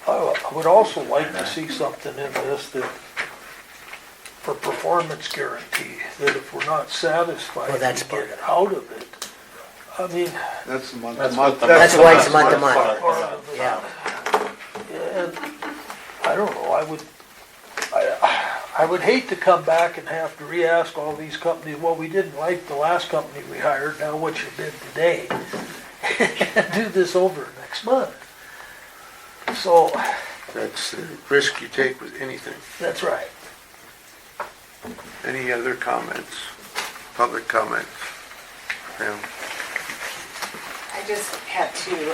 Speaker 4: I would also like to see something in this that, for performance guarantee, that if we're not satisfied,
Speaker 2: Well,
Speaker 4: we
Speaker 2: that's
Speaker 4: get
Speaker 2: part of it.
Speaker 4: out of it. I mean,
Speaker 8: That's the month
Speaker 9: That's
Speaker 8: to
Speaker 9: what
Speaker 8: month.
Speaker 9: the-
Speaker 2: That's why it's month to
Speaker 4: part
Speaker 2: month.
Speaker 4: of it.
Speaker 2: Yeah.
Speaker 4: And I don't know, I would hate to come back and have to re-ask all these companies, well, we didn't like the last company we hired, now what you did today. And do this over next month. So,
Speaker 1: That's the risk you take with anything.
Speaker 4: that's right.
Speaker 1: Any other comments? Public comments? Pam?
Speaker 5: I just had to,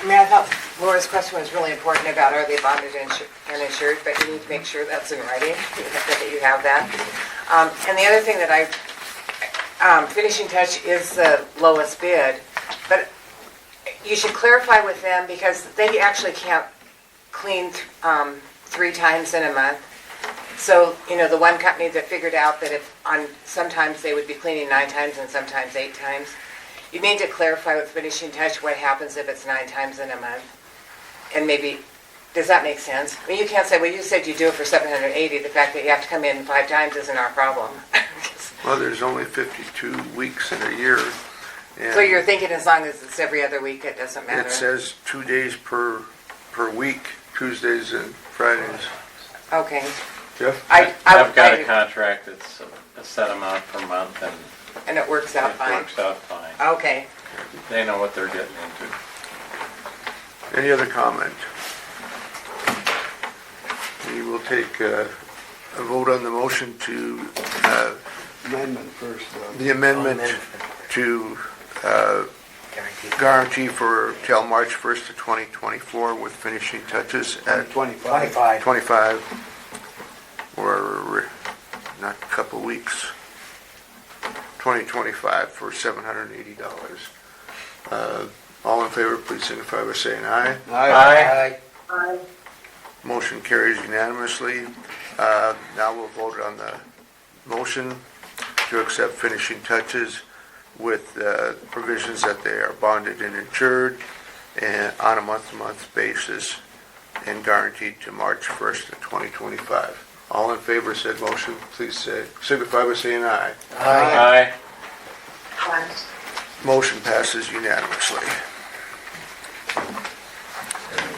Speaker 5: I thought Laura's question was really important about are they bonded and insured, but you need to make sure that's in writing, that you have that. And the other thing that Finishing Touch is the lowest bid, but you should clarify with them because they actually can't clean 3 times in a month. So, the one company that figured out that sometimes they would be cleaning 9 times and sometimes 8 times. You need to clarify with Finishing Touch what happens if it's 9 times in a month. And maybe, does that make sense? I mean, you can't say, well, you said you do it for 780. The fact that you have to come in 5 times isn't our problem.
Speaker 1: Well, there's only 52 weeks in a year. And
Speaker 5: So you're thinking as long as it's every other week, it doesn't matter?
Speaker 1: it says 2 days per week, Tuesdays and Fridays.
Speaker 5: Okay.
Speaker 1: Jeff?
Speaker 9: I've got a contract that's a set amount per month and
Speaker 5: And it works out
Speaker 9: it
Speaker 5: fine?
Speaker 9: works out fine.
Speaker 5: Okay.
Speaker 9: They know what they're getting into.
Speaker 1: Any other comment? We will take a vote on the motion to,
Speaker 8: Amendment first, though.
Speaker 1: the amendment to
Speaker 2: Guaranteed.
Speaker 1: guarantee for till March 1st of 2024 with finishing touches at
Speaker 8: 25.
Speaker 2: 25.
Speaker 1: 25. or not a couple weeks, 2025 for $780. All in favor, please signify by saying aye.
Speaker 2: Aye.
Speaker 1: Motion carries unanimously. Now we'll vote on the motion to accept finishing touches with provisions that they are bonded and insured and on a month-to-month basis and guaranteed to March 1st of 2025. All in favor of said motion, please signify by saying aye.
Speaker 9: Aye.
Speaker 1: Motion passes unanimously.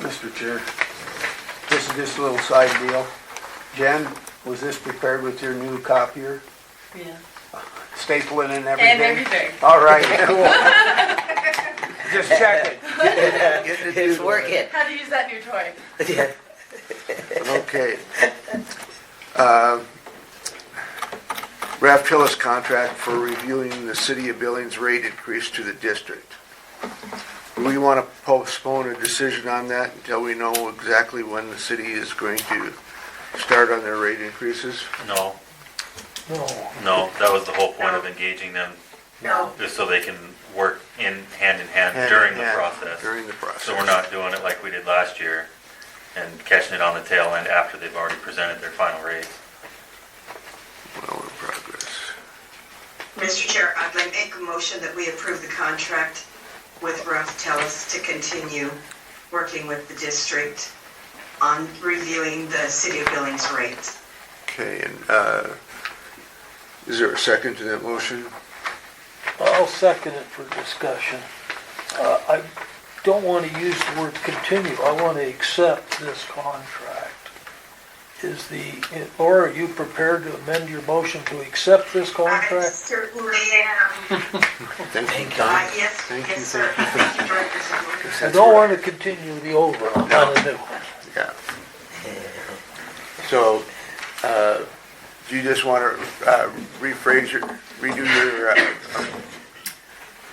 Speaker 8: Mr. Chair, this is just a little side deal. Jen, was this prepared with your new copier?
Speaker 10: Yeah.
Speaker 8: Stapling and everything?
Speaker 10: And everything.
Speaker 8: All right. Just checking.
Speaker 2: It's working.
Speaker 10: How to use that new toy.
Speaker 2: Yeah.
Speaker 1: Okay. Ralph Tillis contract for reviewing the City of Billings rate increase to the district. Do we want to postpone a decision on that until we know exactly when the city is going to start on their rate increases?
Speaker 7: No,
Speaker 4: No.
Speaker 7: that was the whole point of engaging them,
Speaker 3: No.
Speaker 7: just so they can work hand in hand
Speaker 1: Hand
Speaker 7: during
Speaker 1: in
Speaker 7: the
Speaker 1: hand
Speaker 7: process.
Speaker 1: During the process.
Speaker 7: So we're not doing it like we did last year and catching it on the tail end after they've already presented their final rates.
Speaker 1: Well, in progress.
Speaker 3: Mr. Chair, I'd like to make a motion that we approve the contract with Ralph Tellis to continue working with the district on reviewing the City of Billings rates.
Speaker 1: Okay, and is there a second to that motion?
Speaker 4: I'll second it for discussion. I don't want to use the word continue, I want to accept this contract. Or are you prepared to amend your motion to accept this
Speaker 3: I
Speaker 4: contract?
Speaker 3: certainly am.
Speaker 1: Thank you,
Speaker 2: Thank
Speaker 1: Tom.
Speaker 3: Yes,
Speaker 1: Thank you,
Speaker 3: yes, sir.
Speaker 1: thank you.
Speaker 3: Thank you, Director Summer.
Speaker 4: I don't want to continue the overall, not a new one.
Speaker 1: Yeah. So, do you just want to redo your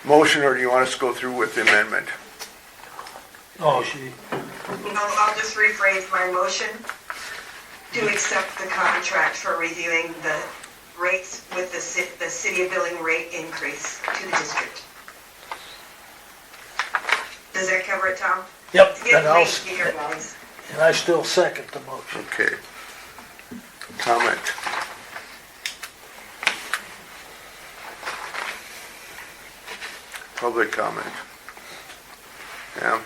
Speaker 1: motion, or do you want us to go through with the amendment?
Speaker 4: Oh,
Speaker 3: I'll just rephrase my motion to accept the contract for reviewing the rates with the City of Billings rate increase to the district. Does that cover it, Tom?
Speaker 4: Yep,
Speaker 3: Get
Speaker 4: and I'll,
Speaker 3: late here, guys.
Speaker 4: and I still second the motion.
Speaker 1: Okay. Comment? Public comment? Yeah,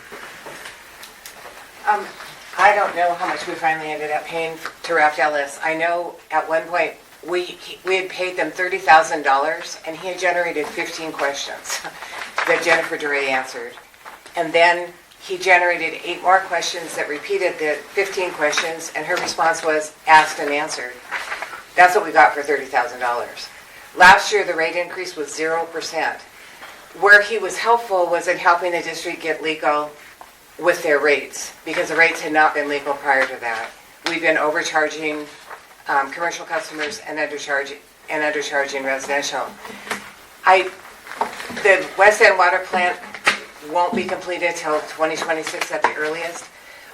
Speaker 5: I don't know how much we finally ended up paying to Ralph Ellis. I know at one point, we had paid them $30,000 and he had generated 15 questions that Jennifer DeRay answered. And then he generated 8 more questions that repeated the 15 questions and her response was asked and answered. That's what we got for $30,000. Last year, the rate increase was 0%. Where he was helpful was in helping the district get legal with their rates, because the rates had not been legal prior to that. We've been overcharging commercial customers and undercharging residential. The West End water plant won't be completed till 2026 at the earliest.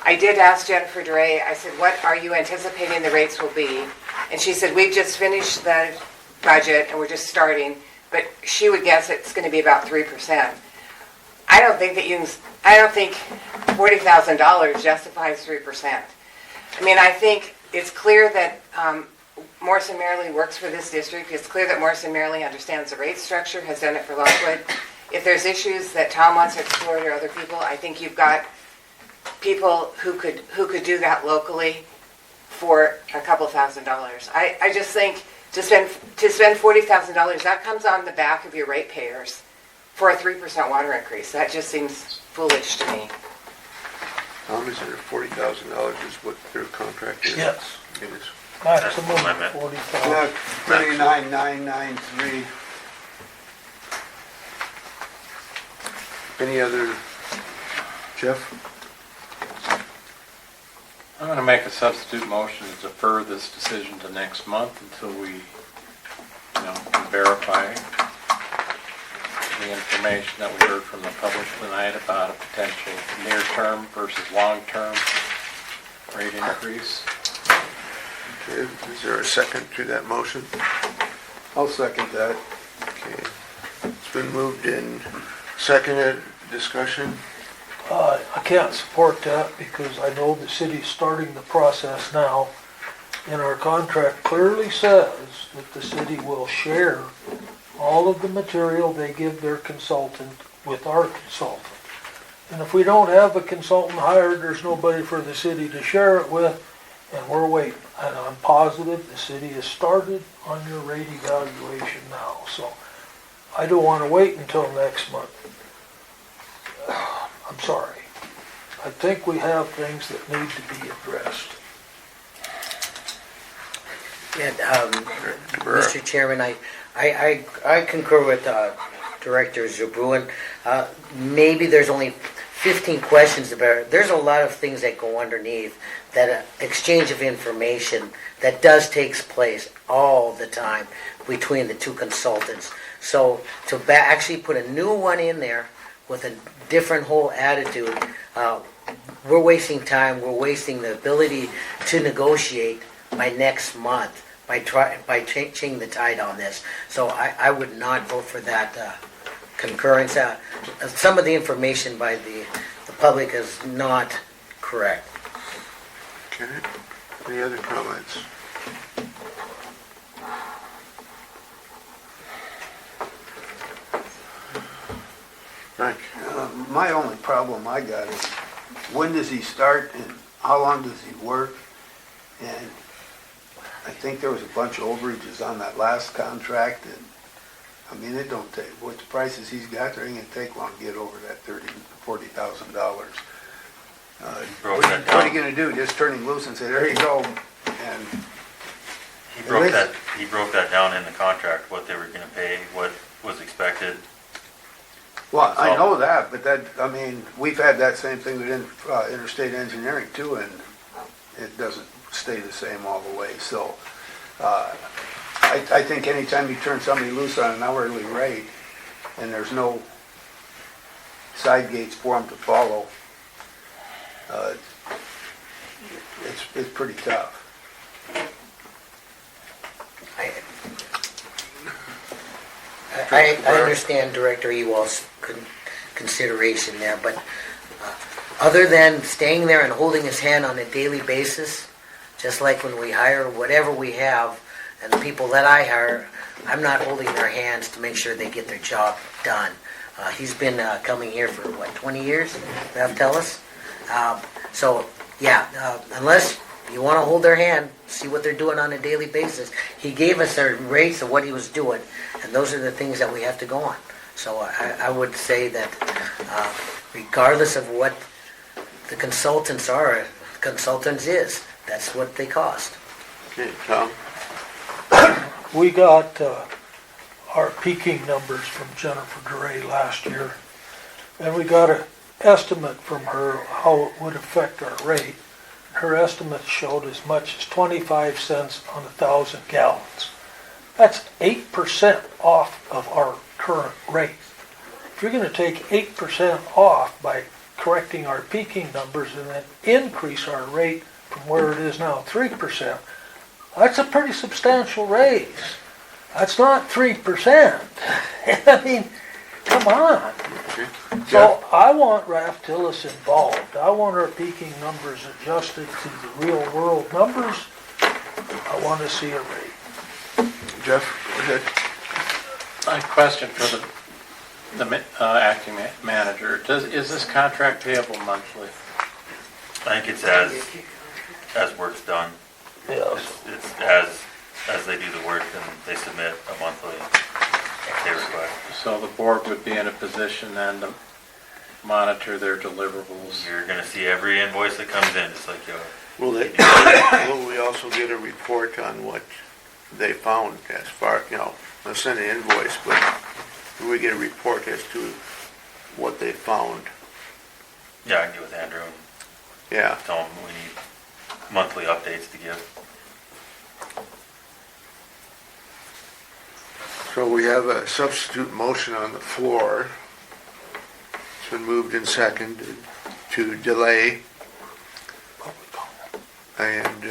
Speaker 5: I did ask Jennifer DeRay, I said, what are you anticipating the rates will be? And she said, we've just finished the budget and we're just starting, but she would guess it's going to be about 3%. I don't think $40,000 justifies 3%. I mean, I think it's clear that Morrison Merrily works for this district. It's clear that Morrison Merrily understands the rate structure, has done it for Lockwood. If there's issues that Tom wants to explore or other people, I think you've got people who could do that locally for a couple $1,000s. I just think to spend $40,000, that comes on the back of your ratepayers for a 3% water increase. That just seems foolish to me.
Speaker 1: Tom, is it $40,000 is what their contract is?
Speaker 4: Yes,
Speaker 1: It is.
Speaker 4: maximum
Speaker 7: That's the limit.
Speaker 4: 40,000.
Speaker 8: Yeah, 39,993.
Speaker 1: Any other, Jeff?
Speaker 9: I'm going to make a substitute motion to defer this decision to next month until we, can verify the information that we heard from the public tonight about a potential near-term versus long-term rate increase.
Speaker 1: Okay, is there a second to that motion?
Speaker 8: I'll second that.
Speaker 1: Okay. It's been moved in, seconded, discussion?
Speaker 4: I can't support that because I know the city's starting the process now. And our contract clearly says that the city will share all of the material they give their consultant with our consultant. And if we don't have a consultant hired, there's nobody for the city to share it with, and we're waiting. And I'm positive the city has started on your rate evaluation now, so I don't want to wait until next month. I'm sorry. I think we have things that need to be addressed.
Speaker 2: And, Mr. Chairman, I concur with Director Zabruin. Maybe there's only 15 questions about it. There's a lot of things that go underneath that exchange of information that does takes place all the time between the two consultants. So to actually put a new one in there with a different whole attitude, we're wasting time. We're wasting the ability to negotiate by next month by changing the tide on this. So I would not vote for that concurrence. Some of the information by the public is not correct.
Speaker 1: Okay, any other comments? Frank?
Speaker 8: My only problem I got is, when does he start and how long does he work? And I think there was a bunch of overages on that last contract, and I mean, it don't take, with the prices he's got, there ain't gonna take long to get over that $40,000.
Speaker 7: Broke
Speaker 8: What
Speaker 7: that
Speaker 8: are you
Speaker 7: down.
Speaker 8: gonna do, just turn him loose and say, there you go? And
Speaker 7: He broke that down in the contract, what they were gonna pay, what was expected.
Speaker 8: well, I know that, but that, I mean, we've had that same thing with interstate engineering too, and it doesn't stay the same all the way. So I think anytime you turn somebody loose on an hourly rate and there's no side gates for them to follow, it's pretty tough.
Speaker 2: I understand Director Ewald's consideration there, but other than staying there and holding his hand on a daily basis, just like when we hire whatever we have, and the people that I hire, I'm not holding their hands to make sure they get their job done. He's been coming here for, 20 years, they'll tell us? So, yeah, unless you want to hold their hand, see what they're doing on a daily basis. He gave us a rates of what he was doing, and those are the things that we have to go on. So I would say that regardless of what the consultants are, consultants is, that's what they cost.
Speaker 1: Okay, Tom?
Speaker 4: We got our peaking numbers from Jennifer DeRay last year, and we got an estimate from her how it would affect our rate. Her estimate showed as much as 25 cents on 1,000 gallons. That's 8% off of our current rate. If you're going to take 8% off by correcting our peaking numbers and then increase our rate from where it is now, 3%, that's a pretty substantial raise. That's not 3%. I mean, come on.
Speaker 1: Okay.
Speaker 4: So I want Raf Tillis involved. I want our peaking numbers adjusted to the real world numbers. I want to see a rate.
Speaker 1: Jeff, go ahead.
Speaker 9: My question for the acting manager, is this contract payable monthly?
Speaker 7: I think it's as work's done.
Speaker 4: Yes.
Speaker 7: It's as they do the work and they submit a monthly pay request.
Speaker 9: So the board would be in a position then to monitor their deliverables.
Speaker 7: You're gonna see every invoice that comes in, just like
Speaker 1: Will we also get a report on what they found as far, let's send an invoice, but will we get a report as to what they found?
Speaker 7: yeah, I can get with Andrew and
Speaker 1: Yeah,
Speaker 7: tell him we need monthly updates to give.
Speaker 1: so we have a substitute motion on the floor. It's been moved and seconded to delay And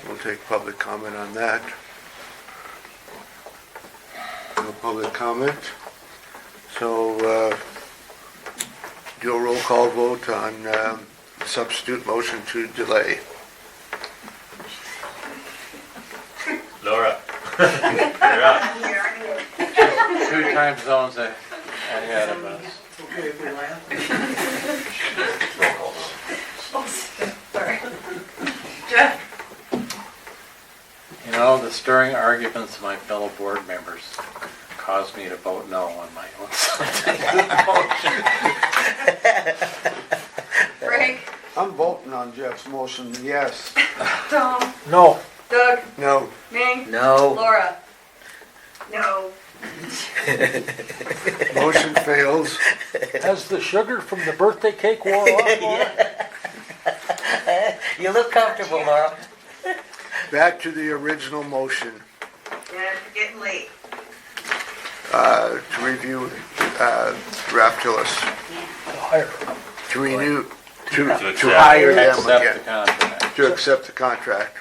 Speaker 1: we'll take public comment on that. No public comment. So do a roll call vote on substitute motion to delay.
Speaker 7: Laura. You're up.
Speaker 9: Two time zones ahead of us.
Speaker 11: Okay, if we laugh.
Speaker 7: Roll call.
Speaker 10: Sorry. Jeff?
Speaker 9: You know, the stirring arguments of my fellow board members caused me to vote no on my own motion.
Speaker 10: Frank?
Speaker 8: I'm voting on Jeff's motion, yes.
Speaker 10: Tom?
Speaker 4: No,
Speaker 10: Doug?
Speaker 1: No.
Speaker 10: Ming?
Speaker 2: No.
Speaker 10: Laura?
Speaker 3: No.
Speaker 1: Motion fails.
Speaker 4: has the sugar from the birthday cake wore off, Laura?
Speaker 2: You look comfortable, Laura.
Speaker 1: Back to the original motion
Speaker 3: Yeah, it's getting late.
Speaker 1: to review draft Tillis,
Speaker 4: Higher.
Speaker 1: to renew, to
Speaker 7: accept.
Speaker 1: hire them
Speaker 9: Accept the
Speaker 1: again,
Speaker 9: contract.
Speaker 1: to accept the contract.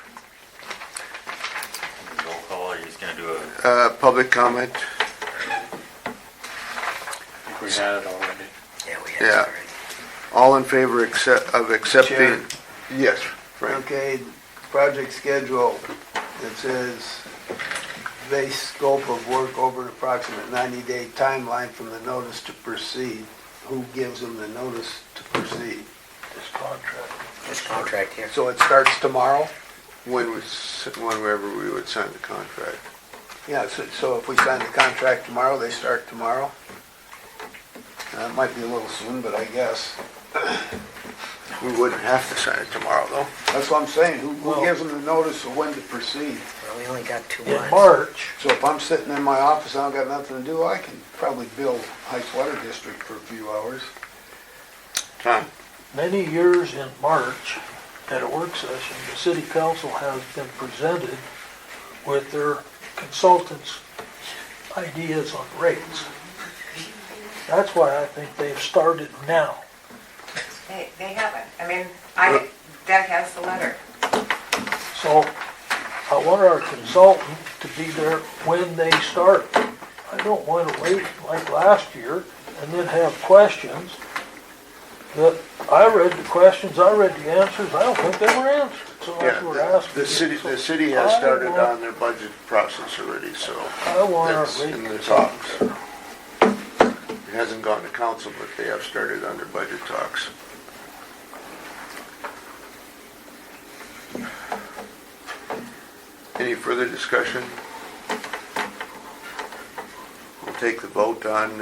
Speaker 7: Roll call, or you're just gonna do a,
Speaker 1: Public comment.
Speaker 9: I think we had it already.
Speaker 2: Yeah, we had
Speaker 1: Yeah.
Speaker 2: that already.
Speaker 1: All in favor of accepting?
Speaker 8: Chair.
Speaker 1: Yes, Frank.
Speaker 8: Okay, project schedule, it says base scope of work over an approximate 90-day timeline from the notice to proceed. Who gives them the notice to proceed?
Speaker 4: This contract.
Speaker 2: This contract here.
Speaker 8: So it starts tomorrow?
Speaker 1: Whenever we would sign the contract.
Speaker 8: Yeah, so if we sign the contract tomorrow, they start tomorrow? It might be a little soon, but I guess.
Speaker 1: We wouldn't have to sign it tomorrow, though.
Speaker 8: That's what I'm saying, who
Speaker 4: Well-
Speaker 8: gives them the notice of when to proceed?
Speaker 2: Well, we only got 2
Speaker 4: In
Speaker 2: months.
Speaker 4: March,
Speaker 8: So if I'm sitting in my office, I don't got nothing to do, I can probably bill Heights Water District for a few hours.
Speaker 1: Tom?
Speaker 4: many years in March, at a work session, the city council has been presented with their consultants' ideas on rates. That's why I think they've started now.
Speaker 5: They haven't. I mean, Doug has the letter.
Speaker 4: So I want our consultant to be there when they start. I don't want to wait like last year and then have questions that I read the questions, I read the answers, I don't think they were answered. So that's what we're
Speaker 1: Yeah,
Speaker 4: asking.
Speaker 1: the city has started on their budget process already, so
Speaker 4: I want our
Speaker 1: that's
Speaker 4: rate
Speaker 1: in the
Speaker 4: consultant.
Speaker 1: talks. It hasn't gone to council, but they have started on their budget talks. Any further discussion? We'll take the vote on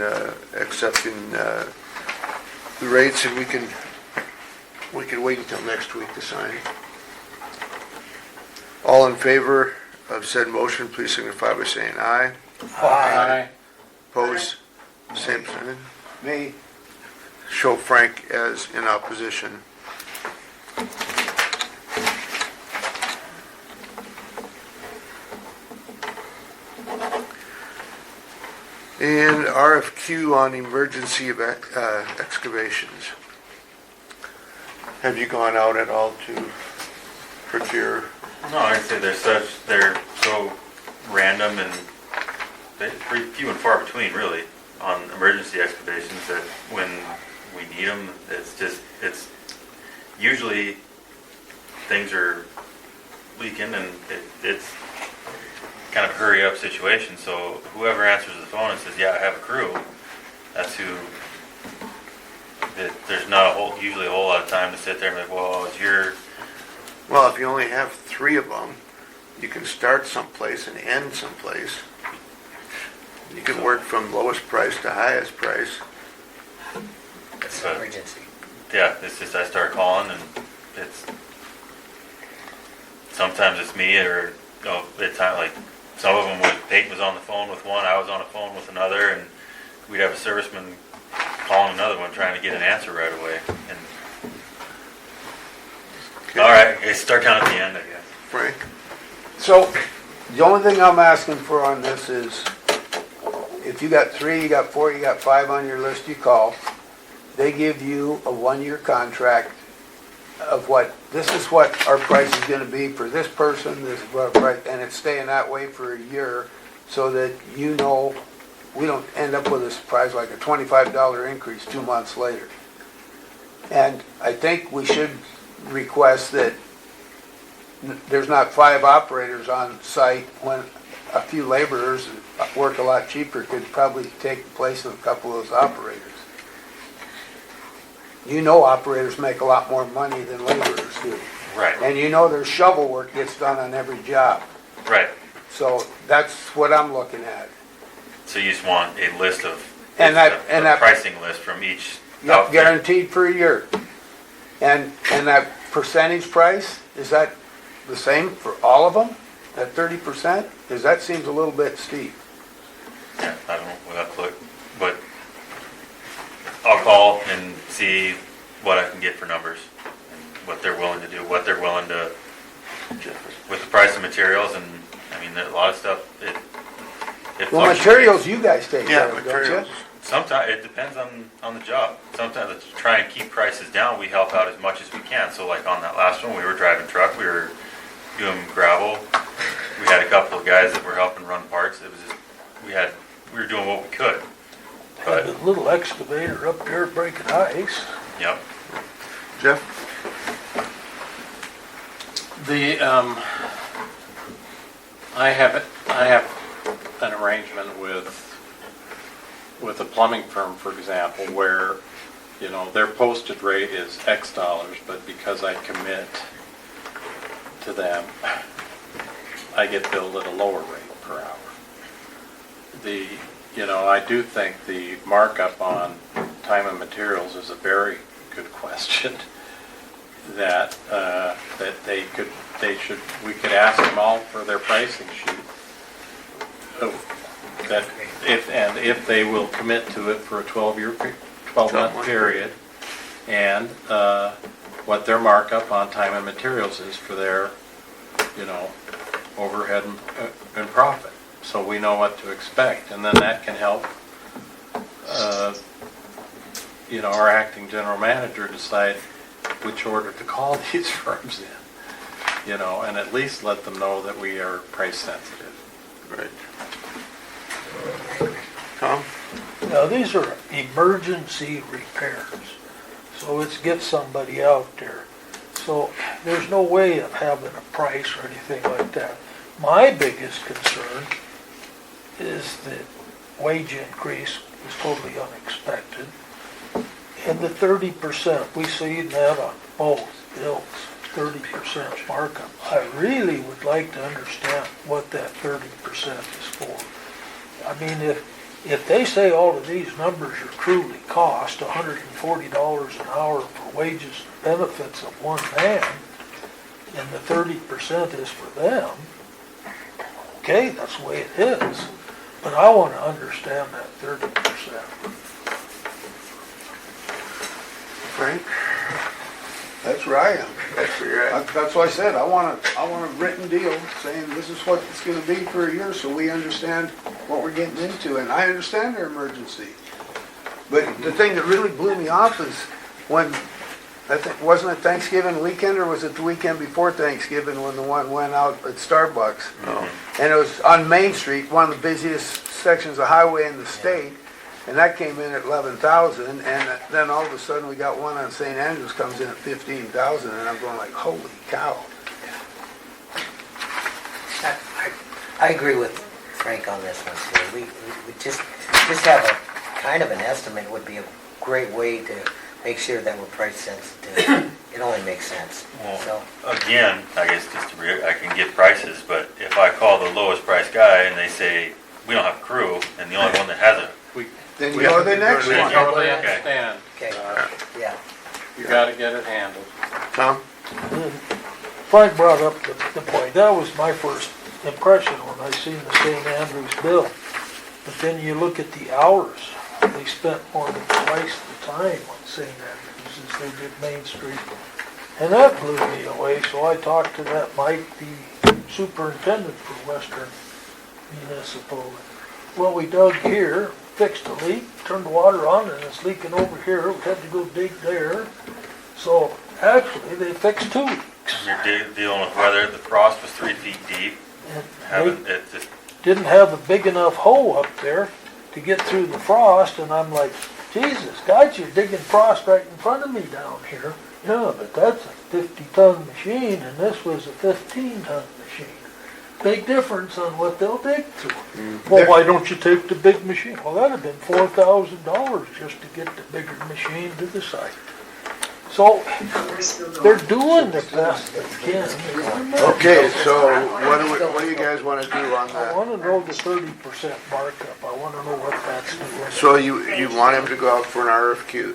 Speaker 1: accepting the rates, and we can wait until next week to sign. All in favor of said motion, please signify by saying aye.
Speaker 9: Aye.
Speaker 1: Opposed, same sign.
Speaker 8: Me,
Speaker 1: Show Frank as in opposition. And RFQ on emergency excavations. Have you gone out at all to procure?
Speaker 7: no, I'd say they're so random and pretty few and far between, really, on emergency excavations, that when we need them, it's usually things are leaking, and it's kind of a hurry up situation. So whoever answers the phone and says, yeah, I have a crew, that's who, there's not usually a whole lot of time to sit there and be like, well, it's your,
Speaker 1: Well, if you only have 3 of them, you can start someplace and end someplace. You can work from lowest price to highest price.
Speaker 2: It's an emergency.
Speaker 7: yeah, it's just I start calling, and it's, sometimes it's me, or, it's not like, some of them, Peyton was on the phone with one, I was on the phone with another, and we'd have a serviceman calling another one, trying to get an answer right away. And
Speaker 1: Okay.
Speaker 7: all right, okay, start down at the end, I guess.
Speaker 1: Frank?
Speaker 8: so the only thing I'm asking for on this is, if you got 3, you got 4, you got 5 on your list, you call. They give you a 1-year contract of what, this is what our price is gonna be for this person, this is what our price, and it's staying that way for a year, so that you know, we don't end up with a surprise like a $25 increase 2 months later. And I think we should request that there's not 5 operators on site when a few laborers that work a lot cheaper could probably take the place of a couple of those operators. You know operators make a lot more money than laborers do.
Speaker 7: Right,
Speaker 8: And you know there's shovel work gets done on every job.
Speaker 7: right.
Speaker 8: So that's what I'm looking at.
Speaker 7: So you just want a list of,
Speaker 8: And that-
Speaker 7: a
Speaker 8: and that-
Speaker 7: pricing list from each
Speaker 8: Yep,
Speaker 7: outfit.
Speaker 8: guaranteed for a year. And that percentage price, is that the same for all of them? That 30%? Because that seems a little bit steep.
Speaker 7: Yeah, I don't know, without clue, but I'll call and see what I can get for numbers, and what they're willing to do, what they're willing to, with the price of materials, and, I mean, a lot of stuff, it
Speaker 8: Well,
Speaker 7: fluctuates.
Speaker 8: materials you guys take
Speaker 1: Yeah,
Speaker 8: care of, don't you?
Speaker 1: materials.
Speaker 7: Sometimes, it depends on the job. Sometimes to try and keep prices down, we help out as much as we can. So like on that last one, we were driving truck, we were doing gravel. We had a couple of guys that were helping run parts. It was just, we were doing what we could.
Speaker 4: Had
Speaker 7: But,
Speaker 4: a little excavator up there breaking ice.
Speaker 7: yep,
Speaker 1: Jeff?
Speaker 9: The, I have an arrangement with a plumbing firm, for example, where, you know, their posted rate is X dollars, but because I commit to them, I get billed at a lower rate per hour. You know, I do think the markup on time and materials is a very good question that we could ask them all for their pricing sheet. That if they will commit to it for a 12-month period, and what their markup on time and materials is for their, you know, overhead and profit. So we know what to expect, and then that can help, you know, our acting general manager decide which order to call these firms in, you know, and at least let them know that we are price sensitive.
Speaker 1: Right. Tom?
Speaker 4: Now, these are emergency repairs, so it's get somebody out there. So there's no way of having a price or anything like that. My biggest concern is that wage increase was totally unexpected. And the 30%, we see that on both bills, 30% markup. I really would like to understand what that 30% is for. I mean, if they say all of these numbers are truly cost $140 an hour for wages and benefits of one man, and the 30% is for them, okay, that's the way it is. But I want to understand that 30%.
Speaker 1: Frank?
Speaker 8: That's where I am.
Speaker 1: That's where you're at.
Speaker 8: That's why I said, I want a written deal saying this is what it's gonna be for a year, so we understand what we're getting into, and I understand their emergency. But the thing that really blew me off is when, I think, wasn't it Thanksgiving weekend, or was it the weekend before Thanksgiving when the one went out at Starbucks?
Speaker 1: No.
Speaker 8: And it was on Main Street, one of the busiest sections of highway in the state, and that came in at 11,000, and then all of a sudden we got one on St. Andrews comes in at 15,000, and I'm going like, holy cow.
Speaker 2: I agree with Frank on this one, too. We just have a kind of an estimate would be a great way to make sure that we're price sensitive. It only makes sense. So,
Speaker 7: well, again, I guess just I can get prices, but if I call the lowest price guy and they say, we don't have a crew, and the only one that has a,
Speaker 8: Then you go to the next
Speaker 9: We
Speaker 8: one.
Speaker 9: totally
Speaker 7: Okay.
Speaker 9: understand.
Speaker 2: okay,
Speaker 9: Uh,
Speaker 2: yeah.
Speaker 9: You gotta get it handled.
Speaker 1: Tom?
Speaker 4: And Frank brought up the point. That was my first impression when I seen the St. Andrews bill. But then you look at the hours. They spent more than twice the time on St. Andrews as they did Main Street. And that blew me away, so I talked to that Mike, the superintendent for Western Municipal. Well, we dug here, fixed a leak, turned the water on, and it's leaking over here. We had to go dig there. So Actually, they fixed 2 leaks.
Speaker 7: You're dealing with weather, the frost was 3 feet deep,
Speaker 4: And
Speaker 7: having,
Speaker 4: they
Speaker 7: it just,
Speaker 4: didn't have a big enough hole up there to get through the frost, and I'm like, Jesus, guys, you're digging frost right in front of me down here. Yeah, but that's a 50-ton machine, and this was a 15-ton machine. Big difference on what they'll dig through. Well, why don't you take the big machine? Well, that'd have been $4,000 just to get the bigger machine to the site. So, they're doing the best they can.
Speaker 1: Okay, so what do you guys want to do on
Speaker 4: I
Speaker 1: that?
Speaker 4: wanna know the 30% markup. I wanna know what that's doing.
Speaker 1: So you want him to go out for an RFQ?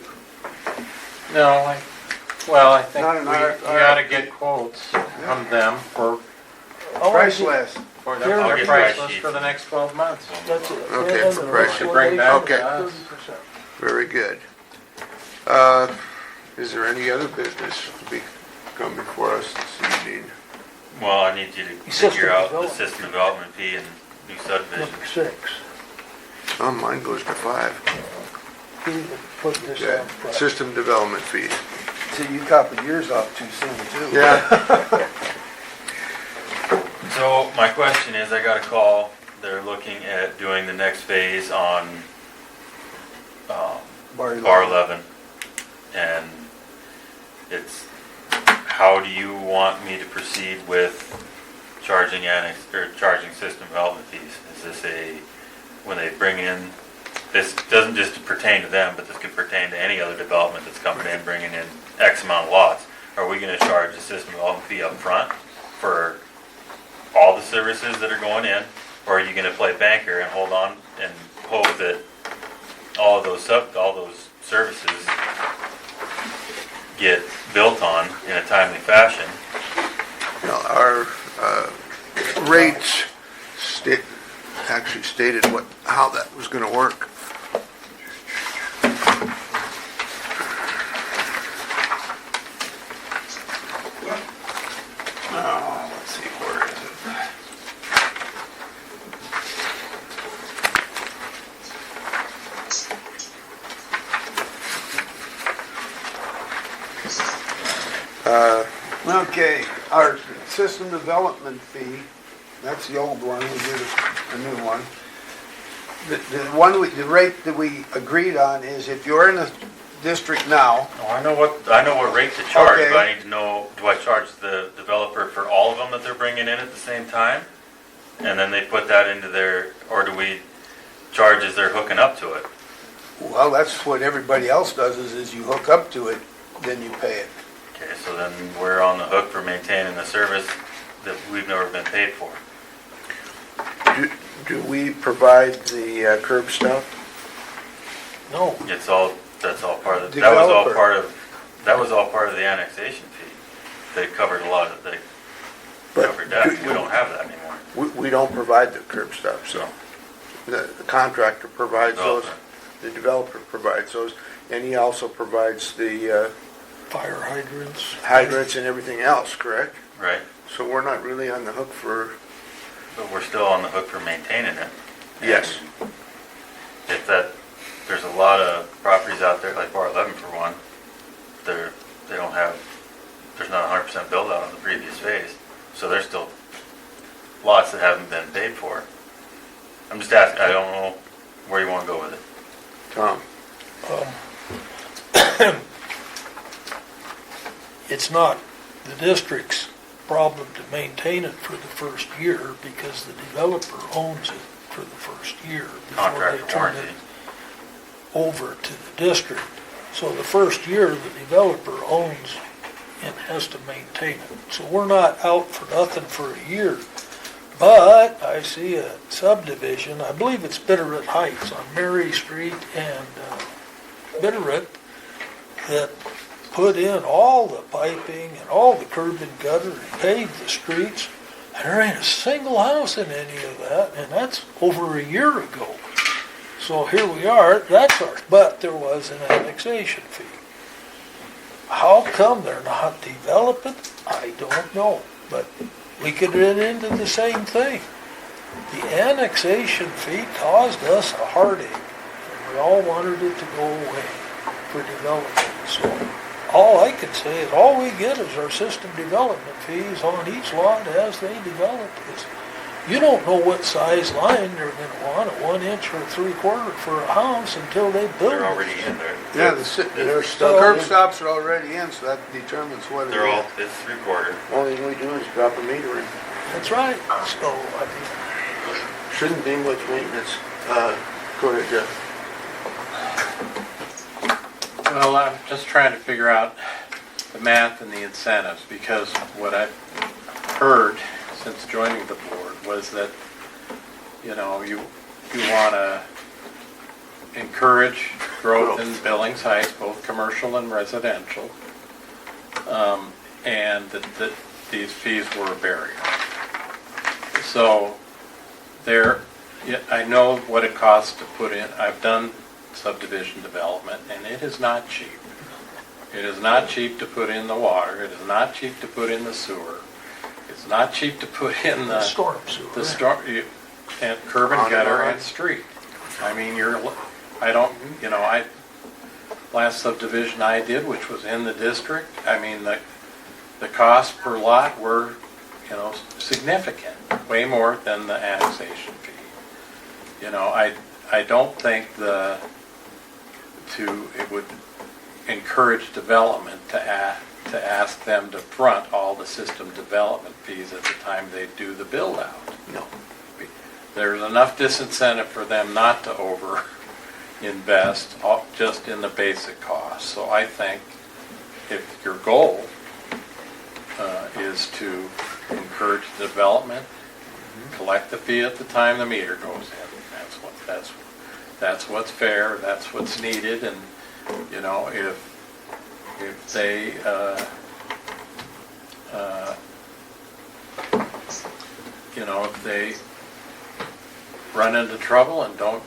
Speaker 9: No, I think
Speaker 8: Not an
Speaker 9: we
Speaker 8: RFQ.
Speaker 9: ought to get quotes from them for
Speaker 8: Price list.
Speaker 9: their
Speaker 4: I'll
Speaker 9: their
Speaker 7: get
Speaker 9: price
Speaker 7: price
Speaker 9: list
Speaker 7: sheets.
Speaker 9: for the next 12 months.
Speaker 4: That's it.
Speaker 1: Okay, for price.
Speaker 9: To bring back
Speaker 1: Okay.
Speaker 9: to us.
Speaker 4: 30%.
Speaker 1: Very good. Is there any other business to come before us this evening?
Speaker 7: well, I need you to
Speaker 4: System
Speaker 7: figure out the
Speaker 4: development.
Speaker 7: system development fee and new subdivision.
Speaker 4: Number 6.
Speaker 1: Oh, mine goes to 5.
Speaker 4: He would put this
Speaker 1: Okay.
Speaker 4: on front.
Speaker 1: System development fees.
Speaker 8: See, you copied yours off too soon, too.
Speaker 1: Yeah.
Speaker 7: So my question is, I got a call, they're looking at doing the next phase on
Speaker 8: Bar
Speaker 7: bar 11. And it's, how do you want me to proceed with charging charging system development fees? Is this when they bring in, this doesn't just pertain to them, but this could pertain to any other development that's coming in, bringing in X amount of lots. Are we gonna charge the system development fee up front for all the services that are going in? Or are you gonna play banker and hold on and hope that all those services get built on in a timely fashion?
Speaker 1: Our rates actually stated how that was going to work.
Speaker 7: Let's see, where is it?
Speaker 8: Okay, our system development fee, that's the old one, we did a new one. The rate that we agreed on is if you're in the district now,
Speaker 7: Oh, I know what rate to charge,
Speaker 8: Okay.
Speaker 7: but I need to know, do I charge the developer for all of them that they're bringing in at the same time? And then they put that into or do we charge as they're hooking up to it?
Speaker 8: well, that's what everybody else does, is you hook up to it, then you pay it.
Speaker 7: Okay, so then we're on the hook for maintaining the service that we've never been paid for.
Speaker 1: Do we provide the curb stuff?
Speaker 4: No,
Speaker 7: That's all part of, that was all
Speaker 8: Developer.
Speaker 7: part of the annexation fee. They covered a lot of, they
Speaker 1: But
Speaker 7: covered that. We don't have that anymore.
Speaker 1: We don't provide the curb stuff, so the contractor provides those, the developer provides those, and he also provides the
Speaker 4: fire hydrants.
Speaker 1: hydrants and everything else, correct?
Speaker 7: Right?
Speaker 1: So we're not really on the hook for,
Speaker 7: But we're still on the hook for maintaining it.
Speaker 1: yes.
Speaker 7: If there's a lot of properties out there, like Bar 11 for one, they don't have, there's not 100% build out on the previous phase. So there's still lots that haven't been paid for. I'm just asking, I don't know where you want to go with it.
Speaker 1: Tom?
Speaker 4: It's not the district's problem to maintain it for the first year because the developer owns it for the first year before they
Speaker 7: Contract
Speaker 4: turn
Speaker 7: warranty.
Speaker 4: it over to the district. So the first year, the developer owns and has to maintain it. So we're not out for nothing for a year. But I see a subdivision, I believe it's Bitterroot Heights on Mary Street and Bitterroot, that put in all the piping and all the curb and gutter and paved the streets. And there ain't a single house in any of that, and that's over a year ago. So here we are, that's ours, but there was an annexation fee. How come they're not developing? I don't know, but we could run into the same thing. The annexation fee caused us a heartache, and we all wanted it to go away for development. So all I can say is all we get is our system development fees on each lot as they develop. You don't know what size line they're gonna want, a 1 inch or a 3/4 for a house until they build it.
Speaker 7: They're already in there.
Speaker 8: Yeah,
Speaker 1: They're
Speaker 8: the
Speaker 1: stuck
Speaker 8: curb
Speaker 1: in.
Speaker 8: stops are already in, so that determines what it
Speaker 7: They're all,
Speaker 8: is.
Speaker 7: it's 3/4.
Speaker 1: Only thing we do is drop a meter in.
Speaker 4: That's right. So, I mean,
Speaker 1: Shouldn't be much maintenance. Go ahead, Jeff.
Speaker 9: Well, I'm just trying to figure out the math and the incentives, because what I've heard since joining the board was that, you know, you want to encourage growth in Billings Heights, both commercial and residential, and that these fees were a barrier. So there, I know what it costs to put in. I've done subdivision development, and it is not cheap. It is not cheap to put in the water. It is not cheap to put in the sewer. It's not cheap to put in the
Speaker 4: storm sewer.
Speaker 9: the storm, and curb and gutter and street. I mean, last subdivision I did, which was in the district, I mean, the costs per lot were, significant, way more than the annexation fee. I don't think it would encourage development to ask them to front all the system development fees at the time they do the build out.
Speaker 1: No.
Speaker 9: There's enough disincentive for them not to over invest just in the basic costs. So I think if your goal is to encourage development, collect the fee at the time the meter goes in. That's what's fair. That's what's needed. And if they if they run into trouble and don't,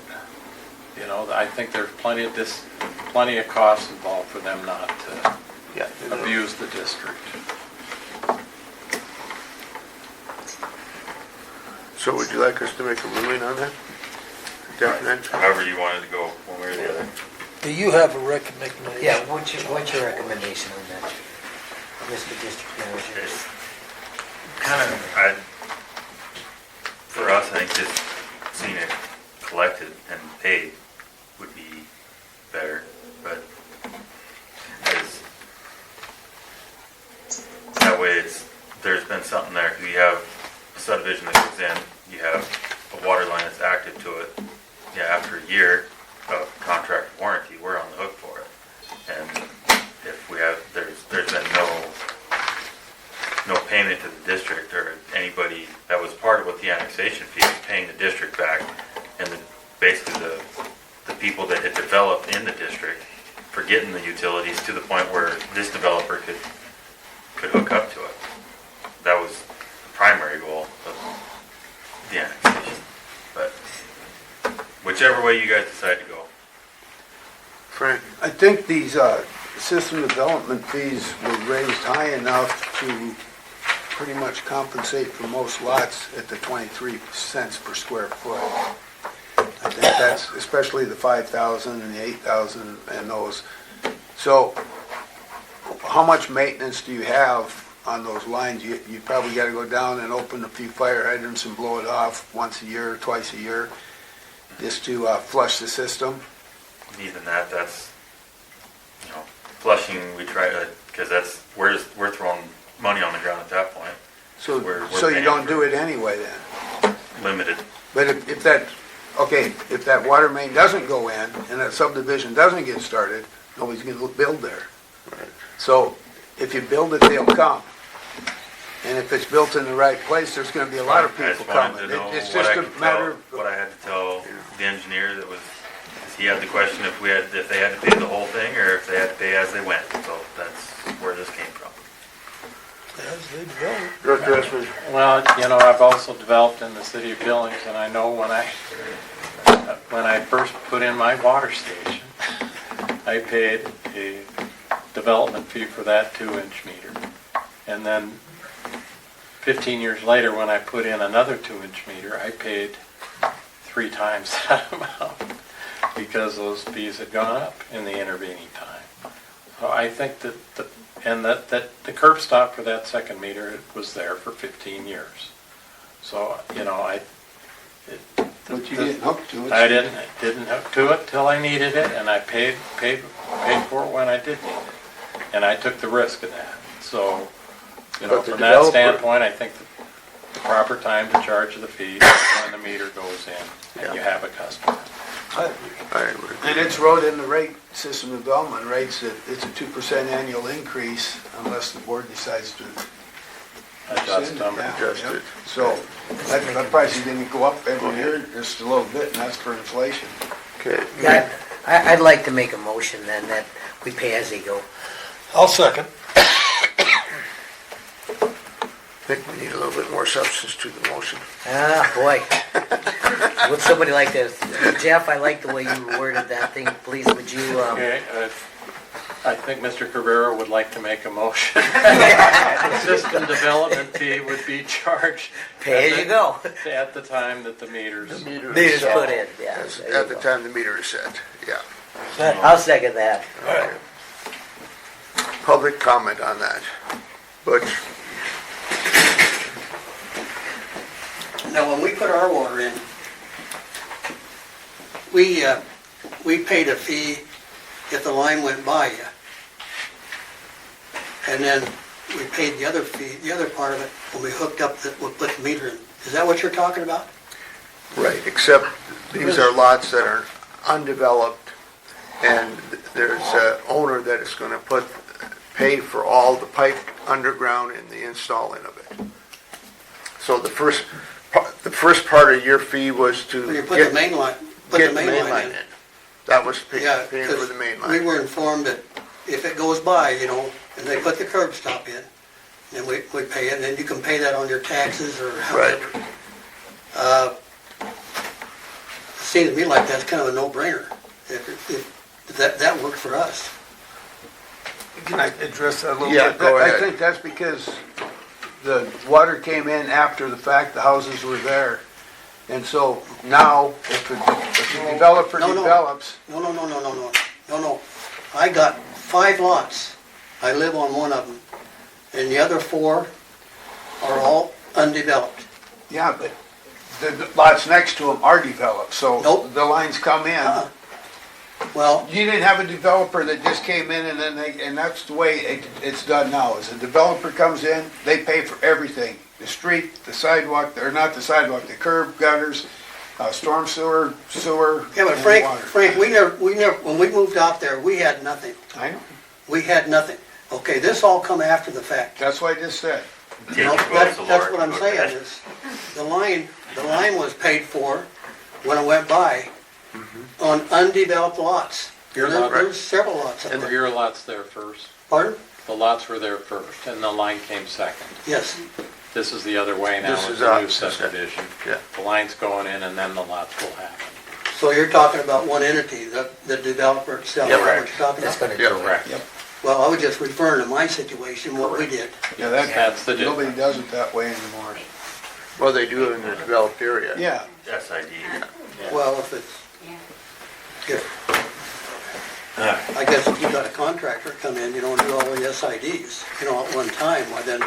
Speaker 9: I think there's plenty of costs involved for them not to abuse the district.
Speaker 1: So would you like us to make a ruling on that? Definite?
Speaker 7: However you wanted to go, one way or the other.
Speaker 4: Do you have a recommendation?
Speaker 2: Yeah, what's your recommendation on that, Mr. District Manager?
Speaker 7: For us, I think just seeing it collected and paid would be better, but that way there's been something there. You have a subdivision that goes in, you have a water line that's active to it. Yeah, after a year of contract warranty, we're on the hook for it. And if we have, there's been no payment to the district or anybody that was part of what the annexation fee was paying the district back, and basically the people that had developed in the district for getting the utilities to the point where this developer could hook up to it. That was the primary goal of the annexation. But whichever way you guys decide to go.
Speaker 1: Frank?
Speaker 8: I think these system development fees were raised high enough to pretty much compensate for most lots at the 23 cents per square foot. I think that's, especially the 5,000 and the 8,000 and those. So how much maintenance do you have on those lines? You probably got to go down and open a few fire hydrants and blow it off once a year, twice a year, just to flush the system.
Speaker 7: Even that's flushing. We try to, because we're throwing money on the ground at that point.
Speaker 8: So
Speaker 7: We're
Speaker 8: so you
Speaker 7: paying
Speaker 8: don't
Speaker 7: for
Speaker 8: do it anyway then?
Speaker 7: limited.
Speaker 8: But if that water main doesn't go in and that subdivision doesn't get started, nobody's going to build there.
Speaker 1: Right.
Speaker 8: So if you build it, they'll come. And if it's built in the right place, there's going to be a lot of
Speaker 7: I
Speaker 8: people
Speaker 7: just wanted
Speaker 8: coming.
Speaker 7: to know
Speaker 8: It's
Speaker 7: what
Speaker 8: just
Speaker 7: I
Speaker 8: a
Speaker 7: could
Speaker 8: matter
Speaker 7: tell, what
Speaker 8: of,
Speaker 7: I had to tell the engineer that was. He had the question if they had to pay the whole thing or if they had to pay as they went. So that's where this came from.
Speaker 4: As they develop.
Speaker 1: Director Esmond?
Speaker 9: Well, I've also developed in the city of Billings, and I know when I first put in my water station, I paid a development fee for that 2-inch meter. And then 15 years later, when I put in another 2-inch meter, I paid 3 times that amount because those fees had gone up in the intervening time. I think that the curb stop for that second meter, it was there for 15 years. So,
Speaker 8: But you didn't hook to it.
Speaker 9: I didn't hook to it till I needed it, and I paid for it when I did need it. And I took the risk of that. So,
Speaker 1: But the
Speaker 9: from that
Speaker 1: developer-
Speaker 9: standpoint, I think the proper time to charge the fee is when the meter goes in and you have a customer.
Speaker 1: I would agree.
Speaker 8: And it's wrote in the rate, system development rates, that it's a 2% annual increase unless the board decides to
Speaker 9: Adjust them.
Speaker 8: Yeah,
Speaker 1: Adjust
Speaker 8: yep.
Speaker 1: it.
Speaker 8: So that price didn't go up every year, just a little bit, and that's for inflation.
Speaker 1: Okay.
Speaker 2: Yeah, I'd like to make a motion then that we pay as they go.
Speaker 4: I'll second.
Speaker 1: I think we need a little bit more substance to the motion.
Speaker 2: Ah, boy. Would somebody like to, Jeff, I like the way you worded that thing. Please, would you,
Speaker 9: Okay, I think Mr. Carrera would like to make a motion. The system development fee would be charged.
Speaker 2: pay as you go.
Speaker 9: At the time that the meters.
Speaker 2: They just put in, yeah.
Speaker 1: That's
Speaker 2: there you
Speaker 1: at the
Speaker 2: go.
Speaker 1: time the meter is set, yeah.
Speaker 2: I'll second that.
Speaker 1: Public comment on that. Butch?
Speaker 11: Now, when we put our water in, we paid a fee if the line went by you. And then we paid the other fee, the other part of it, when we hooked up, we put the meter in. Is that what you're talking about?
Speaker 1: Right, except these are lots that are undeveloped, and there's an owner that is gonna pay for all the pipe underground and the installing of it. So the first part of your fee was to
Speaker 11: When you put the main line,
Speaker 1: get the main line in. That was
Speaker 11: Yeah,
Speaker 1: paying for the main
Speaker 11: we
Speaker 1: line.
Speaker 11: were informed that if it goes by, and they put the curb stop in, then we pay it, and then you can pay that on your taxes or
Speaker 1: Right.
Speaker 11: however. Seems to me like that's kind of a no-brainer. If that worked for us.
Speaker 8: Can I address that a little bit?
Speaker 1: Yeah, go ahead.
Speaker 8: I think that's because the water came in after the fact, the houses were there. And so now, if the developer
Speaker 11: No.
Speaker 8: develops,
Speaker 11: No. I got 5 lots. I live on one of them. And the other 4 are all undeveloped.
Speaker 8: yeah, but the lots next to them are developed, so
Speaker 11: Nope.
Speaker 8: the lines come in.
Speaker 11: Uh-uh. Well,
Speaker 8: You didn't have a developer that just came in and then and that's the way it's done now, is a developer comes in, they pay for everything. The street, the sidewalk, or not the sidewalk, the curb, gutters, storm sewer,
Speaker 11: yeah, but
Speaker 8: and
Speaker 11: Frank,
Speaker 8: water.
Speaker 11: we never, when we moved out there, we had nothing.
Speaker 8: I know,
Speaker 11: We had nothing. Okay, this all come after the fact.
Speaker 8: that's what I just said.
Speaker 11: You know, that's what I'm saying is, the line was paid for when it went by on undeveloped lots.
Speaker 9: Your lot, right?
Speaker 11: There's several lots up
Speaker 9: And
Speaker 11: there.
Speaker 9: your lot's there first.
Speaker 11: Pardon?
Speaker 9: The lots were there first, and the line came second.
Speaker 11: Yes.
Speaker 9: This is the other way now
Speaker 1: This
Speaker 9: with
Speaker 1: is
Speaker 9: the new
Speaker 1: opposite.
Speaker 9: subdivision.
Speaker 1: Yeah.
Speaker 9: The line's going in, and then the lots will happen.
Speaker 11: So you're talking about one entity, the developer itself,
Speaker 1: Yeah,
Speaker 11: is that
Speaker 1: right.
Speaker 11: what you're talking
Speaker 2: That's
Speaker 11: about?
Speaker 2: gonna
Speaker 1: Yeah.
Speaker 2: do it.
Speaker 9: Correct.
Speaker 8: Yep.
Speaker 11: Well, I was just referring to my situation, what we did.
Speaker 8: Yeah,
Speaker 9: That's the
Speaker 8: nobody
Speaker 9: difference.
Speaker 8: does it that way anymore.
Speaker 1: Well, they do in the developed area.
Speaker 8: Yeah,
Speaker 7: SID.
Speaker 11: Well, if I guess if you got a contractor come in, do all the SIDs, at one time, well then,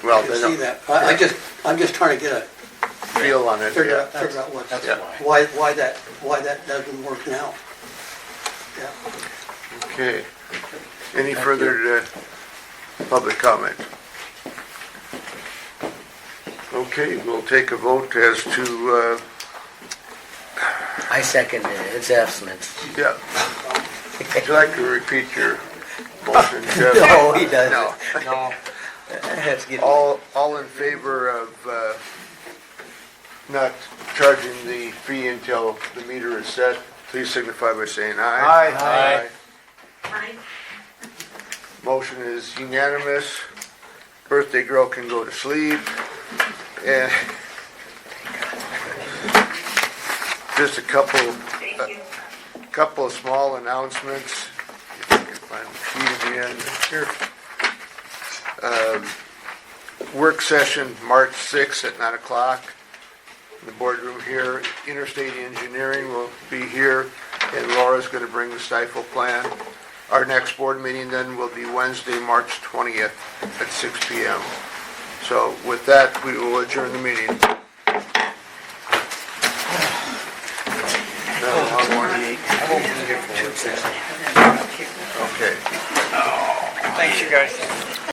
Speaker 1: Well,
Speaker 11: you
Speaker 1: they
Speaker 11: can see
Speaker 1: don't
Speaker 11: that. I'm just trying to get a,
Speaker 1: feel on it,
Speaker 11: figure
Speaker 1: yeah.
Speaker 11: out what's,
Speaker 9: That's
Speaker 1: Yeah.
Speaker 9: why.
Speaker 11: why that doesn't work now. Yeah.
Speaker 1: Okay. Any further public comment? Okay, we'll take a vote as to,
Speaker 2: I second it. It's estimates.
Speaker 1: yeah. Would you like to repeat your motion, Jeff?
Speaker 2: No, he doesn't.
Speaker 1: No.
Speaker 9: No,
Speaker 2: Let's get-
Speaker 1: All in favor of not charging the fee until the meter is set, please signify by saying aye.
Speaker 8: Aye.
Speaker 3: Aye.
Speaker 1: Motion is unanimous. Birthday girl can go to sleep. And just a
Speaker 3: Thank you.
Speaker 1: couple of small announcements. If I can find the sheet again. Work session, March 6th at 9 o'clock. In the boardroom here. Interstate Engineering will be here, and Laura's going to bring the stifle plan. Our next board meeting then will be Wednesday, March 20th at 6 PM. So with that, we will adjourn the meeting. Okay.
Speaker 12: Thanks, you guys.